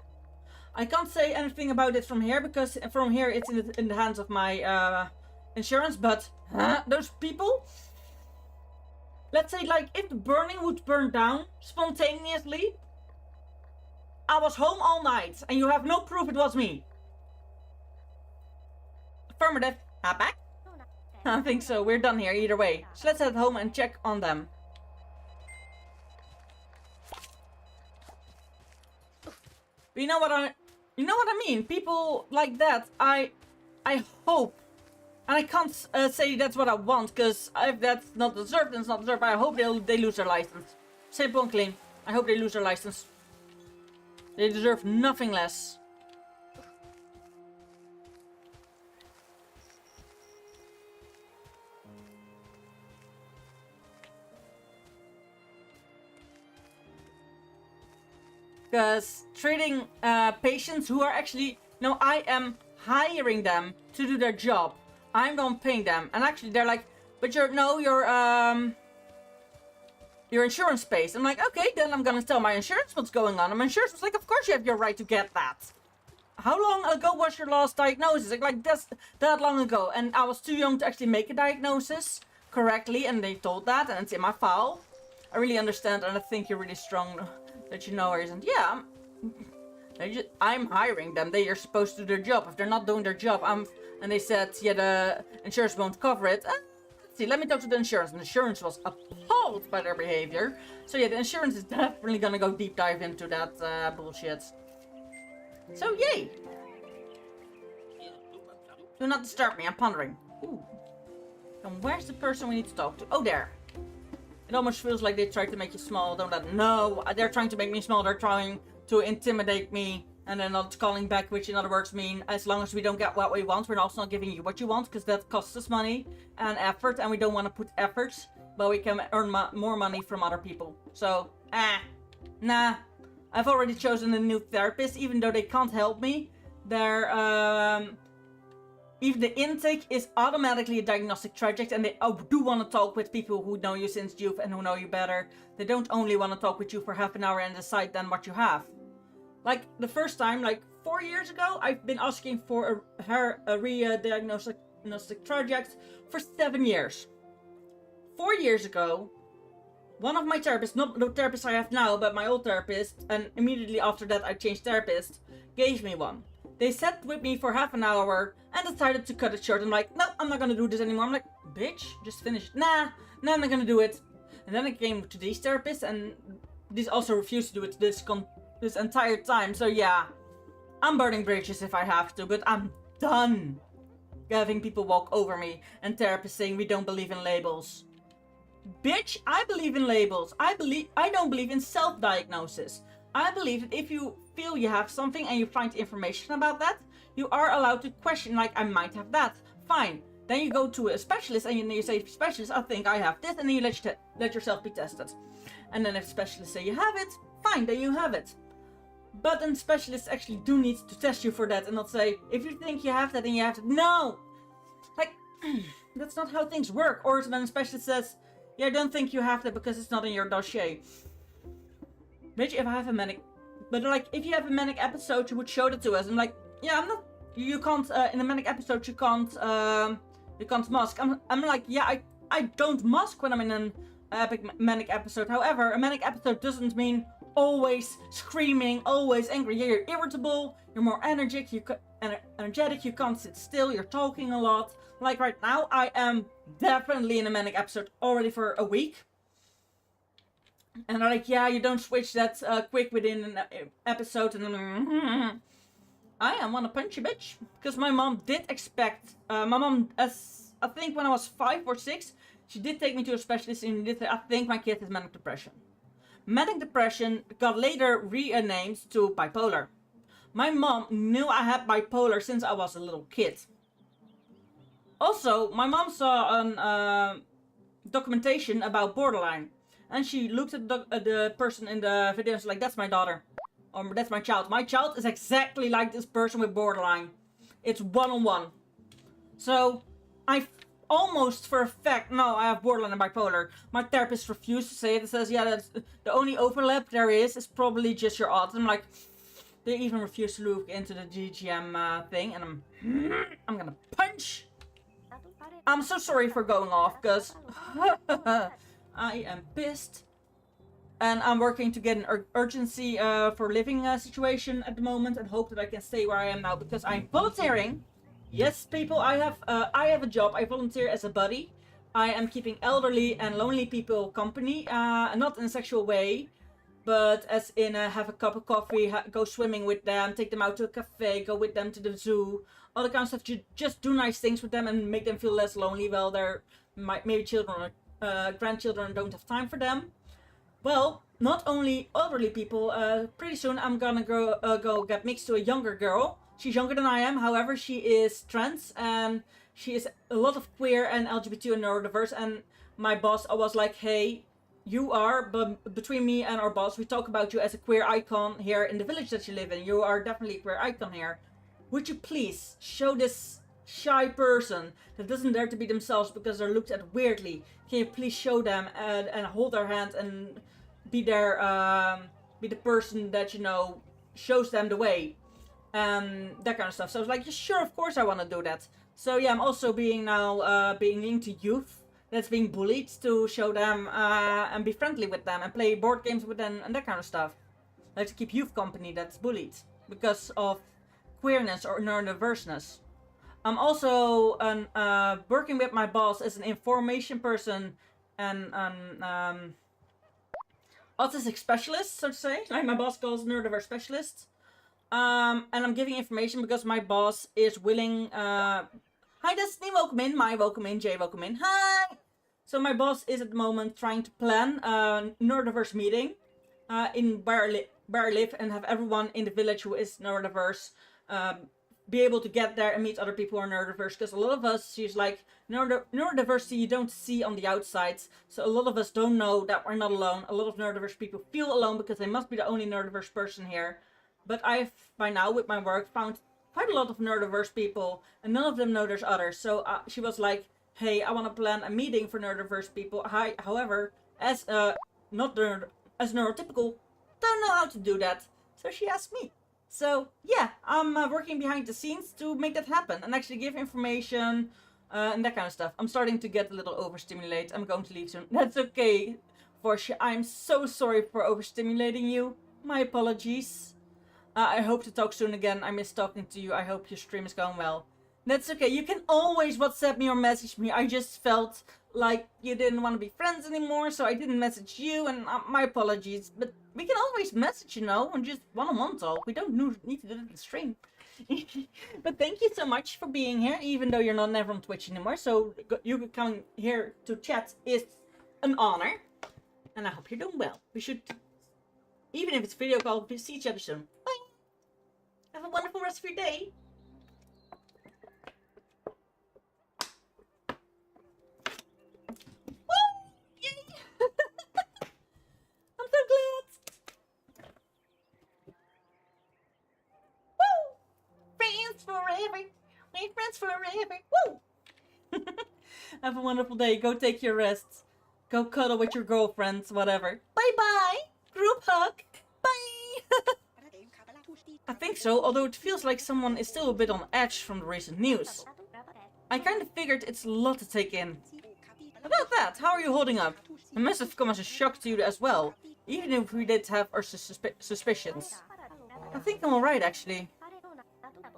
I can't say anything about it from here, because from here it's in the hands of my insurance, but those people, let's say, like, if the burning would burn down spontaneously, I was home all night and you have no proof it was me. Affirmative. Back? I think so. We're done here either way. So let's head home and check on them. But you know what I mean? People like that, I hope. And I can't say that's what I want, because if that's not deserved, then it's not deserved. I hope they lose their license. Simple and clean. I hope they lose their license. They deserve nothing less. Because treating patients who are actually, no, I am hiring them to do their job. I'm the one paying them, and actually they're like, but your insurance pays. I'm like, okay, then I'm gonna tell my insurance what's going on. And my insurance was like, of course you have your right to get that. How long ago was your last diagnosis? Like that's that long ago, and I was too young to actually make a diagnosis correctly, and they told that, and it's in my file. I really understand, and I think you're really strong that you know reason. Yeah, I'm hiring them. They are supposed to do their job. If they're not doing their job, and they said, yeah, the insurance won't cover it. Let's see, let me talk to the insurance. And the insurance was appalled by their behavior. So yeah, the insurance is definitely gonna go deep dive into that bullshit. So yay! Do not disturb me, I'm pondering. Ooh. And where's the person we need to talk to? Oh, there. It almost feels like they tried to make you small. Don't let. No, they're trying to make me small. They're trying to intimidate me. And then not calling back, which in other words mean, as long as we don't get what we want, we're also not giving you what you want, because that costs us money and effort, and we don't want to put effort, but we can earn more money from other people. So, nah. I've already chosen a new therapist, even though they can't help me. Even the intake is automatically a diagnostic trajectory, and they do want to talk with people who know you since youth and who know you better. They don't only want to talk with you for half an hour and decide then what you have. Like, the first time, like 4 years ago, I've been asking for a re-diagnostic traject for 7 years. 4 years ago, one of my therapists, not the therapist I have now, but my old therapist, and immediately after that I changed therapist, gave me one. They sat with me for half an hour and decided to cut it short. I'm like, no, I'm not gonna do this anymore. I'm like, bitch, just finish. Nah, I'm not gonna do it. And then I came to these therapists, and these also refused to do it this entire time. So yeah, I'm burning bridges if I have to, but I'm done having people walk over me and therapists saying we don't believe in labels. Bitch, I believe in labels. I don't believe in self-diagnosis. I believe that if you feel you have something and you find information about that, you are allowed to question, like, I might have that. Fine. Then you go to a specialist and you say, specialist, I think I have this, and then you let yourself be tested. And then if specialists say you have it, fine, then you have it. But then specialists actually do need to test you for that and not say, if you think you have that, then you have it. No! Like, that's not how things work. Or when a specialist says, yeah, I don't think you have that because it's not in your dossier. Bitch, if I have a manic... But like, if you have a manic episode, you would show that to us. I'm like, yeah, I'm not... You can't, in a manic episode, you can't mask. I'm like, yeah, I don't mask when I'm in an epic manic episode. However, a manic episode doesn't mean always screaming, always angry. Yeah, you're irritable, you're more energetic, you can't sit still, you're talking a lot. Like right now, I am definitely in a manic episode already for a week. And they're like, yeah, you don't switch that quick within an episode. And I am wanna punch you, bitch. Because my mom did expect, my mom, as I think when I was 5 or 6, she did take me to a specialist and did say, I think my kid has manic depression. Manic depression got later renamed to bipolar. My mom knew I had bipolar since I was a little kid. Also, my mom saw an documentation about borderline. And she looked at the person in the video and was like, that's my daughter. Or that's my child. My child is exactly like this person with borderline. It's one-on-one. So, I almost for a fact know I have borderline and bipolar. My therapist refused to say it. It says, yeah, that's the only overlap there is probably just your autism. Like, they even refuse to look into the GGM thing. And I'm gonna punch. I'm so sorry for going off, because I am pissed. And I'm working to get an urgency for living situation at the moment, and hope that I can stay where I am now, because I'm volunteering. Yes, people, I have a job. I volunteer as a buddy. I am keeping elderly and lonely people company, not in a sexual way, but as in have a cup of coffee, go swimming with them, take them out to a cafe, go with them to the zoo, all the kind of stuff. Just do nice things with them and make them feel less lonely while they're maybe children or grandchildren don't have time for them. Well, not only elderly people, pretty soon I'm gonna go get mixed to a younger girl. She's younger than I am, however, she is trans and she is a lot of queer and LGBT and neurodiverse. And my boss, I was like, hey, you are, but between me and our boss, we talk about you as a queer icon here in the village that you live in. You are definitely a queer icon here. Would you please show this shy person that doesn't dare to be themselves because they're looked at weirdly? Can you please show them and hold their hand and be their be the person that, you know, shows them the way, that kind of stuff. So I was like, yeah, sure, of course I want to do that. So yeah, I'm also being now being linked to youth that's being bullied to show them and be friendly with them and play board games with them and that kind of stuff. Like to keep youth company that's bullied because of queerness or neurodiverseness. I'm also working with my boss as an information person and autistic specialist, so to say. Like my boss calls neurodiverse specialist. And I'm giving information because my boss is willing. Hi Destiny, welcome in. Mai, welcome in. Jay, welcome in. Hi! So my boss is at the moment trying to plan a neurodiverse meeting in where I live and have everyone in the village who is neurodiverse be able to get there and meet other people who are neurodiverse. Because a lot of us, she's like, neurodiversity you don't see on the outside. So a lot of us don't know that we're not alone. A lot of neurodiverse people feel alone because they must be the only neurodiverse person here. But I've, by now, with my work, found quite a lot of neurodiverse people, and none of them know there's others. So she was like, hey, I want to plan a meeting for neurodiverse people. However, as as neurotypical, don't know how to do that. So she asked me. So yeah, I'm working behind the scenes to make that happen and actually give information and that kind of stuff. I'm starting to get a little overstimulated. I'm going to leave soon. That's okay, Forsha. I'm so sorry for overstimulating you. My apologies. I hope to talk soon again. I miss talking to you. I hope your stream is going well. That's okay. You can always WhatsApp me or message me. I just felt like you didn't want to be friends anymore, so I didn't message you, and my apologies. But we can always message, you know, and just one-on-one talk. We don't need to do it in the stream. But thank you so much for being here, even though you're not never on Twitch anymore. So you coming here to chat is an honor, and I hope you're doing well. We should, even if it's video call, see each other soon. Bye. Have a wonderful rest of your day. Woo! Yay! I'm so glad. Woo! Friends forever. We're friends forever. Woo! Have a wonderful day. Go take your rest. Go cuddle with your girlfriends, whatever. Bye-bye. Group hug. Bye. I think so, although it feels like someone is still a bit on edge from the recent news. I kind of figured it's a lot to take in. About that, how are you holding up? It must have come as a shock to you as well, even if we did have our suspicions. I think I'm alright, actually.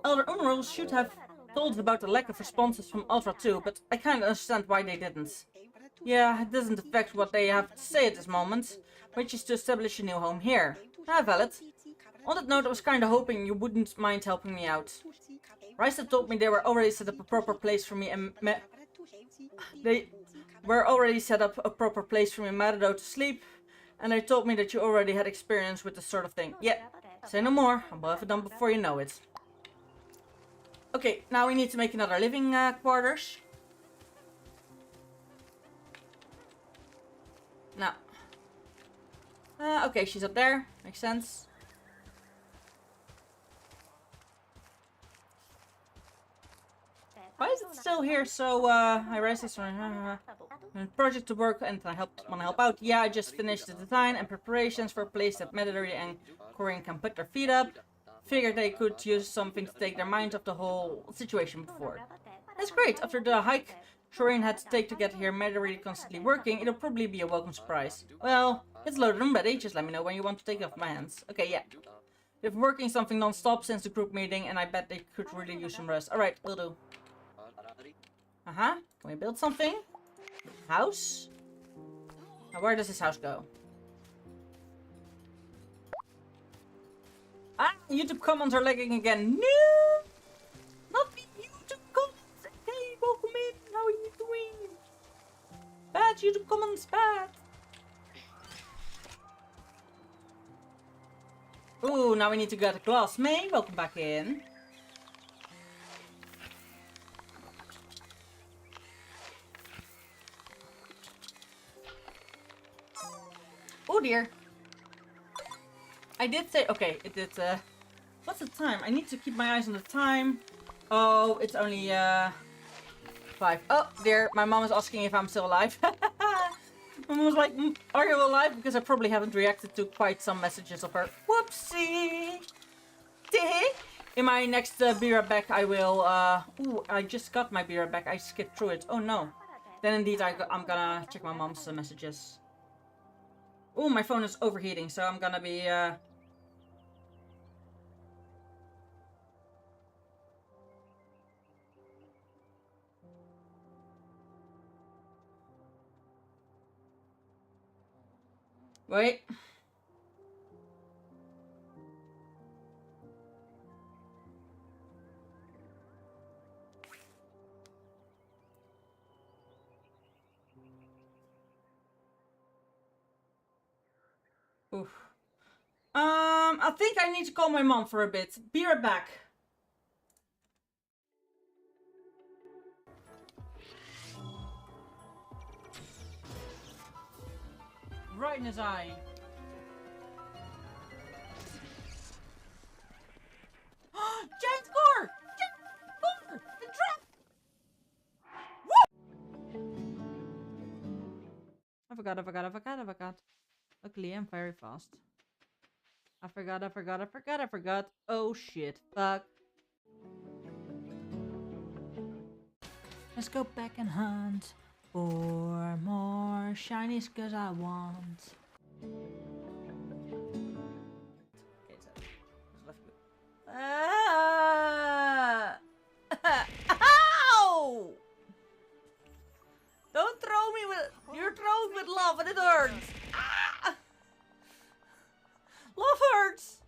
Elder Unrules should have told about the lack of responses from Ultra 2, but I kind of understand why they didn't. Yeah, it doesn't affect what they have to say at this moment, which is to establish a new home here. Ah, valid. On that note, I was kinda hoping you wouldn't mind helping me out. Rysta told me they were already set up a proper place for me and They were already set up a proper place for me Matado to sleep, and they told me that you already had experience with this sort of thing. Yeah, say no more, I'll have it done before you know it. Okay, now we need to make another living quarters. Now. Okay, she's up there. Makes sense. Why is it still here? So, I raised this one. Project to work and I wanna help out. Yeah, I just finished the design and preparations for a place that Mediterranean and Korean can put their feet up. Figured they could use something to take their minds off the whole situation before. That's great. After the hike Shoreen had to take to get here, Mediterranean constantly working, it'll probably be a welcome surprise. Well, it's loaded and ready. Just let me know when you want to take it off my hands. Okay, yeah. They've been working something non-stop since the group meeting, and I bet they could really use some rest. Alright, will do. Can we build something? House? Now where does this house go? Ah, YouTube comments are lagging again. No! Not the YouTube comments! Hey, welcome in! How are you doing? Bad YouTube comments, bad! Ooh, now we need to get a glass. May, welcome back in. Oh dear. I did say, okay, it did, what's the time? I need to keep my eyes on the time. Oh, it's only, 5. Oh dear, my mom is asking if I'm still alive. My mom was like, are you alive? Because I probably haven't reacted to quite some messages of her. Whoopsie! In my next Be Right Back, I will, ooh, I just got my Be Right Back. I skipped through it. Oh no. Then indeed, I'm gonna check my mom's messages. Ooh, my phone is overheating, so I'm gonna be, wait. Oof. I think I need to call my mom for a bit. Be right back. Right in his eye. Giant score! Giant score! The trap! Woo! I forgot. Luckily, I'm very fast. I forgot. Oh shit. Fuck. Let's go back and hunt for more shinies cause I want. Okay, so left go. Ah! Ow! Don't throw me with. You're throwing with love and it hurts. Ah! Love hurts.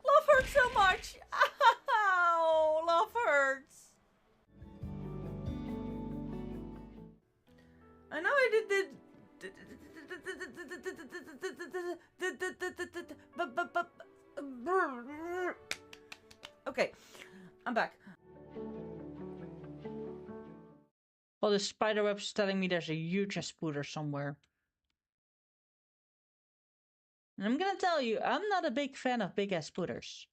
Love hurts so much. Ow! Love hurts. I know I did. Okay, I'm back. Well, the spider web's telling me there's a huge spooder somewhere. And I'm gonna tell you, I'm not a big fan of big ass spooters.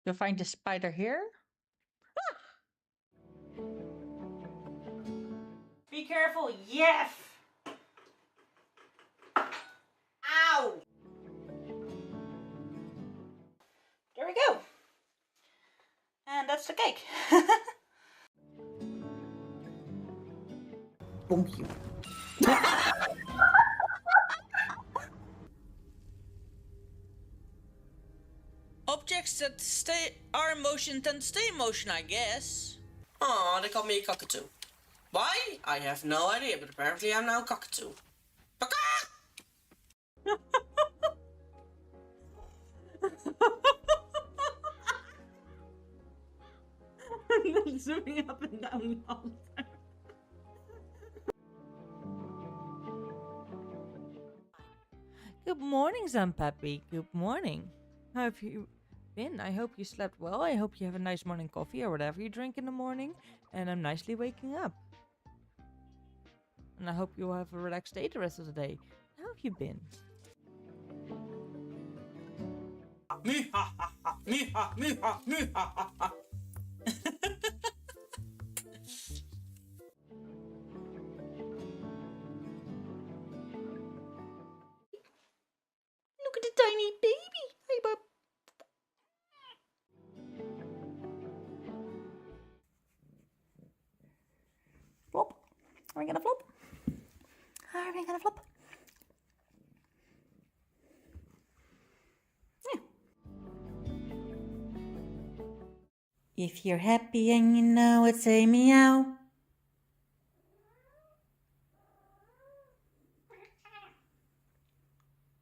You'll find the spider here. Be careful, yes! Ow! There we go. And that's the cake. Thank you. Objects that are in motion tend to stay in motion, I guess. Aw, they call me a cockatoo. Why? I have no idea, but apparently I'm now a cockatoo. Zooming up and down all the time. Good morning, Zampeppy. Good morning. How have you been? I hope you slept well. I hope you have a nice morning coffee or whatever you drink in the morning. And I'm nicely waking up. And I hope you have a relaxed day the rest of the day. How have you been? Look at the tiny baby. Hey, bub. Flop. Are we gonna flop? Are we gonna flop? Yeah. If you're happy and you know it, say meow.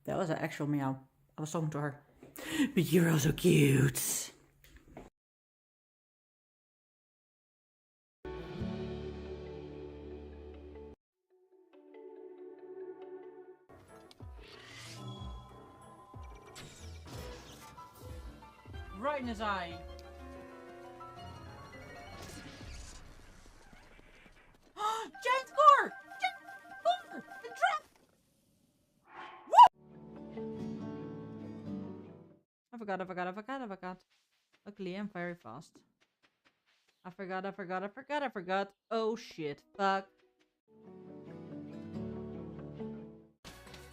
That was an actual meow. I was talking to her. But you're also cute. Right in his eye. Giant score! Giant score! The drop! I forgot. Luckily, I'm very fast. I forgot. Oh shit. Fuck.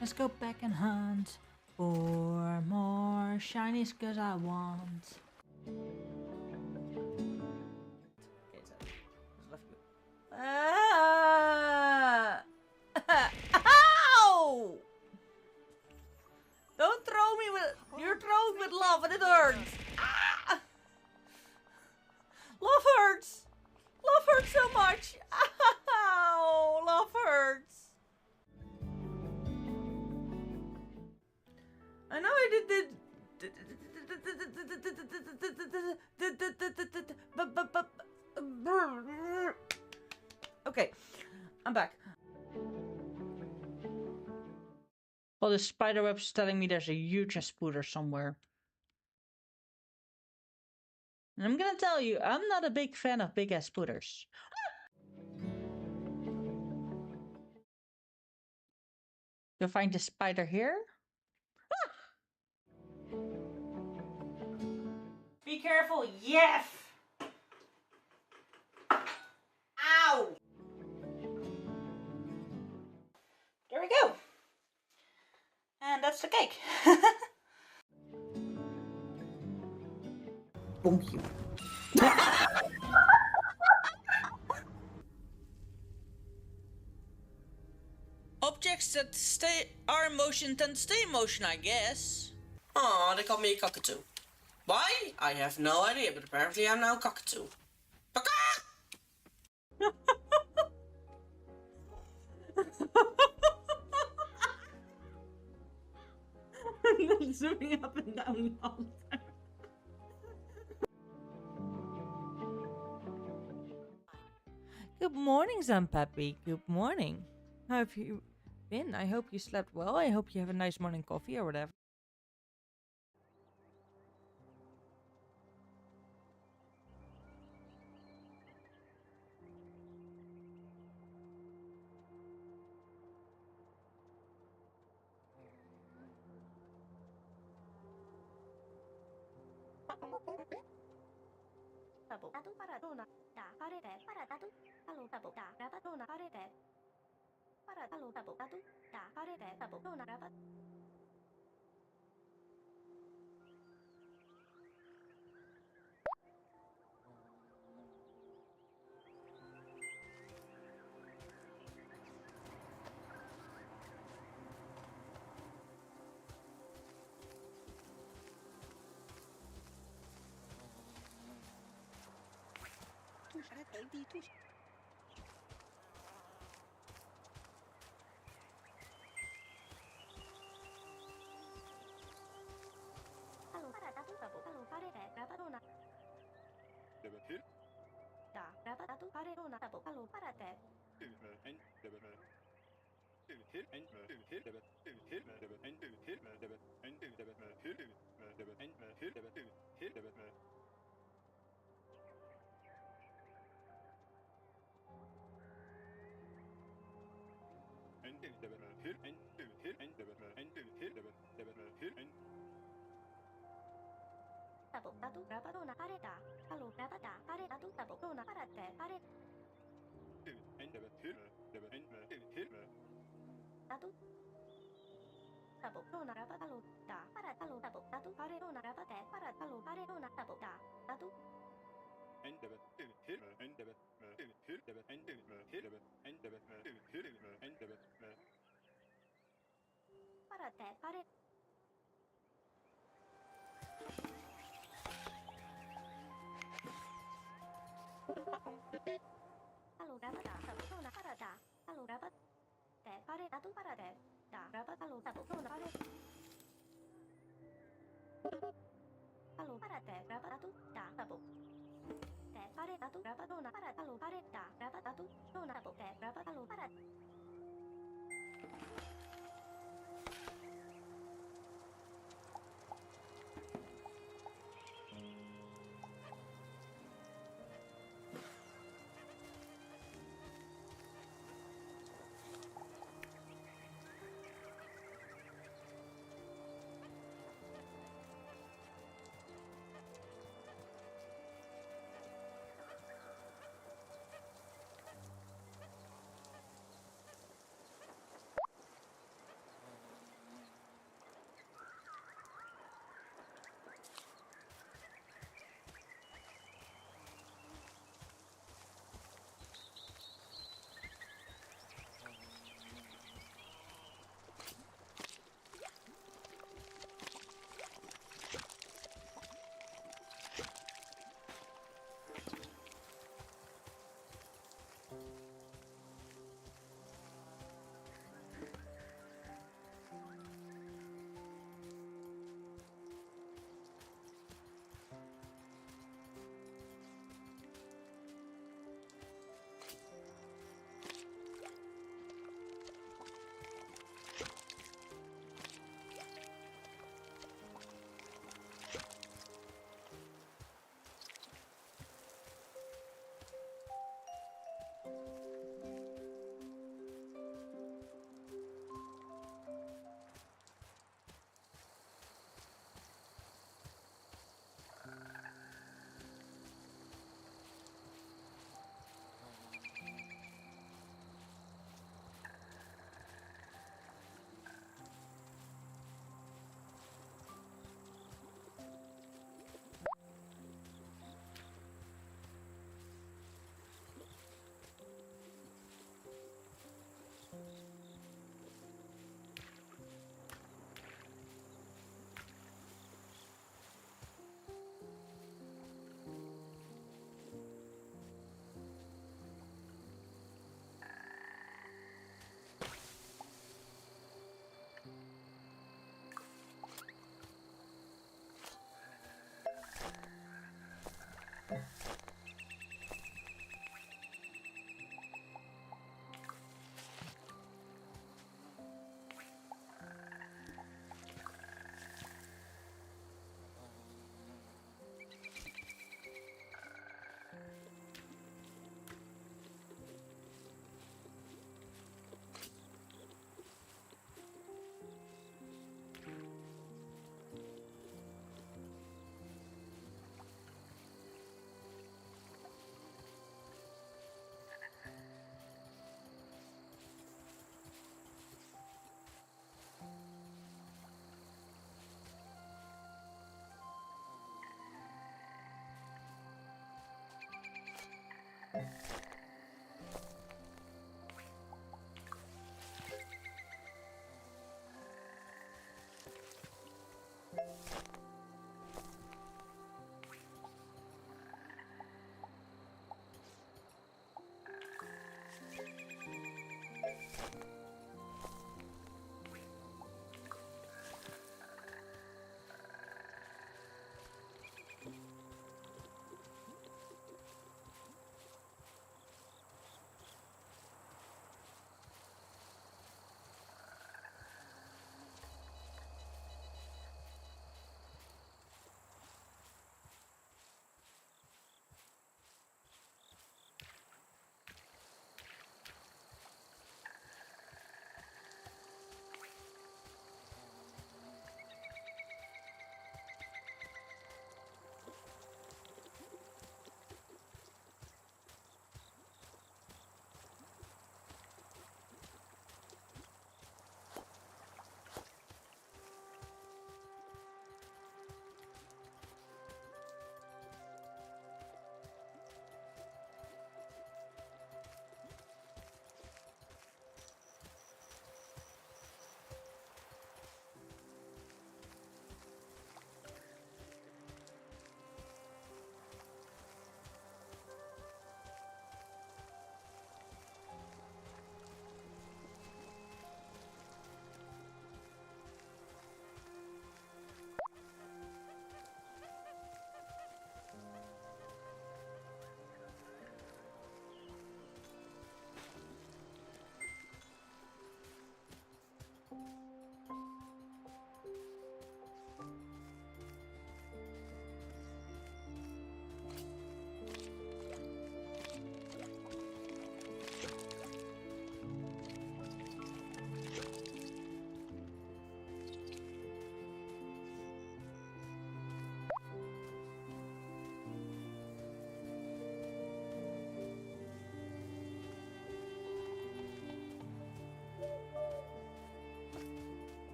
Let's go back and hunt for more shinies cause I want. Okay, so left good. Ow! Don't throw me with. You're throwing with love and it hurts. Ah! Love hurts. Love hurts so much. Ow! Love hurts. I know I did. Okay, I'm back. Well, the spider web's telling me there's a huge spooder somewhere. And I'm gonna tell you, I'm not a big fan of big ass spooters. You'll find the spider here. Be careful, yes! Ow! There we go. And that's the cake. Bonk you. Objects that are in motion tend to stay in motion, I guess. Aw, they call me a cockatoo. Why? I have no idea, but apparently I'm now a cockatoo. Zooming up and down all the time. Good morning, Zampeppy. Good morning. How have you been? I hope you slept well. I hope you have a nice morning coffee or whatever. Tatu Parerona Tabo Alo Parate. Tabo Tatu Rabadona Pareta. Alo Rabata Pare Tatu Tabo Rona Parate Pare. Tatu Tabo Rona Rabatalo Da Paratalo Tabo Tatu Parerona Rabate Paratalo Parerona Tabo Da Tatu Parate Pare. Alo Rabata Tabo Rona Parata. Alo Rabat Te Pare Tatu Parate. Da Rabatalo Tabo Rona Pare. Alo Parate Rabatatu Da Tabo. Te Pare Tatu Rabatona Paratalo Pare Da Rabatatu Rona Tabo Te Rabatalo Parat.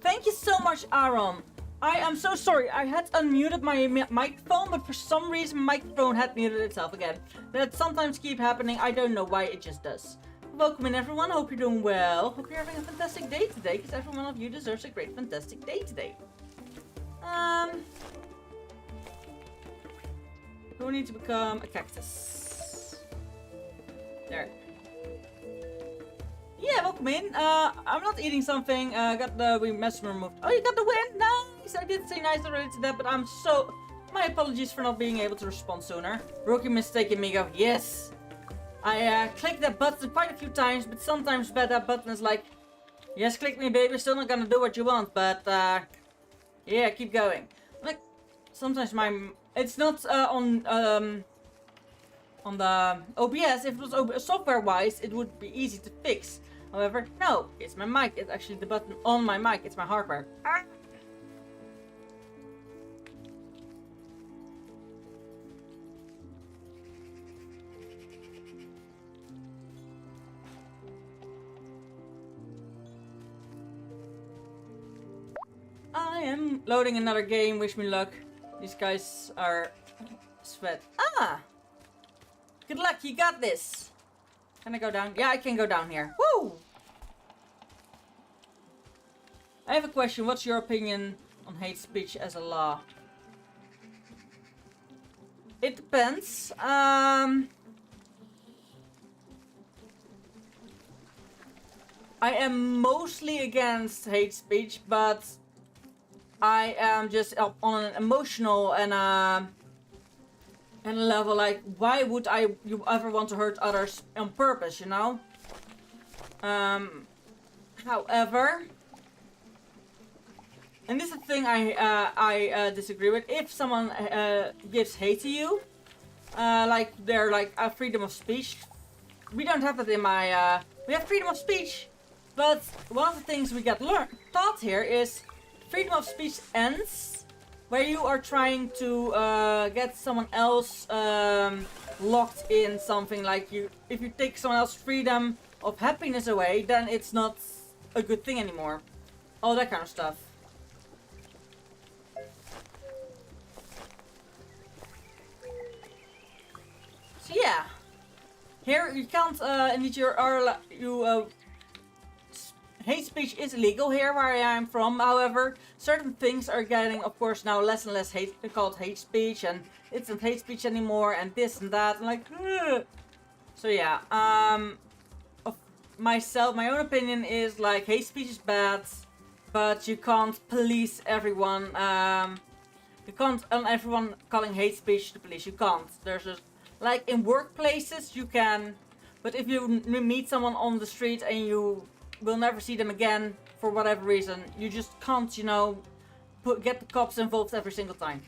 Thank you so much, Aaron. I am so sorry. I had unmuted my microphone, but for some reason my microphone had muted itself again. That sometimes keep happening. I don't know why, it just does. Welcome in, everyone. Hope you're doing well. Hope you're having a fantastic day today, because every one of you deserves a great, fantastic day today. Who needs to become a cactus? There. Yeah, welcome in. I'm not eating something. Got the mess removed. Oh, you got the win? Nice! I did say nice already to that, but I'm so... My apologies for not being able to respond sooner. Rookie mistake, amigo. Yes! I clicked that button quite a few times, but sometimes that button is like... Yes, click me, baby. Still not gonna do what you want, but... yeah, keep going. Like, sometimes my... It's not on the OBS. If it was software-wise, it would be easy to fix. However, no, it's my mic. It's actually the button on my mic. It's my hardware. I am loading another game. Wish me luck. These guys are sweat. Good luck. You got this. Can I go down? Yeah, I can go down here. Woo! I have a question. What's your opinion on hate speech as a law? It depends. I am mostly against hate speech, but I am just on an emotional and a level, like, why would you ever want to hurt others on purpose, you know? However, and this is the thing I disagree with. If someone gives hate to you, like they're like a freedom of speech, we don't have that in my. We have freedom of speech, but one of the things we get taught here is freedom of speech ends where you are trying to get someone else locked in something. Like if you take someone else's freedom of happiness away, then it's not a good thing anymore. All that kind of stuff. So yeah, here you can't hate speech is illegal here where I am from. However, certain things are getting, of course, now less and less called hate speech, and it's not hate speech anymore, and this and that, and like, ugh. So yeah, of myself, my own opinion is like hate speech is bad, but you can't police everyone. You can't everyone calling hate speech to police. You can't. There's just like in workplaces you can, but if you meet someone on the street and you will never see them again for whatever reason, you just can't, you know, get the cops involved every single time.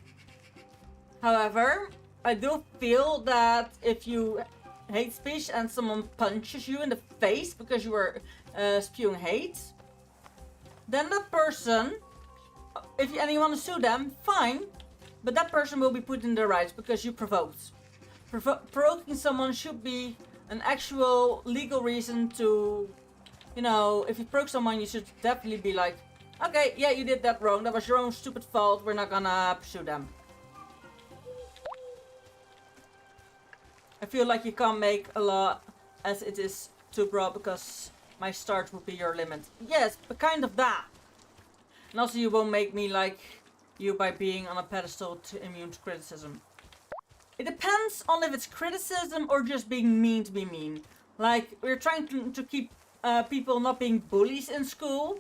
However, I do feel that if you hate speech and someone punches you in the face because you were spewing hate, then that person, and you want to sue them, fine, but that person will be put in their rights because you provoked. Provoking someone should be an actual legal reason to, you know, if you provoke someone, you should definitely be like, okay, yeah, you did that wrong. That was your own stupid fault. We're not gonna pursue them. I feel like you can't make a law as it is too broad because my start would be your limit. Yes, but kind of that. And also you won't make me like you by being on a pedestal to immune to criticism. It depends on if it's criticism or just being mean to be mean. Like, we're trying to keep people not being bullies in school.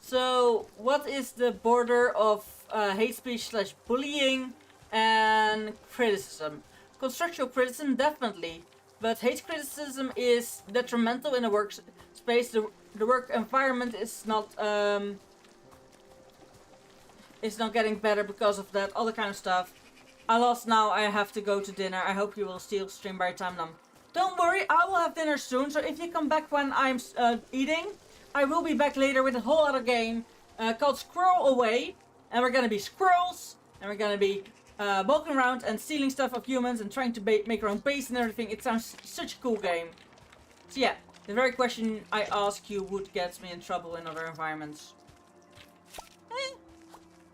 So, what is the border of hate speech / bullying and criticism? Constructive criticism, definitely. But hate criticism is detrimental in a workspace. The work environment is not getting better because of that. All the kind of stuff. I lost now. I have to go to dinner. I hope you will still stream by the time now. Don't worry, I will have dinner soon. So if you come back when I'm eating, I will be back later with a whole other game called Squirrel Away. And we're gonna be squirrels, and we're gonna be walking around and stealing stuff of humans and trying to make our own base and everything. It sounds such a cool game. So yeah, the very question I ask you would get me in trouble in other environments.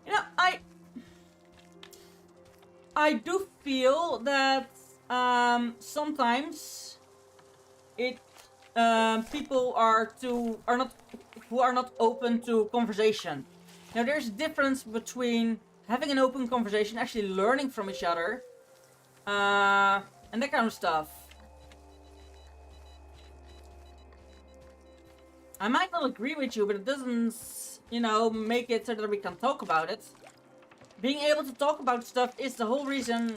You know, I do feel that sometimes people who are not open to conversation. Now there's a difference between having an open conversation, actually learning from each other, and that kind of stuff. I might not agree with you, but it doesn't, you know, make it so that we can talk about it. Being able to talk about stuff is the whole reason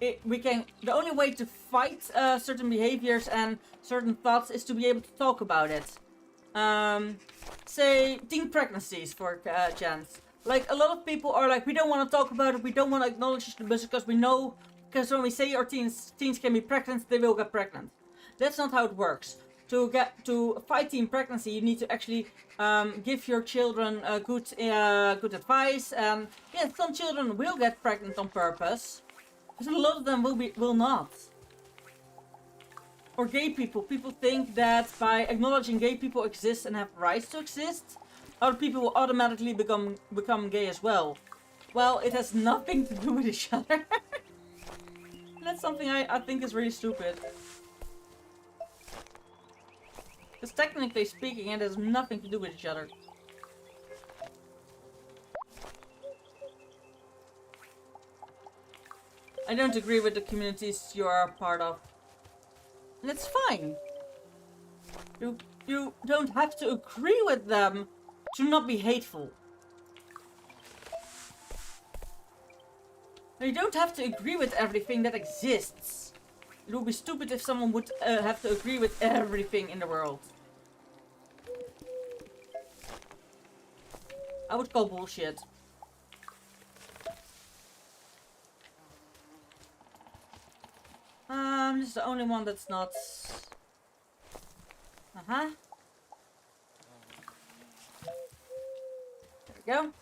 the only way to fight certain behaviors and certain thoughts is to be able to talk about it. Say, teen pregnancies, for chance. Like, a lot of people are like, we don't want to talk about it, we don't want to acknowledge it because we know, because when we say our teens can be pregnant, they will get pregnant. That's not how it works. To fight teen pregnancy, you need to actually give your children good advice. And yeah, some children will get pregnant on purpose, but a lot of them will not. Or gay people. People think that by acknowledging gay people exist and have rights to exist, other people will automatically become gay as well. Well, it has nothing to do with each other. That's something I think is really stupid. Because technically speaking, it has nothing to do with each other. I don't agree with the communities you are a part of. And it's fine. You don't have to agree with them to not be hateful. You don't have to agree with everything that exists. It would be stupid if someone would have to agree with everything in the world. I would call bullshit. This is the only one that's not... Uh-huh. There we go.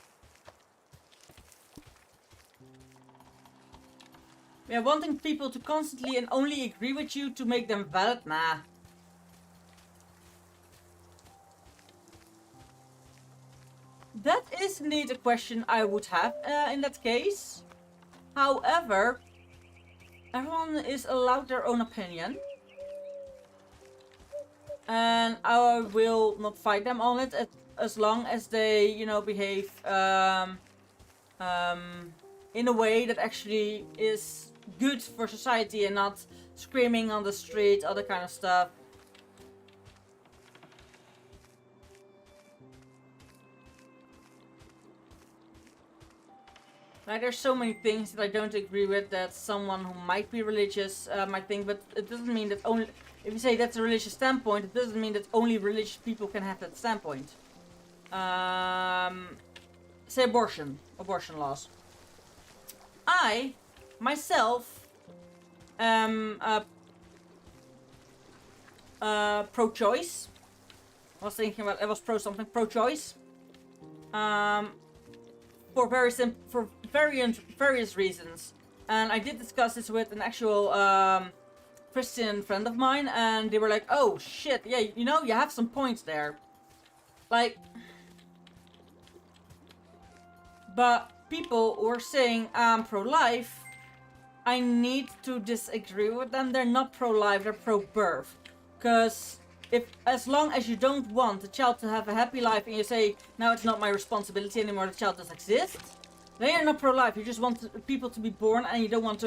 Yeah, wanting people to constantly and only agree with you to make them valid? Nah. That is indeed a question I would have in that case. However, everyone is allowed their own opinion. And I will not fight them on it as long as they, you know, behave in a way that actually is good for society and not screaming on the street, other kind of stuff. Like, there's so many things that I don't agree with that someone who might be religious might think, but it doesn't mean that only... If you say that's a religious standpoint, it doesn't mean that only religious people can have that standpoint. Say abortion laws. I, myself, am pro-choice. I was thinking about, I was pro-something, pro-choice. For various reasons. And I did discuss this with an actual Christian friend of mine, and they were like, oh shit, yeah, you know, you have some points there. Like, but people were saying I'm pro-life, I need to disagree with them. They're not pro-life, they're pro-birth. Because as long as you don't want the child to have a happy life and you say, now it's not my responsibility anymore, the child does exist, then you're not pro-life. You just want people to be born and you don't want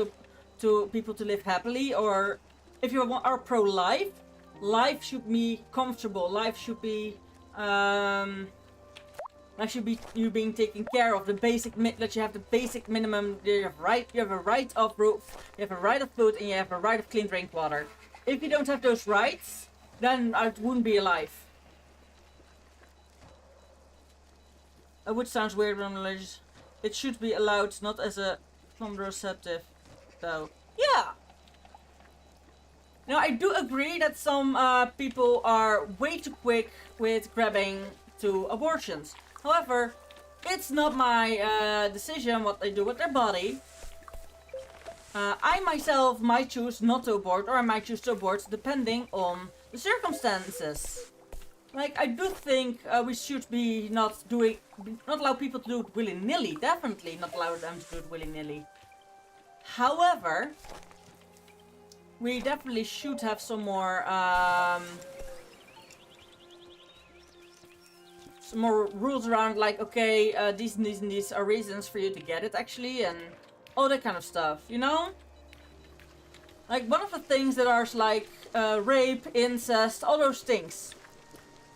people to live happily. Or if you are pro-life, life should be comfortable. Life should be you being taken care of. That you have the basic minimum. You have a right of roof, you have a right of food, and you have a right of clean drink water. If you don't have those rights, then I wouldn't be alive. It would sound weird when I'm religious. It should be allowed, not as a contraceptive, though. Yeah. Now, I do agree that some people are way too quick with grabbing to abortions. However, it's not my decision what they do with their body. I myself might choose not to abort, or I might choose to abort depending on the circumstances. Like, I do think we should be not allow people to do it willy-nilly. Definitely not allow them to do it willy-nilly. However, we definitely should have some more rules around, like, okay, these and these and these are reasons for you to get it, actually, and all that kind of stuff, you know? Like, one of the things that are, like, rape, incest, all those things.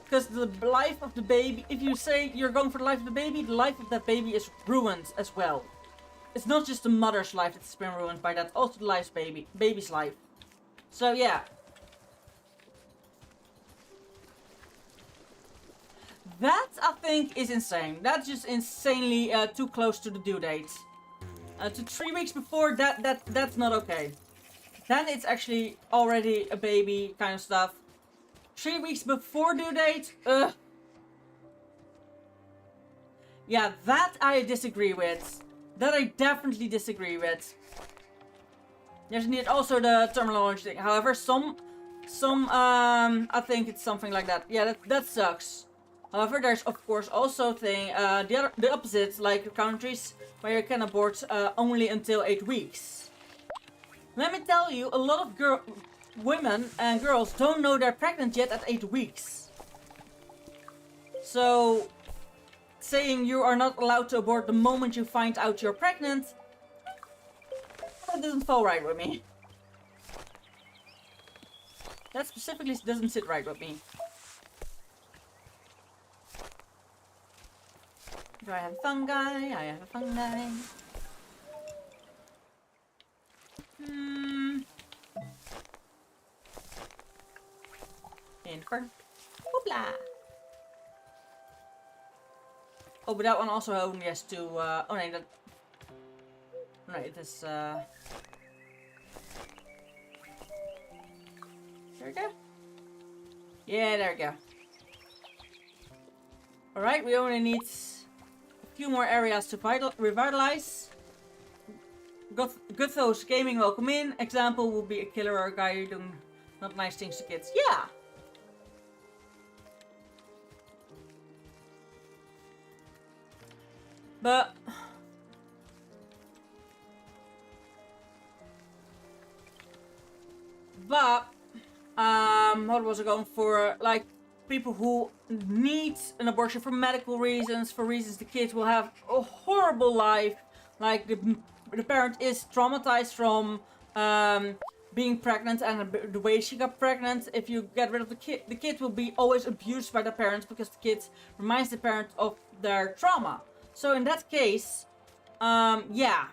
Because the life of the baby, if you say you're going for the life of the life of that baby is ruined as well. It's not just the mother's life that's been ruined by that, also the baby's life. So, yeah. That, I think, is insane. That's just insanely too close to the due date. To 3 weeks before, that's not okay. Then it's actually already a baby kind of stuff. 3 weeks before due date? Ugh. Yeah, that I disagree with. That I definitely disagree with. There's indeed also the terminology thing. However, I think it's something like that. Yeah, that sucks. However, there's of course also the opposite, like countries where you can abort only until 8 weeks. Let me tell you, a lot of women and girls don't know they're pregnant yet at 8 weeks. So, saying you are not allowed to abort the moment you find out you're pregnant, that doesn't fall right with me. That specifically doesn't sit right with me. Do I have fungi? I have a fungi. Infer. Hoopla. Oh, but that one also only has to, oh no, that... No, it is, There we go. Yeah, there we go. Alright, we only need a few more areas to revitalize. Gothos Gaming, welcome in. Example would be a killer or a guy doing not nice things to kids. Yeah! But... what was I going for? Like, people who need an abortion for medical reasons, for reasons the kid will have a horrible life. Like, the parent is traumatized from being pregnant and the way she got pregnant. If you get rid of the kid will be always abused by the parents because the kid reminds the parent of their trauma. So in that case, yeah.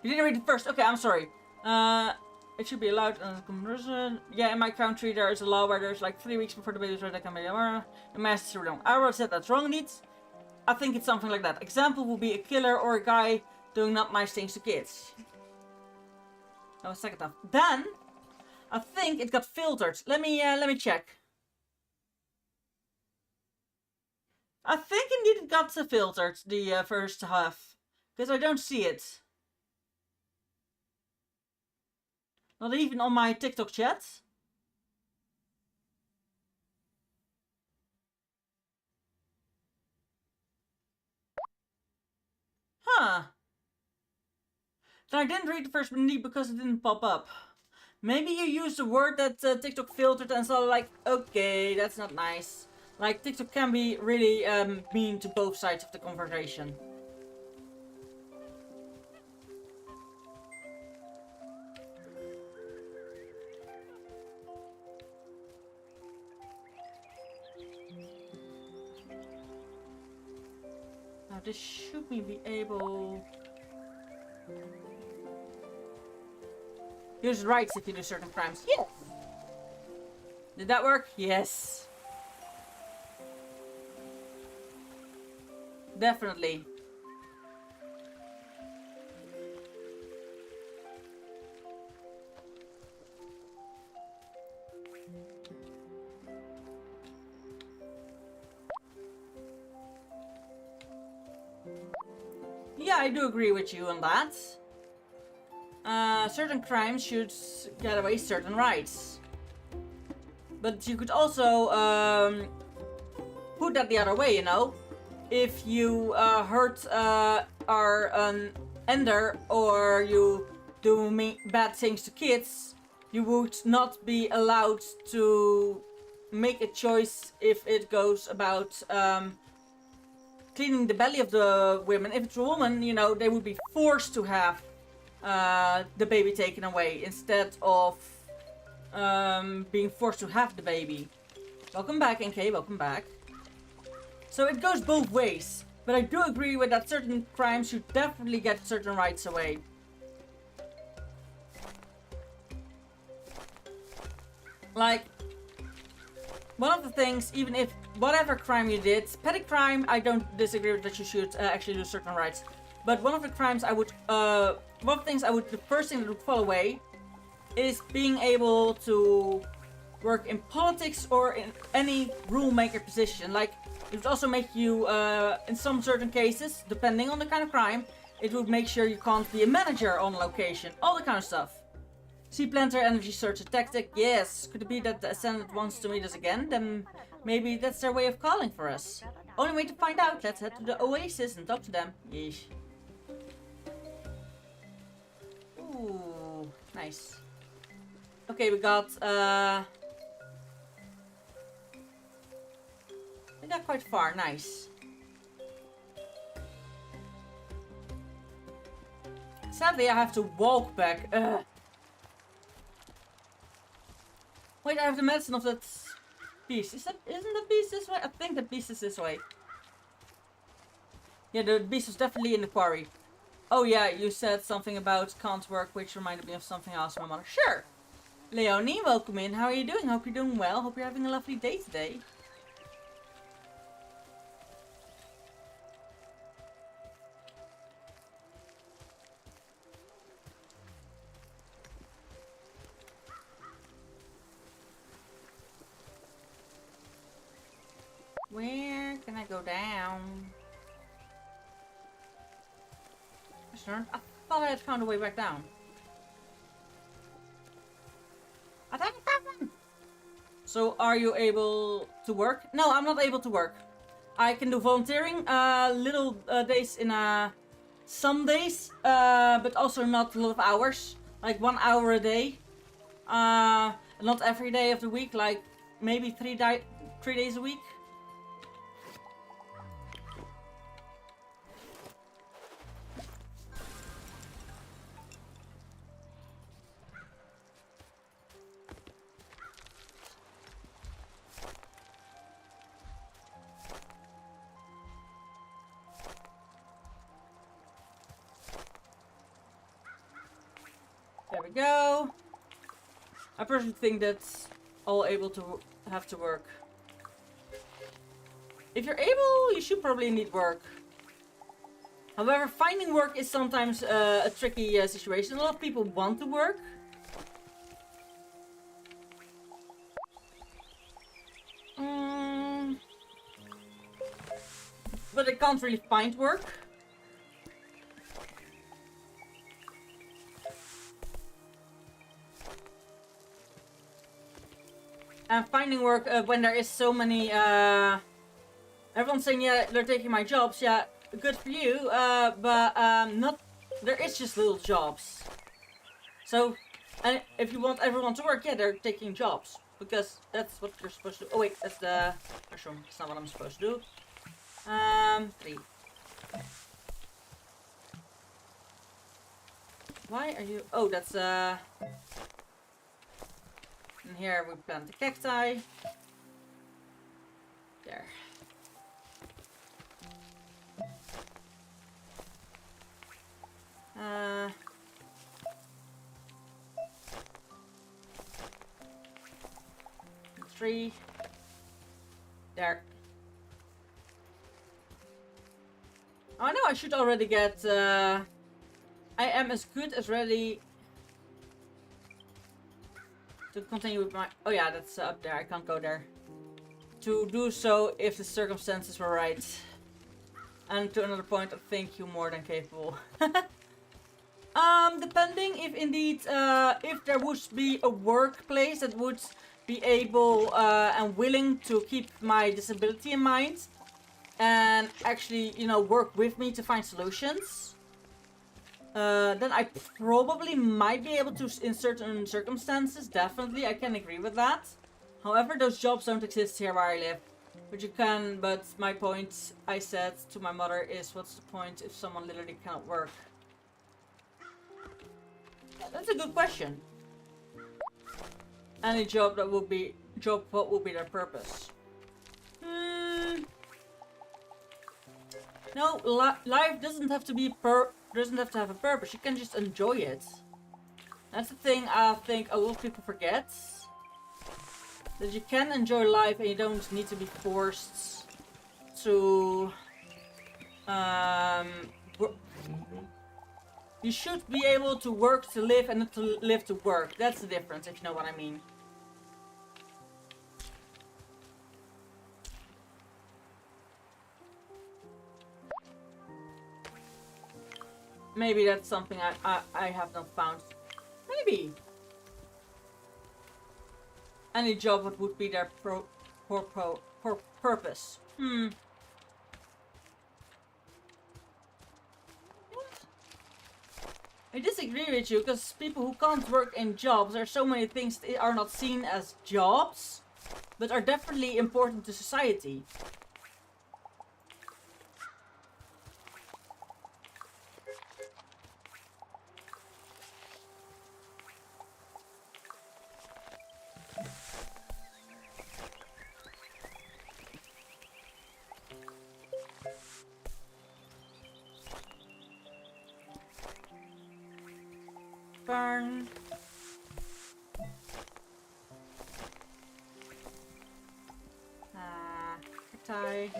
You didn't read it first. Okay, I'm sorry. It should be allowed in conversion. Yeah, in my country there is a law where there's like 3 weeks before the baby's ready, that can be a master wrong. I wrote said that's wrong indeed. I think it's something like that. Example will be a killer or a guy doing not nice things to kids. That was second half. Then I think it got filtered. Let me check. I think indeed it got filtered, the first half. Because I don't see it. Not even on my TikTok chat. Huh. Then I didn't read the first one because it didn't pop up. Maybe you used a word that TikTok filtered and saw like, okay, that's not nice. Like, TikTok can be really mean to both sides of the conversation. Now this should be able... Use rights if you do certain crimes. Yes! Did that work? Yes. Definitely. Yeah, I do agree with you on that. Certain crimes should get away certain rights. But you could also put that the other way, you know? If you hurt our ender or you do bad things to kids, you would not be allowed to make a choice if it goes about cleaning the belly of the women. If it's a woman, you know, they would be forced to have the baby taken away instead of being forced to have the baby. Welcome back, NK, welcome back. So it goes both ways. But I do agree with that certain crimes should definitely get certain rights away. Like, one of the things, even if whatever crime you did, petty crime, I don't disagree with that you should actually do certain rights. But one of the crimes I would, one of the things I would, the first thing that would fall away is being able to work in politics or in any rule maker position. Like, it would also make you, in some certain cases, depending on the kind of crime, it would make sure you can't be a manager on location. All that kind of stuff. Sea planter, energy searcher tactic. Yes. Could it be that the Ascendant wants to meet us again? Then maybe that's their way of calling for us. Only way to find out. Let's head to the Oasis and talk to them. Yeesh. Ooh, nice. Okay, we got quite far. Nice. Sadly, I have to walk back. Wait, I have the medicine of that beast. Isn't the beast this way? I think the beast is this way. Yeah, the beast was definitely in the quarry. Oh yeah, you said something about can't work, which reminded me of something else my mother. Sure. Leonie, welcome in. How are you doing? Hope you're doing well. Hope you're having a lovely day today. Where can I go down? I thought I had found a way back down. So are you able to work? No, I'm not able to work. I can do volunteering little days in some days, but also not a lot of hours. Like 1 hour a day. Not every day of the week, like maybe 3 days a week. There we go. I personally think that's all able to have to work. If you're able, you should probably need work. However, finding work is sometimes a tricky situation. A lot of people want to work. But they can't really find work. And finding work when there is so many, everyone's saying, yeah, they're taking my jobs, yeah, good for you, but not, there is just little jobs. So, and if you want everyone to work, yeah, they're taking jobs, because that's what you're supposed to do. Oh wait, that's the mushroom, that's not what I'm supposed to do. 3. Why are you, oh, that's, and here we plant the cacti. There. Three. There. Oh, I know I should already get, I am as good as ready to continue with my... Oh yeah, that's up there. I can't go there. To do so if the circumstances were right. And to another point, I think you more than capable. Depending if indeed, if there would be a workplace that would be able and willing to keep my disability in mind and actually, you know, work with me to find solutions, then I probably might be able to, in certain circumstances, definitely, I can agree with that. However, those jobs don't exist here where I live. But you can, but my point I said to my mother is, what's the point if someone literally cannot work? That's a good question. Any job that would be, what would be their purpose? No, life doesn't have to be doesn't have to have a purpose. You can just enjoy it. That's the thing I think a lot of people forget. That you can enjoy life and you don't need to be forced to you should be able to work to live and not to live to work. That's the difference, if you know what I mean. Maybe that's something I have not found. Maybe. Any job that would be their purpose. I disagree with you, because people who can't work in jobs, there are so many things that are not seen as jobs, but are definitely important to society. Burn. Tie.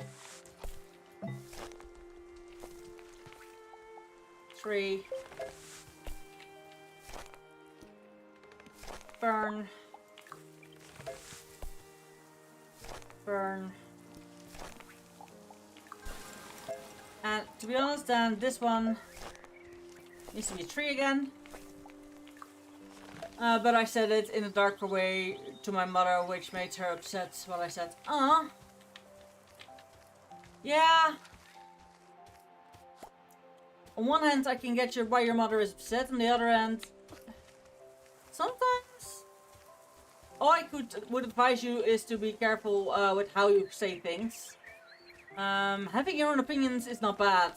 3. Burn. Burn. And to be honest, then this one needs to be 3 again. But I said it in a darker way to my mother, which made her upset what I said. Yeah. On one hand, I can get why your mother is upset. On the other hand, sometimes all I would advise you is to be careful with how you say things. Having your own opinions is not bad.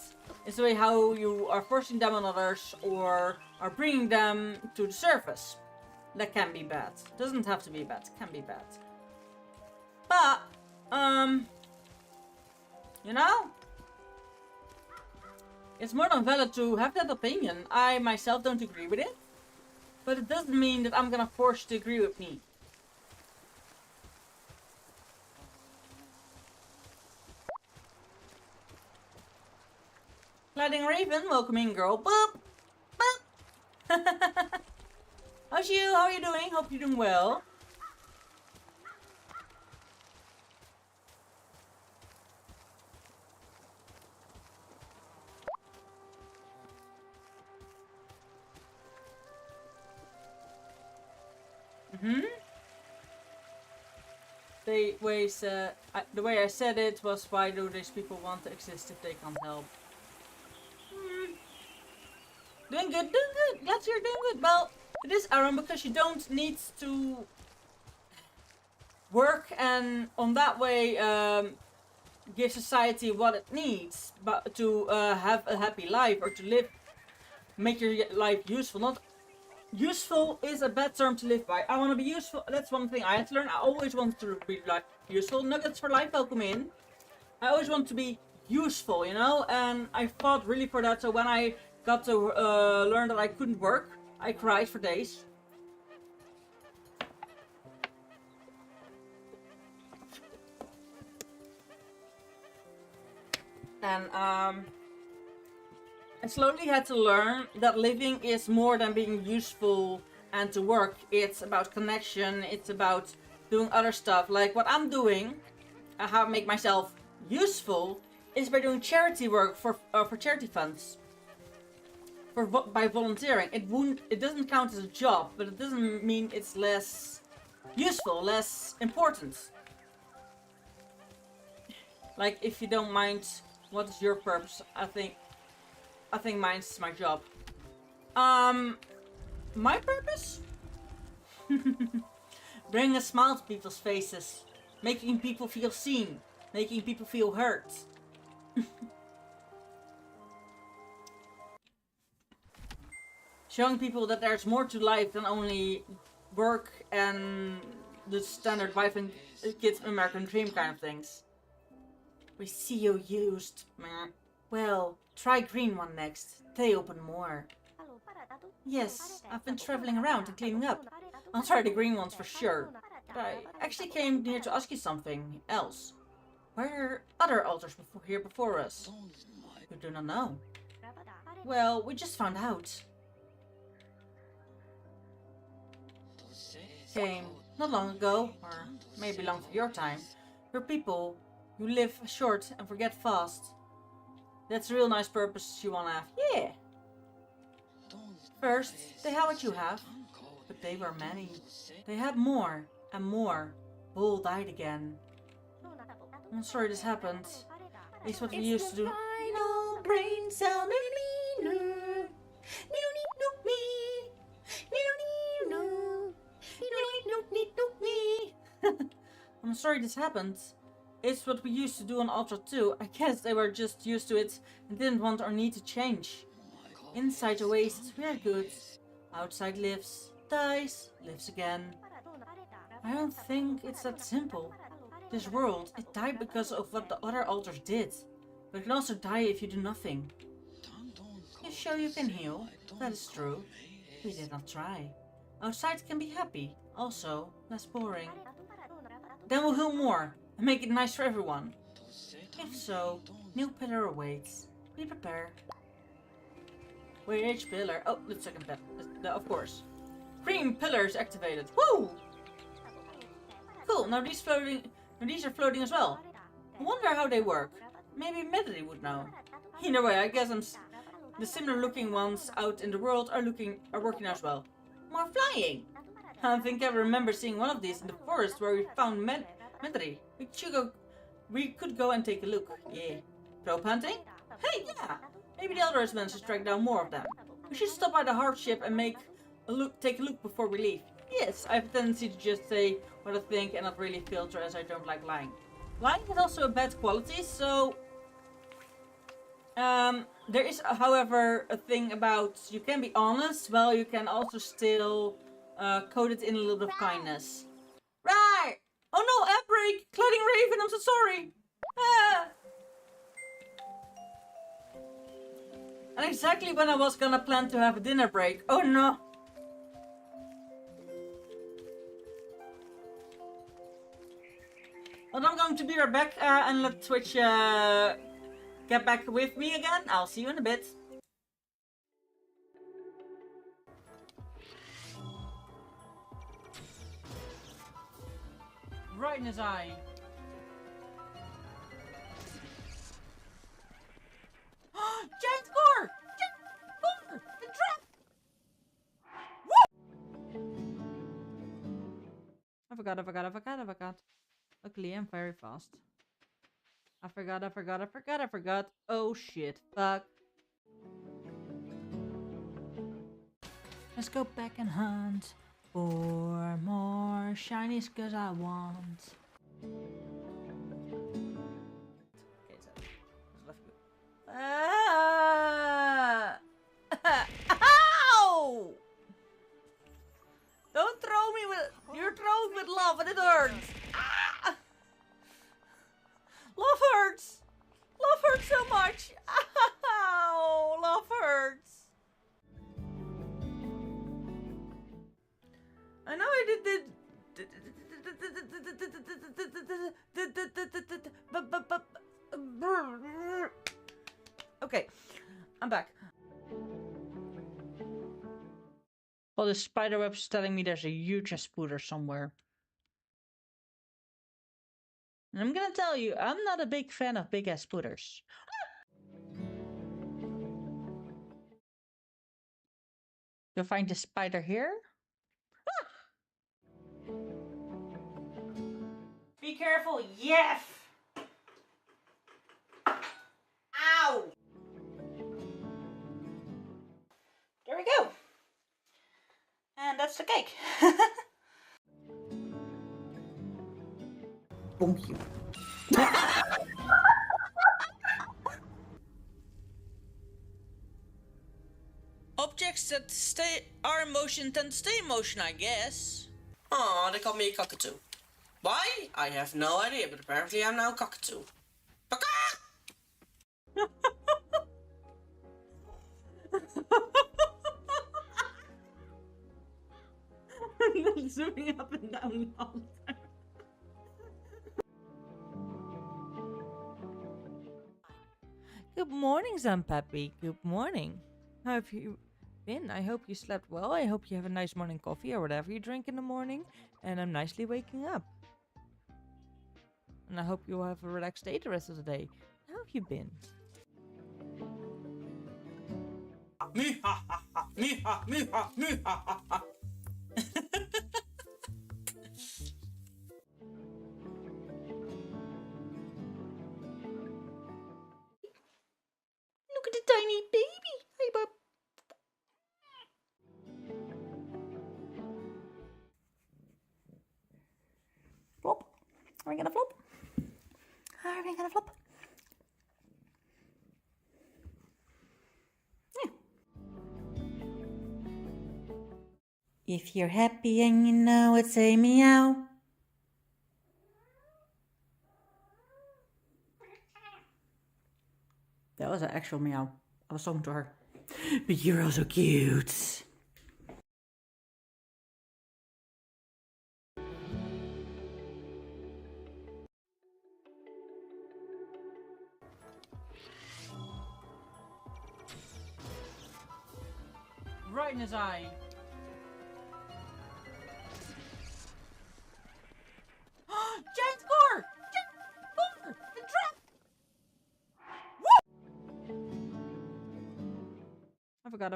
It's the way how you are forcing them on others or are bringing them to the surface. That can be bad. Doesn't have to be bad. Can be bad. But, you know, it's more than valid to have that opinion. I myself don't agree with it. But it doesn't mean that I'm gonna force you to agree with me. Gliding Raven, welcome in, girl. Boop! Boop! How's you? How are you doing? Hope you're doing well. The way I said it was, why do these people want to exist if they can't help? Doing good, doing good. Glad you're doing good. Well, it is, Aaron, because you don't need to work and on that way give society what it needs, but to have a happy life or to live, make your life useful. Not useful is a bad term to live by. I want to be useful. That's one thing I had to learn. I always wanted to be useful. Nuggets for life, welcome in. I always want to be useful, you know, and I fought really for that. So when I got to learn that I couldn't work, I cried for days. And I slowly had to learn that living is more than being useful and to work. It's about connection, it's about doing other stuff. Like what I'm doing, how I make myself useful, is by doing charity work for charity funds. By volunteering. It doesn't count as a job, but it doesn't mean it's less useful, less important. Like, if you don't mind, what is your purpose? I think mine's my job. My purpose? Bringing a smile to people's faces. Making people feel seen. Making people feel heard. Showing people that there's more to life than only work and the standard wife and kids American dream kind of things. We see you used. Meh. Well, try green one next. They open more. Yes, I've been traveling around and cleaning up. I'll try the green ones for sure. But I actually came here to ask you something else. Were there other altars here before us? We do not know. Well, we just found out. Came not long ago, or maybe long for your time. We're people who live short and forget fast. That's a real nice purpose you wanna have. Yeah. First, they had what you have, but they were many. They had more and more. Bull died again. I'm sorry this happened. It's what we used to do. Final brain cell. I'm sorry this happened. It's what we used to do on Ultra 2. I guess they were just used to it and didn't want or need to change. Inside the waste, we're good. Outside lives, dies, lives again. I don't think it's that simple. This world, it died because of what the other altars did. But it can also die if you do nothing. You sure you can heal? That is true. We did not try. Outside can be happy, also less boring. Then we'll heal more and make it nice for everyone. If so, new pillar awaits. Be prepared. Which pillar? Oh, the second pillar. Of course. Green pillars activated. Woo! Cool. Now these are floating as well. I wonder how they work. Maybe Medley would know. Either way, I guess the similar looking ones out in the world are working as well. More flying! I think I remember seeing one of these in the forest where we found Medley. We could go and take a look. Yeah. Probe hunting? Hey, yeah! Maybe the others managed to track down more of them. We should stop by the harbor ship and take a look before we leave. Yes, I have a tendency to just say what I think and not really filter, as I don't like lying. Lying is also a bad quality, so there is, however, a thing about you can be honest, while you can also still code it in a little bit of kindness. Right! Oh no, app break! Clouding Raven, I'm so sorry! Ah! And exactly when I was gonna plan to have a dinner break. Oh no! Well, I'm going to be right back and let Twitch get back with me again. I'll see you in a bit. Right in his eye. Giant core! Giant core! The trap! Woo! I forgot. Luckily, I'm very fast. I forgot. Oh shit. Fuck. Let's go back and hunt for more shinies, cause I want. Okay, so let's go. Ah! Ow! Don't throw me with. You're throwing with love and it hurts. Ah! Love hurts. Love hurts so much. Ow! Love hurts. I know I did. Okay, I'm back. Well, the spiderweb's telling me there's a huge spooder somewhere. I'm gonna tell you, I'm not a big fan of big ass spooters. You'll find the spider here. Be careful, yes! Ow! There we go. And that's the cake. Bonk you. Objects that are in motion tend to stay in motion, I guess. Aw, they call me a cockatoo. Why? I have no idea, but apparently I'm now a cockatoo. Zooming up and down all the time. Good morning, Zampappy. Good morning. How have you been? I hope you slept well. I hope you have a nice morning coffee or whatever you drink in the morning. And I'm nicely waking up. And I hope you have a relaxed day the rest of the day. How have you been? Me ha ha ha, me ha, me ha, me ha ha ha. Look at the tiny baby. Hi, bub. Flop. Are we gonna flop? Are we gonna flop? Yeah. If you're happy and you know it, say meow. That was an actual meow. I was talking to her. But you're also cute. Right in his eye. Giant score! Giant score! The trap! I forgot.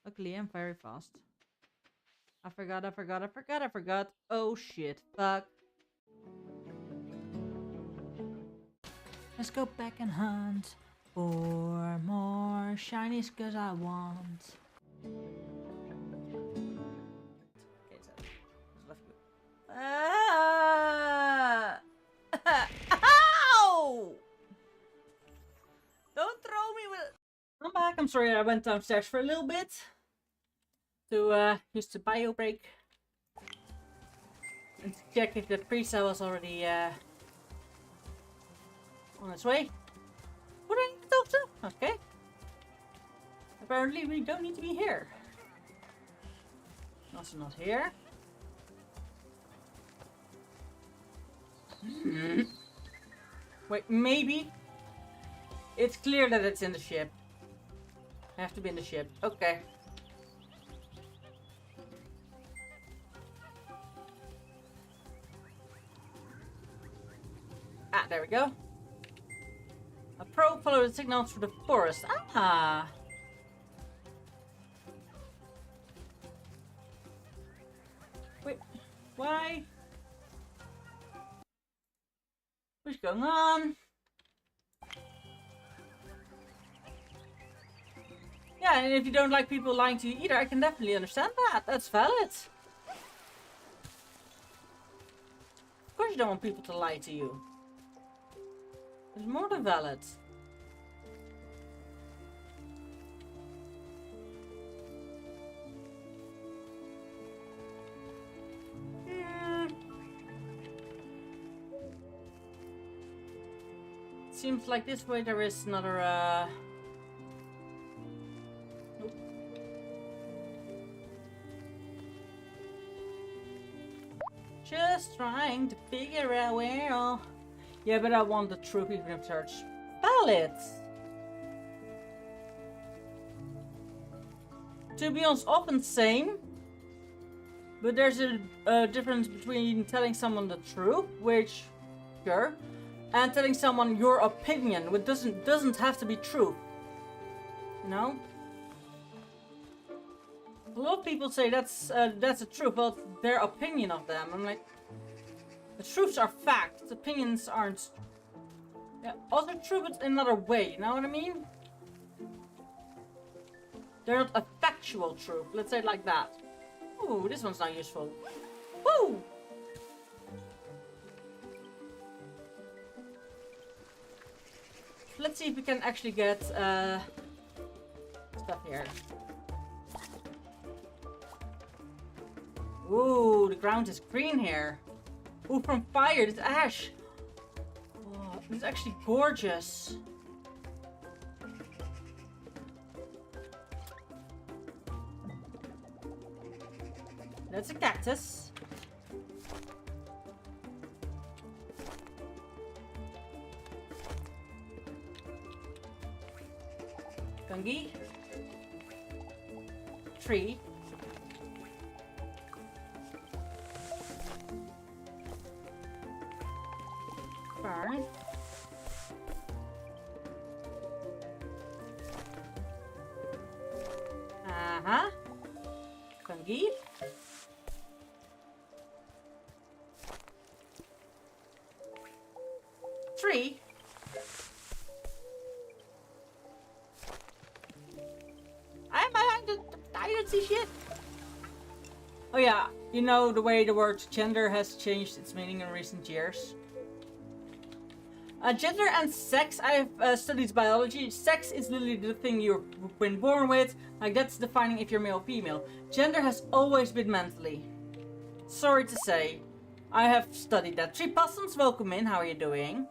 Luckily, I'm very fast. I forgot. Oh shit, fuck. Let's go back and hunt for more shinies, cause I want. Okay, so left you. Ow! Don't throw me with. I'm back. I'm sorry I went downstairs for a little bit to use the bio break and to check if the pre-sale was already on its way. What do I need to talk to? Okay. Apparently we don't need to be here. Also not here. Wait, maybe it's clear that it's in the ship. I have to be in the ship. Okay. Ah, there we go. A probe followed the signal through the forest. Ah. Wait, why? What's going on? Yeah, and if you don't like people lying to you either, I can definitely understand that. That's valid. Of course you don't want people to lie to you. It's more than valid. Seems like this way there is another nope. Just trying to figure out where all. Yeah, but I want the troop even if it's valid. To be honest, often same. But there's a difference between telling someone the truth, which gesture and telling someone your opinion, which doesn't have to be true. You know? A lot of people say that's the truth, but their opinion of them. I'm like, the truths are facts, opinions aren't. Yeah, also true, but in another way, you know what I mean? They're not a factual truth, let's say it like that. Ooh, this one's not useful. Woo! Let's see if we can actually get stuff here. Ooh, the ground is green here. Ooh, from fire, it's ash. Oh, it's actually gorgeous. That's a cactus. Fungi. Tree. Fern. Uh-huh. Fungi. Tree. I don't see shit. Oh yeah, you know the way the word gender has changed its meaning in recent years. Gender and sex, I have studied biology. Sex is literally the thing you've been born with. Like that's defining if you're male or female. Gender has always been mentally. Sorry to say. I have studied that. Tree Possums, welcome in. How are you doing?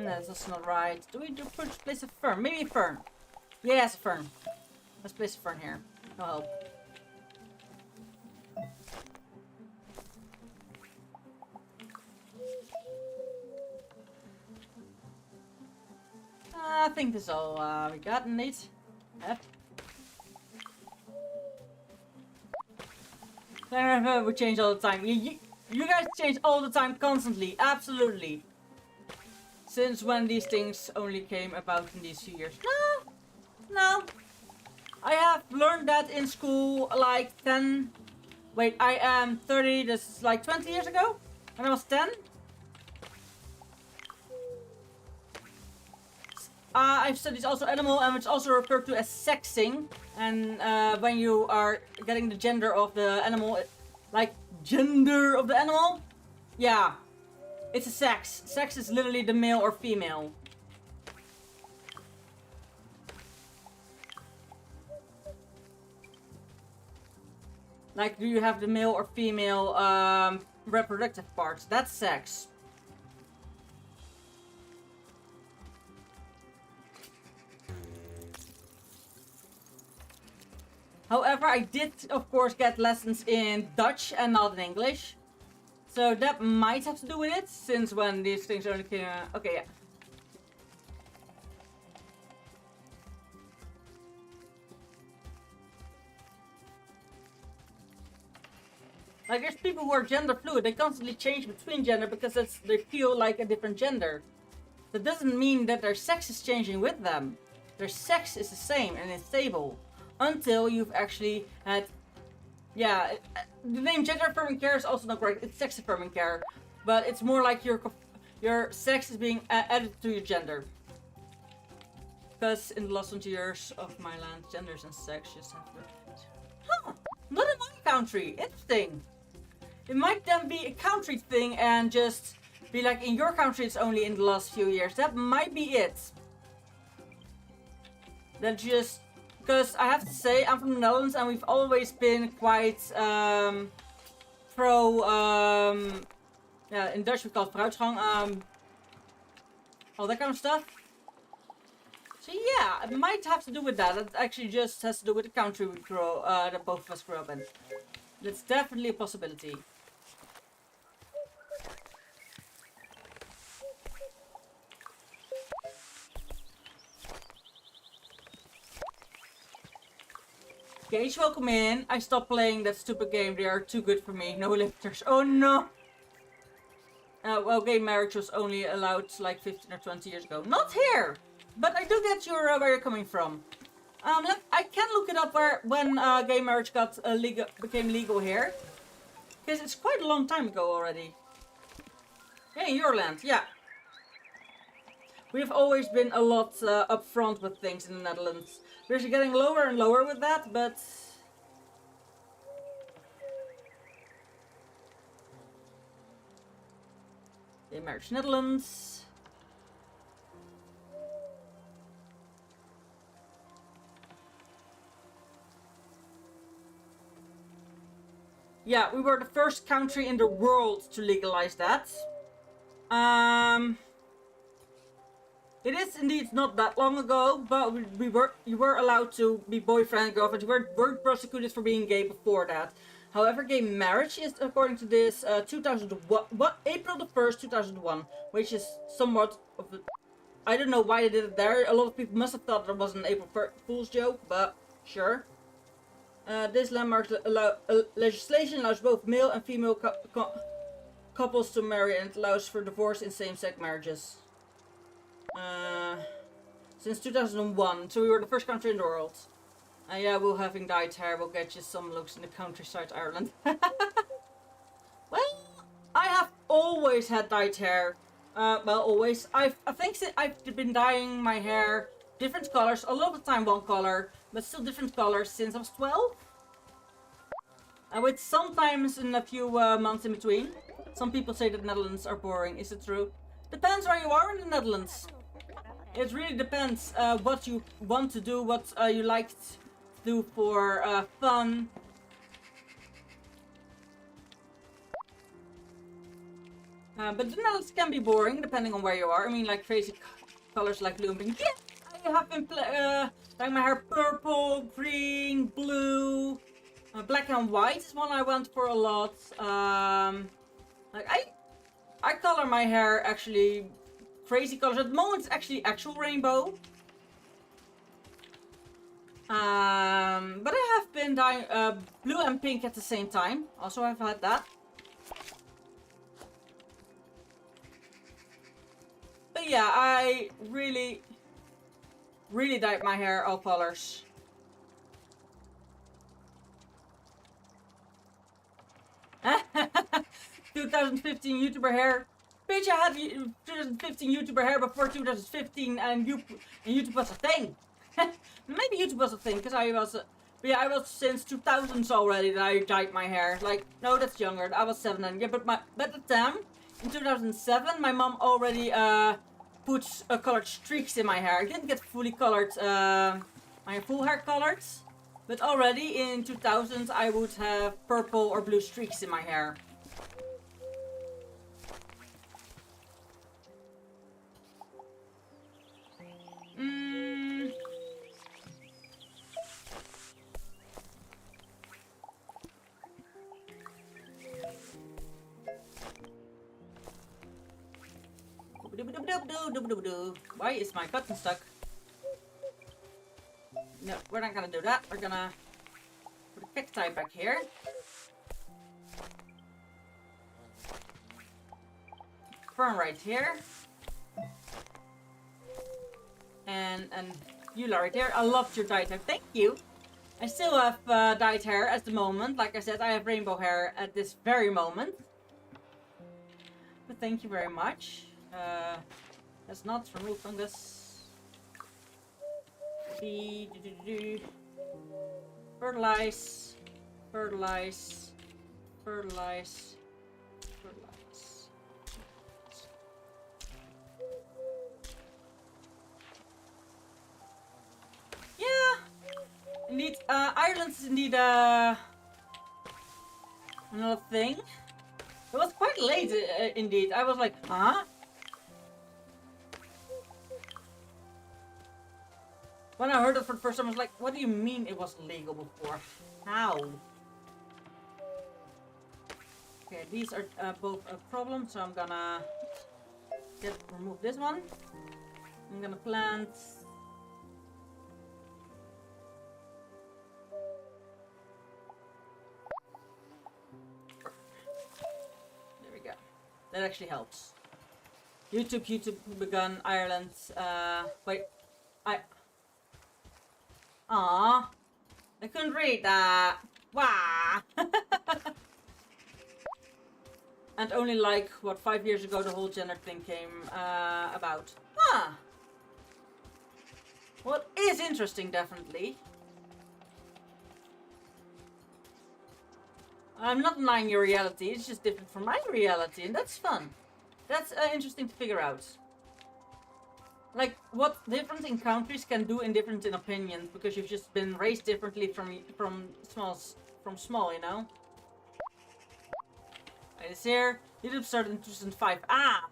That's also not right. Do we place a fern? Maybe a fern. Yes, a fern. Let's place a fern here. No help. I think this is all we got in it. Yep. We change all the time. You guys change all the time, constantly. Absolutely. Since when these things only came about in these few years? No. I have learned that in school like 10... Wait, I am 30, this is like 20 years ago? When I was 10? I've studied also animal, and it's also referred to as sexing. And when you are getting the gender of the animal, like gender of the animal, yeah, it's a sex. Sex is literally the male or female. Like, do you have the male or female reproductive parts? That's sex. However, I did, of course, get lessons in Dutch and not in English. So that might have to do with it, since when these things only came... okay, yeah. Like, there's people who are gender fluid. They constantly change between gender because they feel like a different gender. That doesn't mean that their sex is changing with them. Their sex is the same and it's stable. Until you've actually had... yeah, the name gender affirming care is also not correct. It's sex affirming care. But it's more like your sex is being added to your gender. Because in the last 20 years of my land, genders and sex just have... huh, not in my country. Interesting. It might then be a country thing and just be like in your country it's only in the last few years. That might be it. That just... because I have to say, I'm from the Netherlands and we've always been quite yeah, in Dutch we call it vooruitgang, all that kind of stuff. So yeah, it might have to do with that. It actually just has to do with the country we that both of us grew up in. That's definitely a possibility. Gage, welcome in. I stopped playing that stupid game. They are too good for me. No lifters. Oh no! Well, gay marriage was only allowed like 15 or 20 years ago. Not here! But I do get your where you're coming from. I can look it up when gay marriage became legal here. Because it's quite a long time ago already. Yeah, in your land, yeah. We've always been a lot upfront with things in the Netherlands. We're getting lower and lower with that, but... Gay marriage Netherlands. Yeah, we were the first country in the world to legalize that. It is indeed not that long ago, but you were allowed to be boyfriend and girlfriend. You weren't prosecuted for being gay before that. However, gay marriage is, according to this, 2001, April the 1st, 2001, which is somewhat of a... I don't know why they did it there. A lot of people must have thought it was an April Fool's joke, but sure. This landmark legislation allows both male and female couples to marry and allows for divorce in same-sex marriages. Since 2001, so we were the first country in the world. Yeah, we'll having dyed hair will get you some looks in the countryside Ireland. Well, I have always had dyed hair. Well, always. I think I've been dyeing my hair different colors, a lot of the time one color, but still different colors since I was 12. And with sometimes in a few months in between. Some people say that Netherlands are boring. Is it true? Depends where you are in the Netherlands. It really depends what you want to do, what you like to do for fun. But the Netherlands can be boring depending on where you are. I mean, like crazy colors like blue and pink. Yeah, I have been dyeing my hair purple, green, blue. Black and white is one I went for a lot. Like I color my hair actually crazy colors. At the moment it's actually actual rainbow. But I have been dyeing blue and pink at the same time. Also I've had that. But yeah, I really dyed my hair all colors. "2015 YouTuber hair. Bitch, I had 2015 YouTuber hair before 2015 and YouTube was a thing." Maybe YouTube was a thing, because I was... But yeah, I was since 2000s already that I dyed my hair. Like, no, that's younger. I was 7 then. Yeah, but at the time, in 2007, my mom already put colored streaks in my hair. I didn't get fully colored, my full hair colored. But already in 2000s, I would have purple or blue streaks in my hair. Why is my button stuck? No, we're not gonna do that. We're gonna put a cacti back here. Fern right here. And you right here. I loved your dyed hair. Thank you. I still have dyed hair at the moment. Like I said, I have rainbow hair at this very moment. But thank you very much. Let's not remove fungus. Fertilize. Fertilize. Fertilize. Fertilize. Yeah. Indeed, Ireland is indeed another thing. It was quite late, indeed. I was like, huh? When I heard it for the first time, I was like, what do you mean it was legal before? How? Okay, these are both a problem, so I'm gonna remove this one. I'm gonna plant That actually helps. YouTube begun Ireland. Wait. Aww. I couldn't read that. Wow. And only like, what, 5 years ago the whole gender thing came about. Huh. Well, it is interesting, definitely. I'm not denying your reality, it's just different from my reality, and that's fun. That's interesting to figure out. Like, what different in countries can do in different in opinions, because you've just been raised differently from small, you know? It's here. YouTube started in 2005. Ah!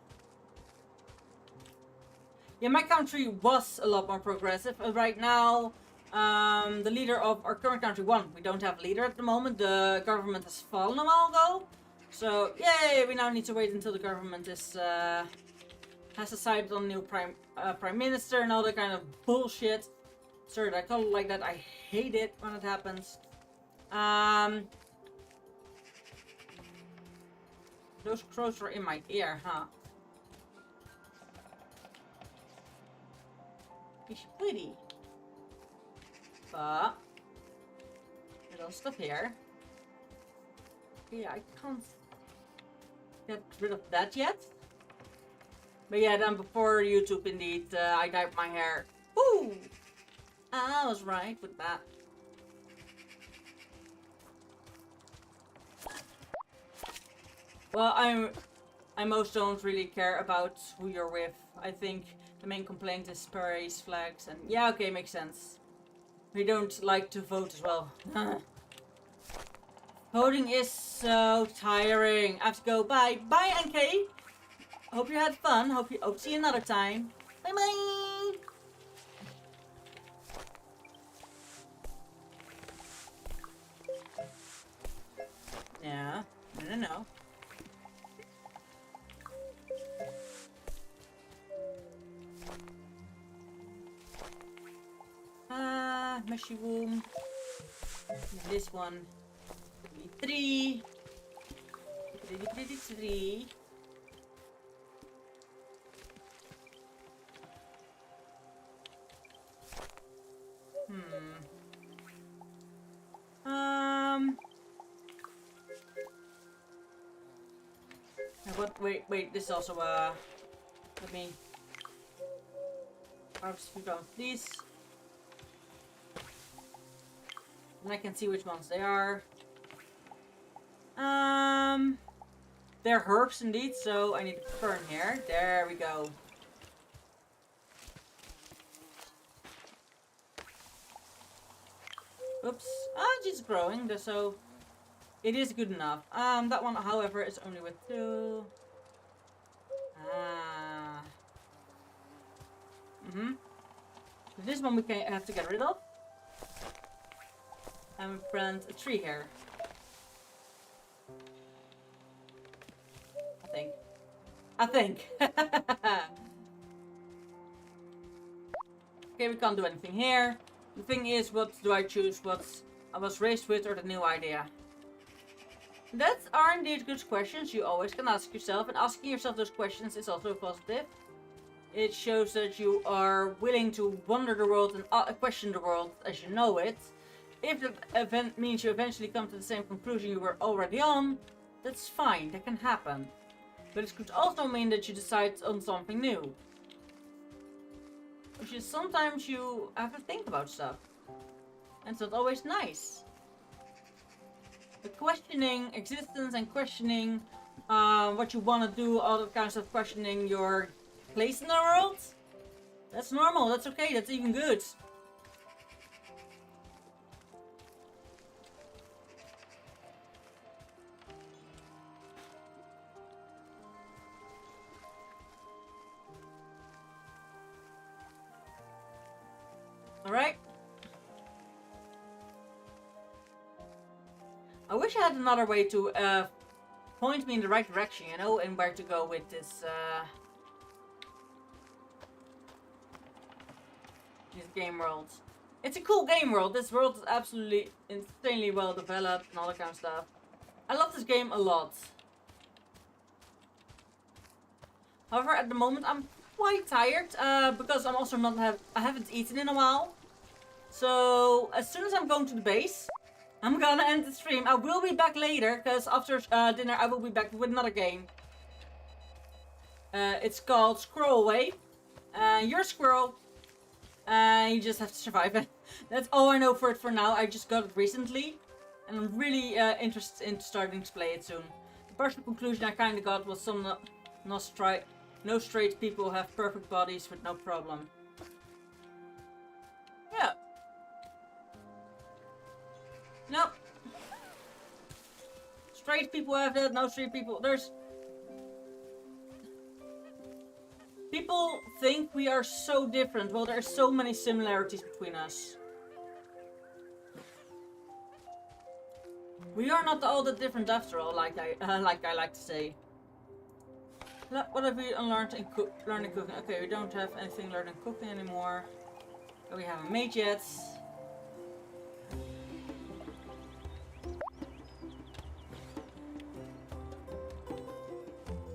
Yeah, my country was a lot more progressive. Right now, the leader of our current country won. We don't have a leader at the moment. The government has fallen a while ago. So, yay! We now need to wait until the government is has decided on a new prime minister and all that kind of bullshit. Sorry, I call it like that. I hate it when it happens. Those crows were in my ear, huh? Is she pretty? But there's all stuff here. Yeah, I can't get rid of that yet. But yeah, then before YouTube, indeed, I dyed my hair. Woo! I was right with that. Well, I most don't really care about who you're with. I think the main complaint is sprays, flags, and yeah, okay, makes sense. We don't like to vote as well. Voting is so tiring. I have to go. Bye. Bye, NK. Hope you had fun. Hope to see you another time. Bye bye. Yeah. No. Mushroom. This one. 3. 3. What? Wait. This is also let me harvest food on these. And I can see which ones they are. They're herbs indeed, so I need to burn here. There we go. Oops. It's growing, so it is good enough. That one, however, is only with 2. So this one we have to get rid of. And we plant a tree here. I think. Okay, we can't do anything here. The thing is, what do I choose? What I was raised with or the new idea? That are indeed good questions you always can ask yourself. And asking yourself those questions is also positive. It shows that you are willing to wonder the world and question the world as you know it. If the event means you eventually come to the same conclusion you were already on, that's fine, that can happen. But it could also mean that you decide on something new. Which is sometimes you have to think about stuff. And it's not always nice. But questioning existence and questioning what you want to do, all that kind of stuff, questioning your place in the world, that's normal, that's okay, that's even good. Alright. I wish I had another way to point me in the right direction, you know, and where to go with this game world. It's a cool game world. This world is absolutely insanely well developed and all that kind of stuff. I love this game a lot. However, at the moment I'm quite tired because I'm also I haven't eaten in a while. So as soon as I'm going to the base, I'm gonna end the stream. I will be back later because after dinner I will be back with another game. It's called Squirrel Away. You're a squirrel. You just have to survive it. That's all I know for it for now. I just got it recently. And I'm really interested in starting to play it soon. The partial conclusion I kinda got was no straight people have perfect bodies with no problem. Yeah. No. Straight people have that, no straight people. People think we are so different. Well, there are so many similarities between us. We are not all that different after all, like I like to say. What have we learned in cooking? Okay, we don't have anything learned in cooking anymore. We haven't made yet.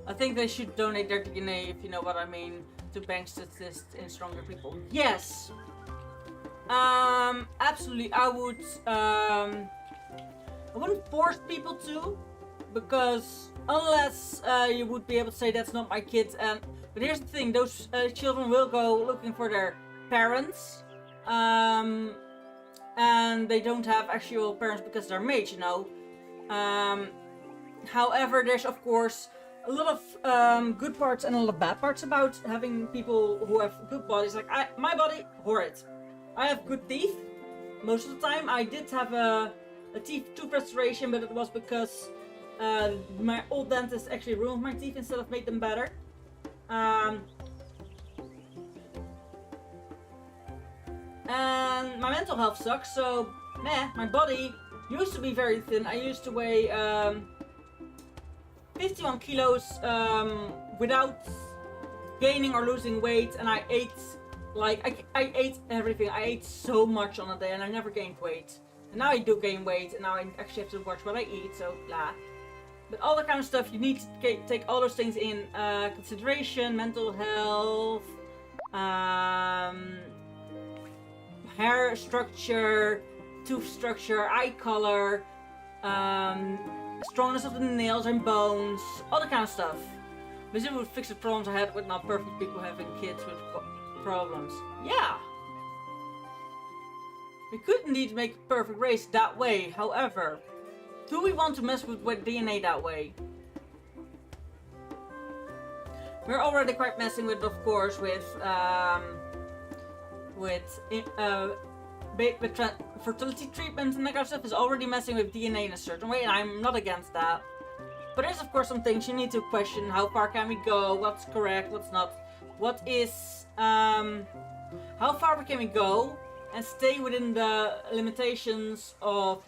I think they should donate their DNA, if you know what I mean, to banks that assist in stronger people. Yes! Absolutely, I wouldn't force people to, because unless you would be able to say that's not my kid. But here's the thing, those children will go looking for their parents. And they don't have actual parents because they're made, you know. However, there's of course a lot of good parts and a lot of bad parts about having people who have good bodies. Like my body, horrid. I have good teeth most of the time. I did have a tooth restoration, but it was because my old dentist actually ruined my teeth instead of made them better. And my mental health sucks, so meh, my body used to be very thin. I used to weigh 51 kilos without gaining or losing weight, and I ate like I ate everything. I ate so much on a day and I never gained weight. And now I do gain weight, and now I actually have to watch what I eat, so blah. But all that kind of stuff, you need to take all those things in consideration: mental health, hair structure, tooth structure, eye color, strongness of the nails and bones, all that kind of stuff. But it would fix the problems I had with not perfect people having kids with problems. Yeah! We could indeed make a perfect race that way. However, do we want to mess with DNA that way? We're already quite messing with, of course, with fertility treatments and that kind of stuff is already messing with DNA in a certain way, and I'm not against that. But there's of course some things you need to question. How far can we go? What's correct? What's not? What is how far can we go and stay within the limitations of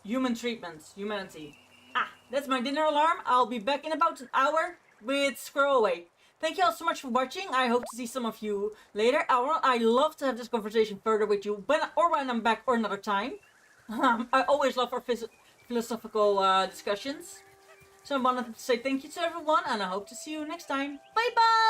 human treatments, humanity. That's my dinner alarm. I'll be back in about an hour with Squirrel Away. Thank you all so much for watching. I hope to see some of you later. I love to have this conversation further with you, when I'm back or another time. I always love our philosophical discussions. So I wanted to say thank you to everyone, and I hope to see you next time. Bye bye!